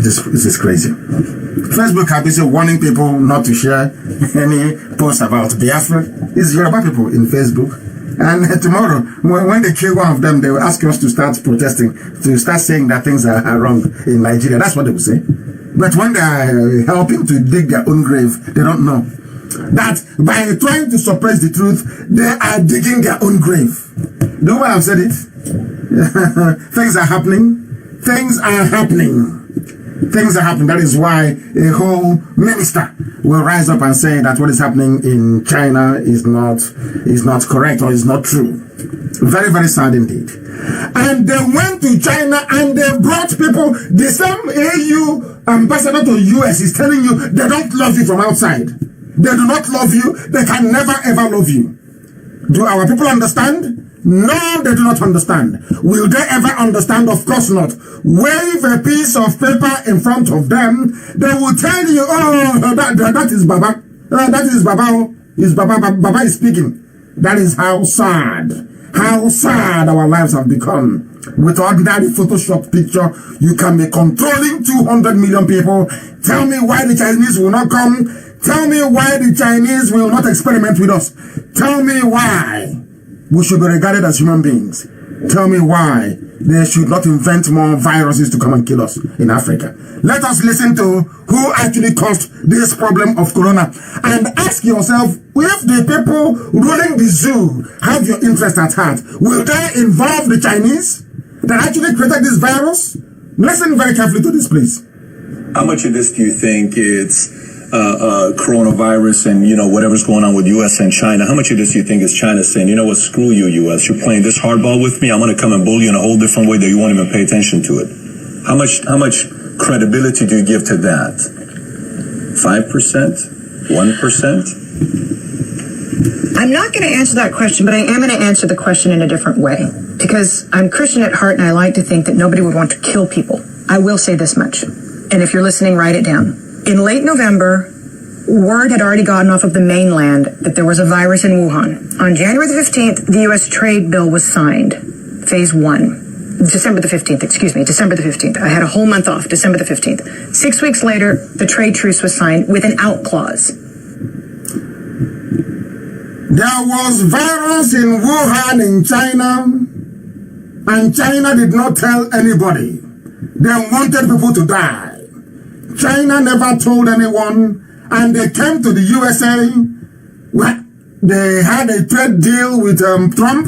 This is crazy. Facebook have been warning people not to share any posts about Biafra. It's Yoruba people in Facebook. And tomorrow, when they kill one of them, they will ask us to start protesting, to start saying that things are wrong in Nigeria. That's what they will say. But when they are helping to dig their own grave, they don't know that by trying to suppress the truth, they are digging their own grave. Do I have said it? Things are happening. Things are happening. That is why a whole minister will rise up and say that what is happening in China is not correct or is not true. Very, very sad indeed. And they went to China and they brought people. The same AU ambassador to US is telling you they don't love you from outside. They do not love you. They can never ever love you. Do our people understand? No, they do not understand. Will they ever understand? Of course not. Wave a piece of paper in front of them. They will tell you, oh, that is Baba. That is Baba. Baba is speaking. That is how sad our lives have become. With ordinary Photoshop picture, you can be controlling 200 million people. Tell me why the Chinese will not come. Tell me why the Chinese will not experiment with us. Tell me why we should be regarded as human beings. Tell me why they should not invent more viruses to come and kill us in Africa. Let us listen to who actually caused this problem of corona and ask yourself, if the people ruling the zoo have your interest at heart, will they involve the Chinese that actually created this virus? Listen very carefully to this, please. How much of this do you think it's coronavirus and, whatever's going on with U.S. and China? How much of this do you think is China saying, you know what, screw you, U.S. You're playing this hardball with me. I'm going to come and bully you in a whole different way that you won't even pay attention to it. How much credibility do you give to that? 5%? 1%? I'm not going to answer that question, but I am going to answer the question in a different way. Because I'm Christian at heart and I like to think that nobody would want to kill people. I will say this much. And if you're listening, write it down. In late November, word had already gotten off of the mainland that there was a virus in Wuhan. On January the 15th, the U.S. trade bill was signed. Phase 1. December the 15th. I had a whole month off, December the 15th. 6 weeks later, the trade truce was signed with an out clause. There was virus in Wuhan in China, and China did not tell anybody. They wanted people to die. China never told anyone, and they came to the USA where they had a trade deal with Trump,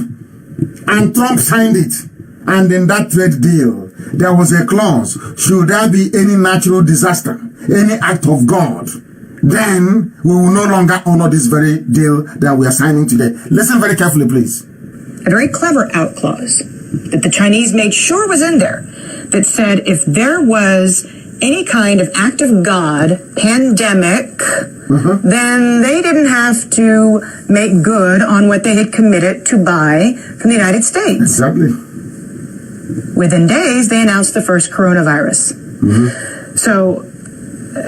and Trump signed it. And in that trade deal, there was a clause, should there be any natural disaster, any act of God, then we will no longer honor this very deal that we are signing today. Listen very carefully, please. A very clever out clause that the Chinese made sure was in there that said if there was any kind of act of God, pandemic, then they didn't have to make good on what they had committed to buy from the United States. Exactly. Within days, they announced the first coronavirus. So,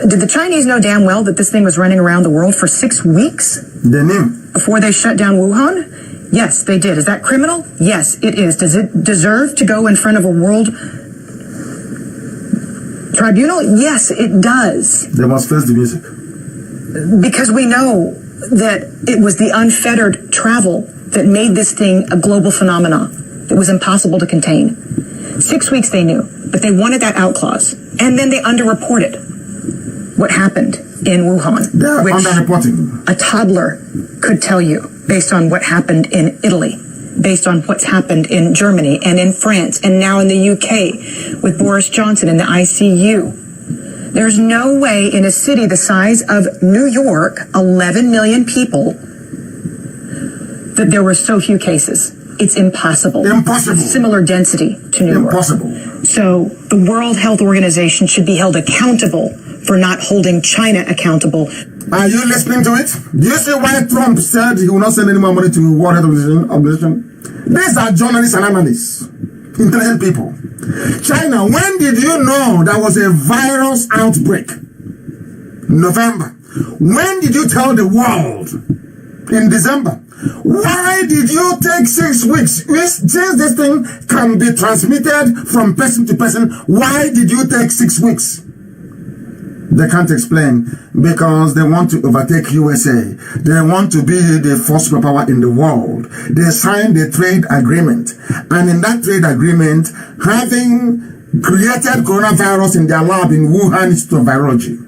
did the Chinese know damn well that this thing was running around the world for 6 weeks? They knew. Before they shut down Wuhan? Yes, they did. Is that criminal? Yes, it is. Does it deserve to go in front of a world tribunal? Yes, it does. They must face the music. Because we know that it was the unfettered travel that made this thing a global phenomenon. It was impossible to contain. 6 weeks they knew, but they wanted that out clause. And then they underreported what happened in Wuhan. They're which underreporting. A toddler could tell you based on what happened in Italy, based on what's happened in Germany and in France and now in the UK with Boris Johnson in the ICU. There's no way in a city the size of New York, 11 million people, that there were so few cases. It's impossible. Impossible. Similar density to New York. Impossible. So the World Health Organization should be held accountable for not holding China accountable. Are you listening to it? Do you see why Trump said he will not send any more money to World Health Organization? These are journalists and analysts, intelligent people. China, when did you know there was a virus outbreak? November. When did you tell the world? In December. Why did you take 6 weeks? Since this thing can be transmitted from person to person, why did you take 6 weeks? They can't explain, because they want to overtake USA. They want to be the first superpower in the world. They signed a trade agreement. And in that trade agreement, having created coronavirus in their lab in Wuhan Institute of Virology,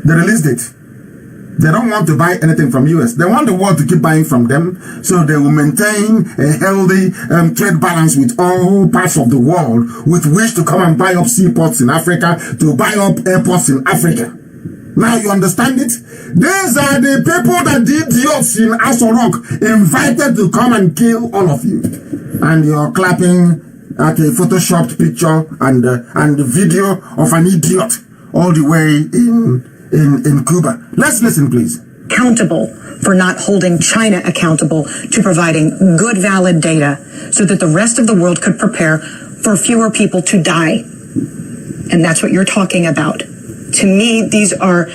they released it. They don't want to buy anything from US. They want the world to keep buying from them, so they will maintain a healthy trade balance with all parts of the world, with which to come and buy up seaports in Africa, to buy up airports in Africa. Now you understand it? These are the people that did yachts in Aso Rock, invited to come and kill all of you. And you're clapping at a photoshopped picture and the video of an idiot all the way in Cuba. Let's listen, please. Accountable for not holding China accountable to providing good, valid data so that the rest of the world could prepare for fewer people to die. And that's what you're talking about. To me, these are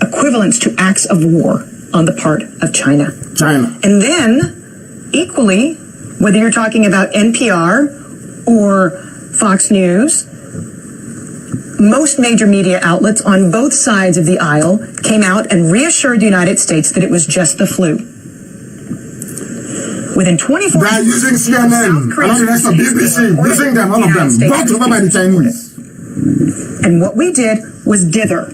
equivalents to acts of war on the part of China. And then, equally, whether you're talking about NPR or Fox News, most major media outlets on both sides of the aisle came out and reassured the United States that it was just the flu. Within 24 hours, they're using CNN, and the rest of BBC, using them, all of them, brought over by the Chinese. And what we did was dither.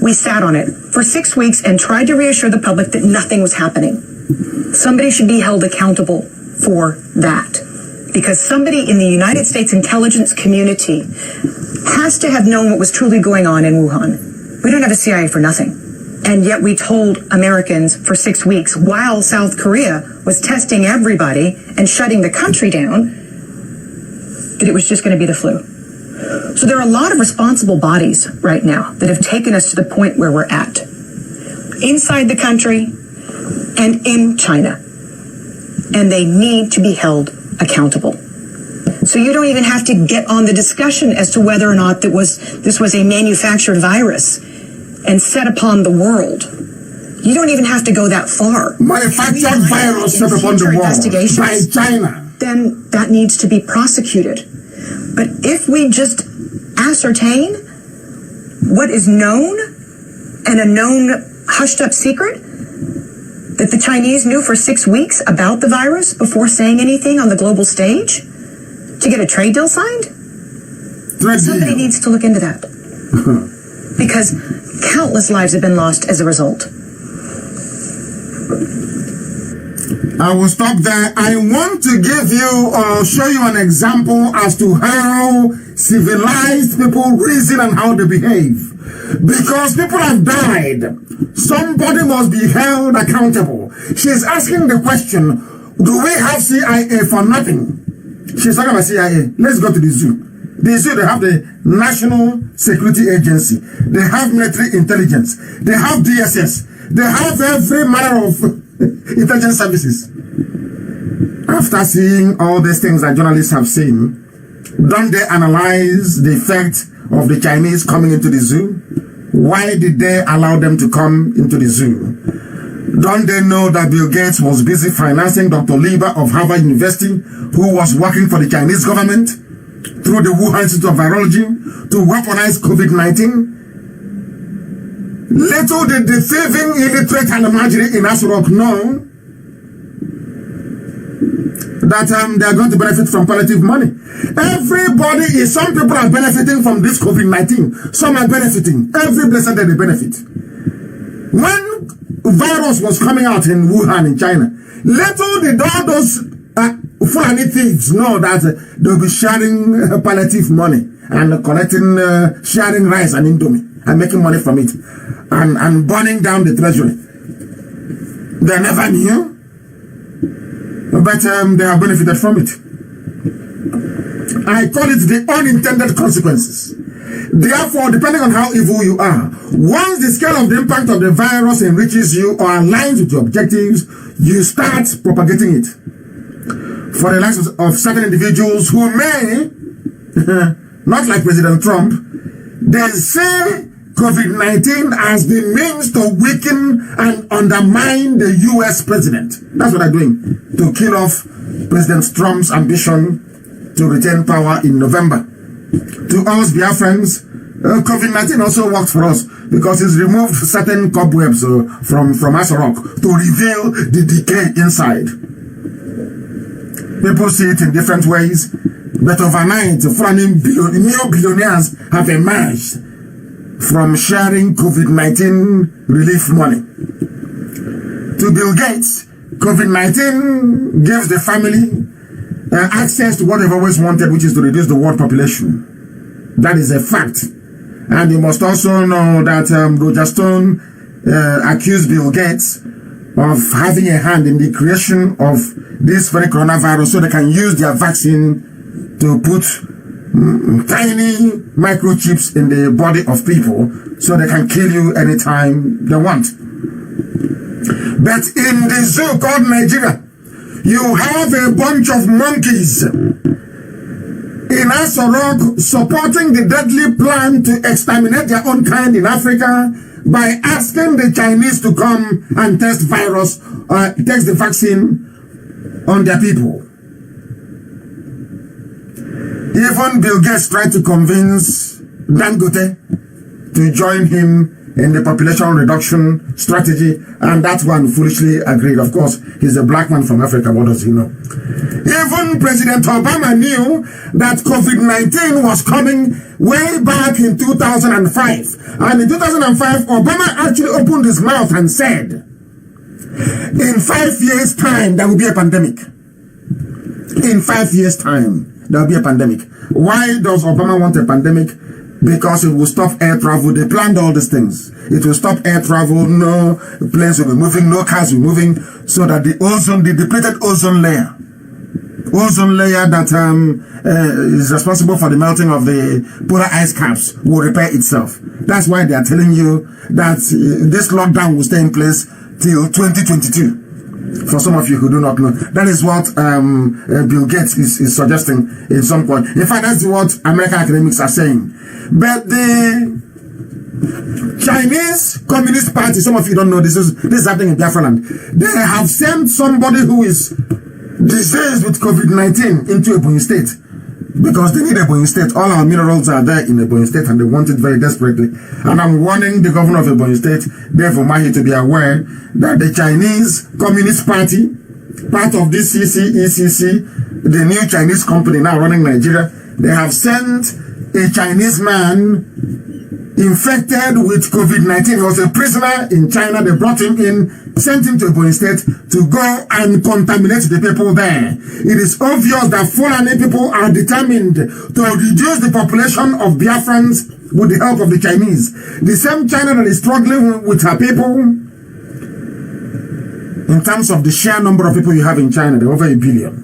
We sat on it for 6 weeks and tried to reassure the public that nothing was happening. Somebody should be held accountable for that. Because somebody in the United States intelligence community has to have known what was truly going on in Wuhan. We don't have a CIA for nothing. And yet we told Americans for 6 weeks, while South Korea was testing everybody and shutting the country down, that it was just going to be the flu. So there are a lot of responsible bodies right now that have taken us to the point where we're at. Inside the country, and in China. And they need to be held accountable. So you don't even have to get on the discussion as to whether or not this was a manufactured virus and set upon the world. You don't even have to go that far. Manufactured virus set upon the world by China. Then that needs to be prosecuted. But if we just ascertain what is known and a known hushed up secret that the Chinese knew for 6 weeks about the virus before saying anything on the global stage to get a trade deal signed, somebody needs to look into that. Because countless lives have been lost as a result. I will stop there. I want to give you or show you an example as to how civilized people reason and how they behave. Because people have died. Somebody must be held accountable. She's asking the question, do we have CIA for nothing? She's talking about CIA. Let's go to the zoo. The zoo, they have the National Security Agency. They have military intelligence. They have DSS. They have every manner of intelligence services. After seeing all these things that journalists have seen, don't they analyze the effect of the Chinese coming into the zoo? Why did they allow them to come into the zoo? Don't they know that Bill Gates was busy financing Dr. Lieber of Harvard University, who was working for the Chinese government through the Wuhan Institute of Virology to weaponize COVID-19? Little did the thieving, illiterate, and imaginary in Aso Rock know that they are going to benefit from palliative money. Some people are benefiting from this COVID-19. Some are benefiting. Every blessed day they benefit. When virus was coming out in Wuhan in China, little did all those Fulani thieves know that they'll be sharing palliative money and collecting, sharing rice and indomie and making money from it and burning down the treasury. They never knew, but they have benefited from it. I call it the unintended consequences. Therefore, depending on how evil you are, once the scale of the impact of the virus enriches you or aligns with your objectives, you start propagating it. For the likes of certain individuals who may, not like President Trump, they say COVID-19 as the means to weaken and undermine the U.S. president. That's what they're doing, to kill off President Trump's ambition to retain power in November. To us, Biafrans, COVID-19 also worked for us because it's removed certain cobwebs from Aso Rock to reveal the decay inside. People see it in different ways, but overnight, new billionaires have emerged from sharing COVID-19 relief money. To Bill Gates, COVID-19 gives the family access to what they've always wanted, which is to reduce the world population. That is a fact. And you must also know that Roger Stone accused Bill Gates of having a hand in the creation of this very coronavirus so they can use their vaccine to put tiny microchips in the body of people so they can kill you anytime they want. But in the zoo called Nigeria, you have a bunch of monkeys in Aso Rock supporting the deadly plan to exterminate their own kind in Africa by asking the Chinese to come and test the vaccine on their people. Even Bill Gates tried to convince Dangote to join him in the population reduction strategy, and that one foolishly agreed. Of course, he's a black man from Africa. What does he know? Even President Obama knew that COVID-19 was coming way back in 2005. And in 2005, Obama actually opened his mouth and said, in 5 years' time, there will be a pandemic. In 5 years' time, there will be a pandemic. Why does Obama want a pandemic? Because it will stop air travel. They planned all these things. It will stop air travel. No planes will be moving. No cars will be moving. So that the depleted ozone layer that is responsible for the melting of the polar ice caps will repair itself. That's why they are telling you that this lockdown will stay in place till 2022. For some of you who do not know, that is what Bill Gates is suggesting in some point. In fact, that's what American academics are saying. But the Chinese Communist Party, some of you don't know this is happening in Biafra land. They have sent somebody who is diseased with COVID-19 into Ebonyi State because they need Ebonyi State. All our minerals are there in Ebonyi State and they want it very desperately. And I'm warning the governor of Ebonyi State, Dave Umahi, to be aware that the Chinese Communist Party, part of this ECC, the new Chinese company now running Nigeria, they have sent a Chinese man infected with COVID-19. He was a prisoner in China. They brought him in, sent him to Ebonyi State to go and contaminate the people there. It is obvious that Fulani people are determined to reduce the population of Biafrans with the help of the Chinese. The same China that is struggling with her people. In terms of the sheer number of people you have in China, they're over 1.5 billion.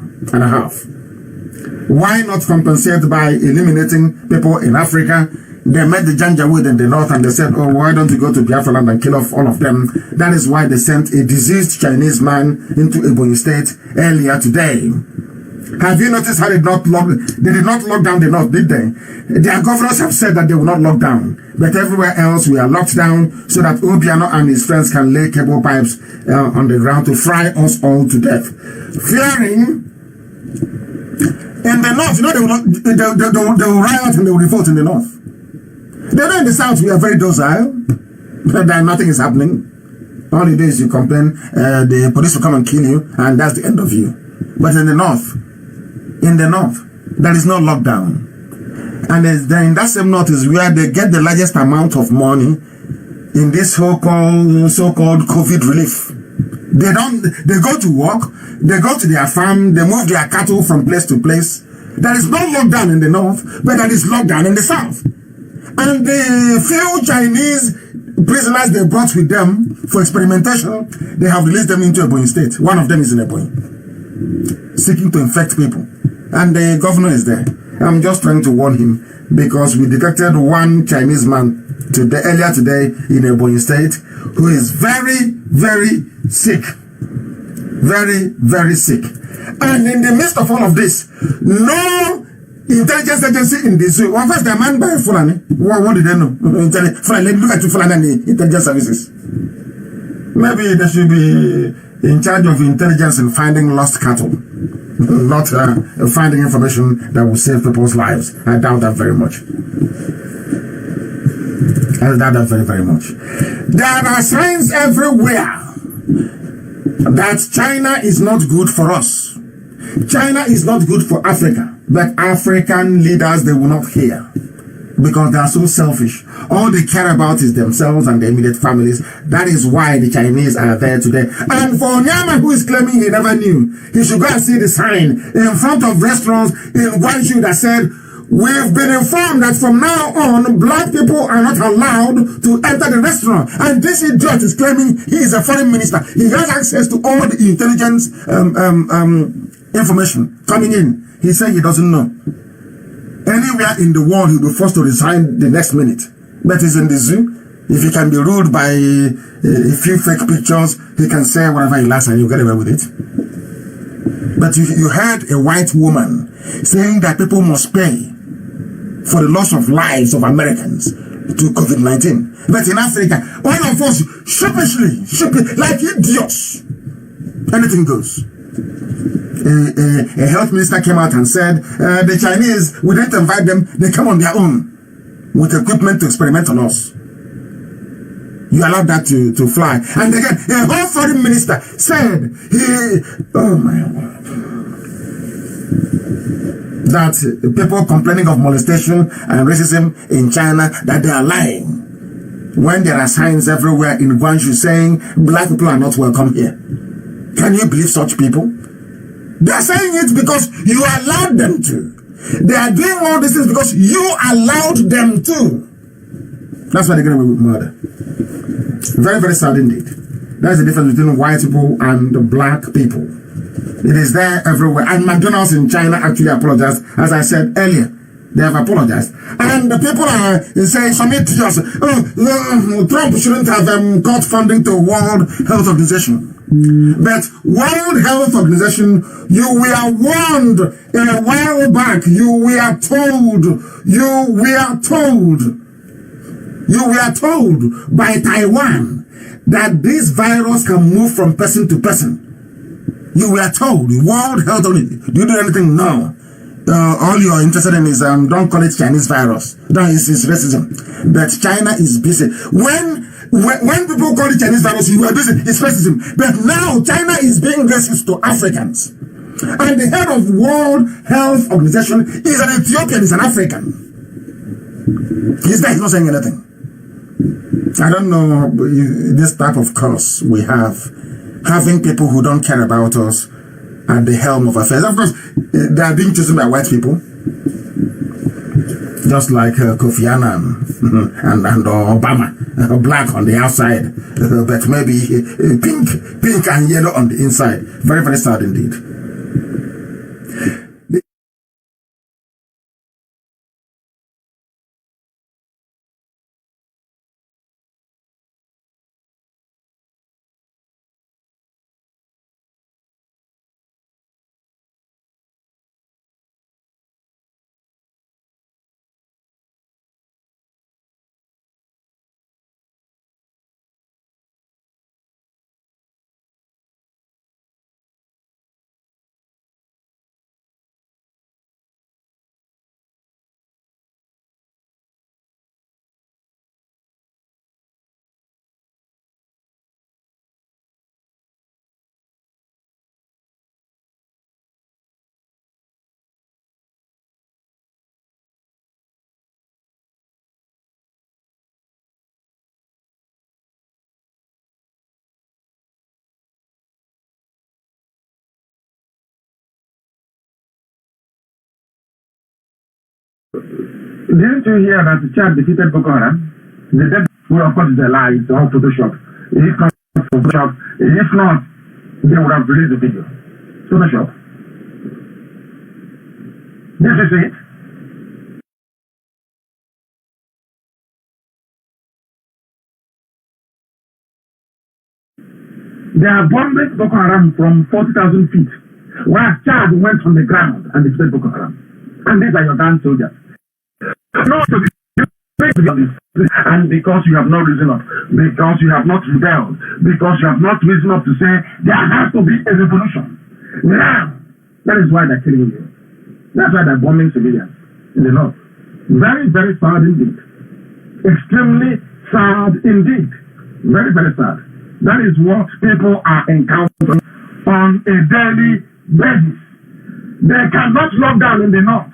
Why not compensate by eliminating people in Africa? They met the Janjaweed in the north and they said, oh, why don't you go to Biafra land and kill off all of them? That is why they sent a diseased Chinese man into Ebonyi State earlier today. Have you noticed how they did not lock down the north, did they? Their governors have said that they will not lock down. But everywhere else we are locked down so that Obiano and his friends can lay cable pipes on the ground to fry us all to death. Fearing in the north, you know, they will riot and they will revolt in the north. They know in the south we are very docile, that nothing is happening. All you do is you complain, the police will come and kill you, and that's the end of you. But in the north, there is no lockdown. And then in that same north is where they get the largest amount of money in this so-called COVID relief. They go to work, they go to their farm, they move their cattle from place to place. There is no lockdown in the north, but there is lockdown in the south. And the few Chinese prisoners they brought with them for experimentation, they have released them into Ebonyi State. One of them is in Ebonyi, seeking to infect people. And the governor is there. I'm just trying to warn him because we detected one Chinese man earlier today in Ebonyi State who is very, very sick. Very, very sick. And in the midst of all of this, no intelligence agency in the zoo. Well, first, they're manned by Fulani. What did they know? Fulani, look at Fulani and the intelligence services. Maybe they should be in charge of intelligence in finding lost cattle, not finding information that will save people's lives. I doubt that very much. I doubt that very, very much. There are signs everywhere that China is not good for us. China is not good for Africa. But African leaders, they will not hear because they are so selfish. All they care about is themselves and their immediate families. That is why the Chinese are there today. And for Onyama, who is claiming he never knew, he should go and see the sign in front of restaurants in Guangzhou that said, we've been informed that from now on, black people are not allowed to enter the restaurant. And this idiot is claiming he is a foreign minister. He has access to all the intelligence information coming in. He said he doesn't know. Anywhere in the world, he'll be forced to resign the next minute. But he's in the zoo. If he can be ruled by a few fake pictures, he can say whatever he likes and you get away with it. But you heard a white woman saying that people must pay for the loss of lives of Americans to COVID-19. But in Africa, all of us sheepishly, like idiots, anything goes. A health minister came out and said, the Chinese, we didn't invite them, they come on their own with equipment to experiment on us. You allowed that to fly. And again, a whole foreign minister said, oh my word, that people complaining of molestation and racism in China, that they are lying. When there are signs everywhere in Guangzhou saying black people are not welcome here. Can you believe such people? They are saying it because you allowed them to. They are doing all these things because you allowed them to. That's why they get away with murder. Very, very sad indeed. That's the difference between white people and the black people. It is there everywhere. And McDonald's in China actually apologized, as I said earlier. They have apologized. And the people are saying, some idiots, Trump shouldn't have got funding to World Health Organization. But World Health Organization, you were warned a while back. You were told by Taiwan that this virus can move from person to person. You were told, World Health Organization. Do you do anything? No. All you're interested in is don't call it Chinese virus. That is racism. But China is busy. When people call it Chinese virus, you are busy. It's racism. But now China is being racist to Africans. And the head of World Health Organization is an Ethiopian, is an African. He's there, he's not saying anything. I don't know this type of curse we have, having people who don't care about us at the helm of affairs. Of course, they are being chosen by white people, just like Kofi Annan and Obama, black on the outside, but maybe pink and yellow on the inside. Very, very sad indeed. Didn't you hear that the Chad defeated Boko Haram? The dead, well, of course, it's a lie. It's all Photoshop. If not Photoshop, if not, they would have released the video. Photoshop. Did you see it? They are bombing Boko Haram from 40,000 feet, while Chad went on the ground and defeated Boko Haram. And these are your damn soldiers. No, and because you have not risen up, because you have not rebelled, because you have not risen up to say there has to be a revolution. Now, that is why they're killing you. That's why they're bombing civilians in the north. Very, very sad indeed. Extremely sad indeed. Very, very sad. That is what people are encountering on a daily basis. They cannot lock down in the north,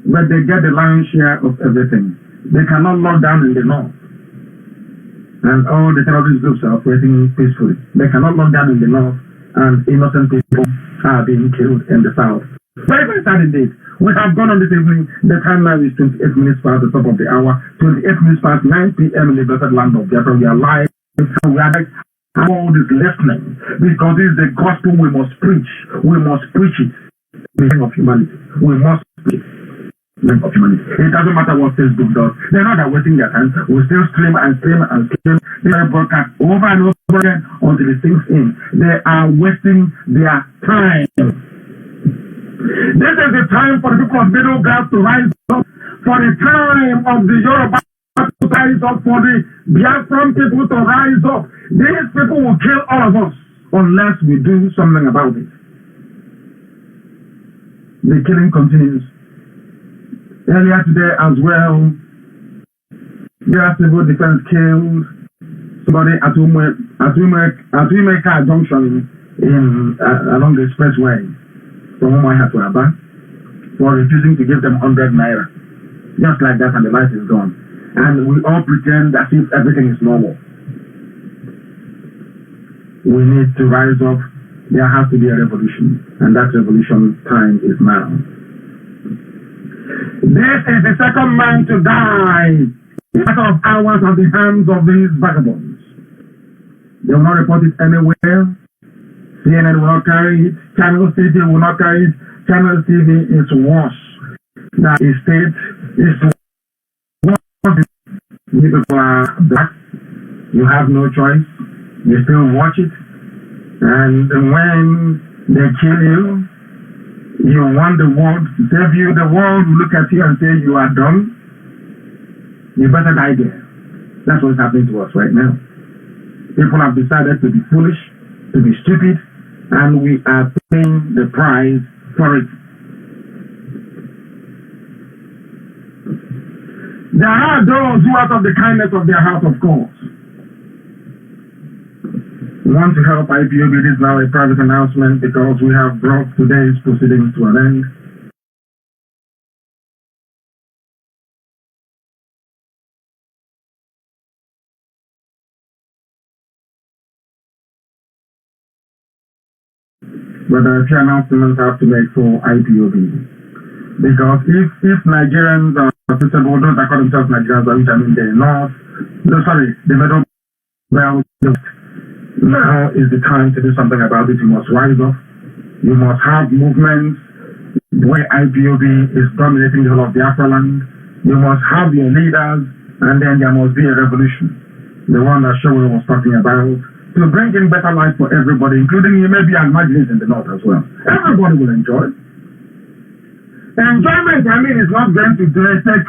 but they get the lion's share of everything. They cannot lock down in the north, and all the terrorist groups are operating peacefully. They cannot lock down in the north, and innocent people are being killed in the south. Very, very sad indeed. We have gone on this evening. The time now is 28 minutes past the top of the hour, 28 minutes past 9 p.m. in the blessed land of Biafra. We are live. We are like, all is listening, because this is the gospel we must preach. We must preach it. The name of humanity. We must preach it. Of humanity. It doesn't matter what Facebook does. They're not wasting their time. We still stream and stream and stream. They broadcast over and over again until it sinks in. They are wasting their time. This is the time for the people of middle class to rise up. For the time of the Yoruba to rise up. For the Biafran people to rise up. These people will kill all of us unless we do something about it. The killing continues. Earlier today as well, US Civil Defense killed somebody at Umeka Junction along the expressway from Umuahia to Aba for refusing to give them 100 naira. Just like that, and the light is gone. And we all pretend as if everything is normal. We need to rise up. There has to be a revolution, and that revolution time is now. This is the second man to die in a matter of hours at the hands of these vagabonds. They will not report it anywhere. CNN will not carry it. Channel TV will not carry it. Channel TV is worse. That is state is worse. You people are black. You have no choice. You still watch it. And when they kill you, you want the world to save you. The world will look at you and say, you are dumb. You better die there. That's what's happening to us right now. People have decided to be foolish, to be stupid, and we are paying the price for it. There are those who, out of the kindness of their heart, of course, want to help IPOB. It is now a private announcement because we have brought today's proceedings to an end. But there are a few announcements I have to make for IPOB. Because if Nigerians are suitable, those that call themselves Nigerians, which I mean the North, the Middle Belt, now is the time to do something about it. You must rise up. You must have movements where IPOB is dominating the whole of Biafra land. You must have your leaders, and then there must be a revolution. The one that Showell was talking about, to bring in better life for everybody, including you maybe and marginals in the North as well. Everybody will enjoy. Enjoyment, I mean, is not going to take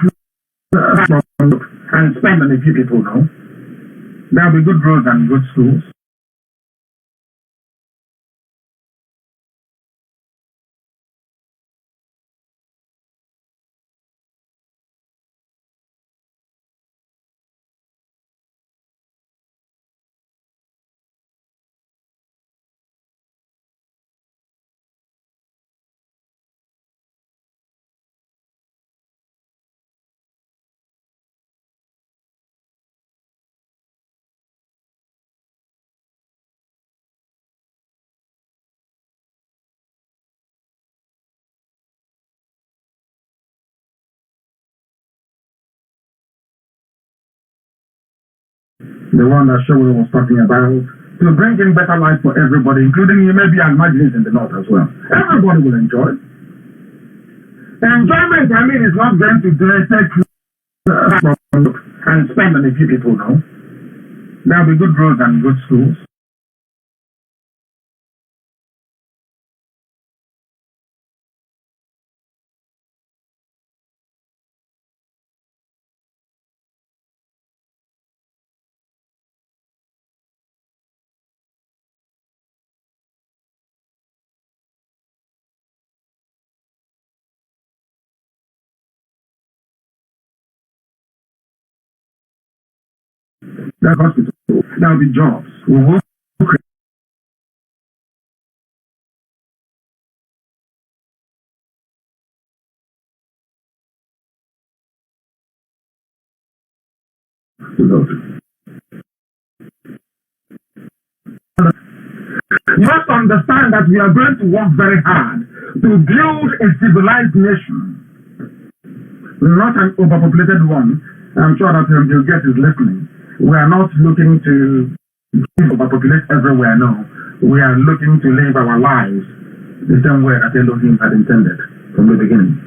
and spend on a few people, no. There will be good roads and good schools. The one that Showell was talking about, to bring in better life for everybody, including you maybe and marginals in the North as well. Everybody will enjoy. Enjoyment, I mean, is not going to take and spend on a few people, no. There will be good roads and good schools. There are hospitals. There will be jobs. We will create. You must understand that we are going to work very hard to build a civilized nation, not an overpopulated one. I'm sure that Bill Gates is listening. We are not looking to overpopulate everywhere, no. We are looking to live our lives the same way that Elohim had intended from the beginning,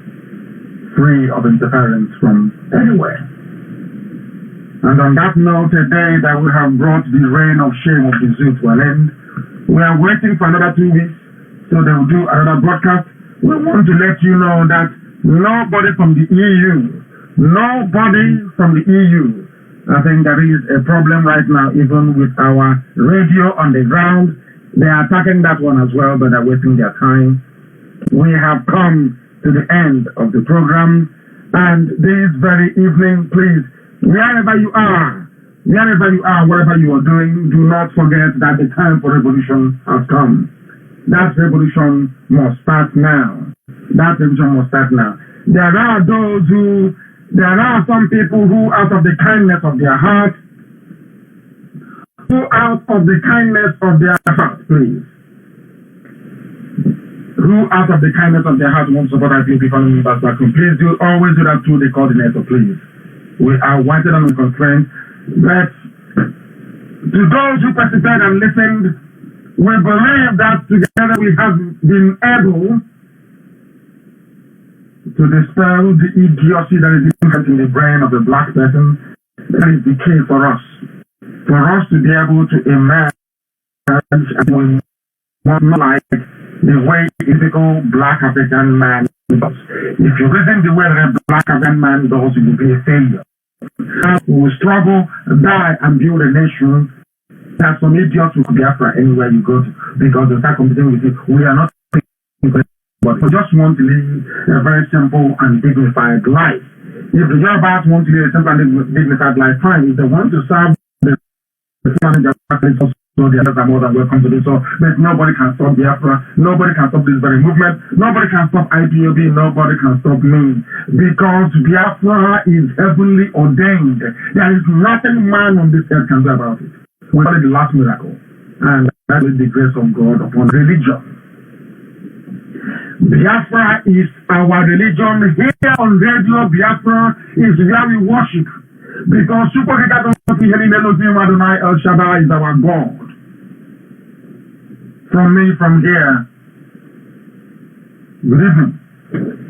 free of interference from anywhere. And on that note, today that we have brought the reign of shame of the zoo to an end, we are waiting for another 2 weeks, so they will do another broadcast. We want to let you know that nobody from the EU, I think there is a problem right now, even with our radio on the ground. They are attacking that one as well, but they're wasting their time. We have come to the end of the program, and this very evening, please, wherever you are, whatever you are doing, do not forget that the time for revolution has come. That revolution must start now. There are some people who, out of the kindness of their heart, please, who out of the kindness of their heart want to support IPOB economy back home, please always do that through the coordinator, please. We are wanted and constrained. But to those who participated and listened, we believe that together we have been able to dispel the idiocy that is in the brain of a black person. That is the key for us. For us to be able to emerge and was not like the way typical black African man does. If you reason the way that a black African man does, you will be a failure. We will struggle, die, and build a nation. There are some idiots who could be after anywhere you go to because they start competing with you. We are not, but we just want to live a very simple and dignified life. If the Yorubas want to live a simple and dignified life, fine. If they want to serve the manager, so the others are more than welcome to do so. But nobody can stop Biafra. Nobody can stop this very movement. Nobody can stop IPOB. Nobody can stop me. Because Biafra is heavenly ordained. There is nothing man on this earth can do about it. We call it the last miracle. And that is the grace of God upon religion. Biafra is our religion. Here on Radio Biafra is where we worship. Because Adonai El Shaddai is our God. From me, from here, good evening.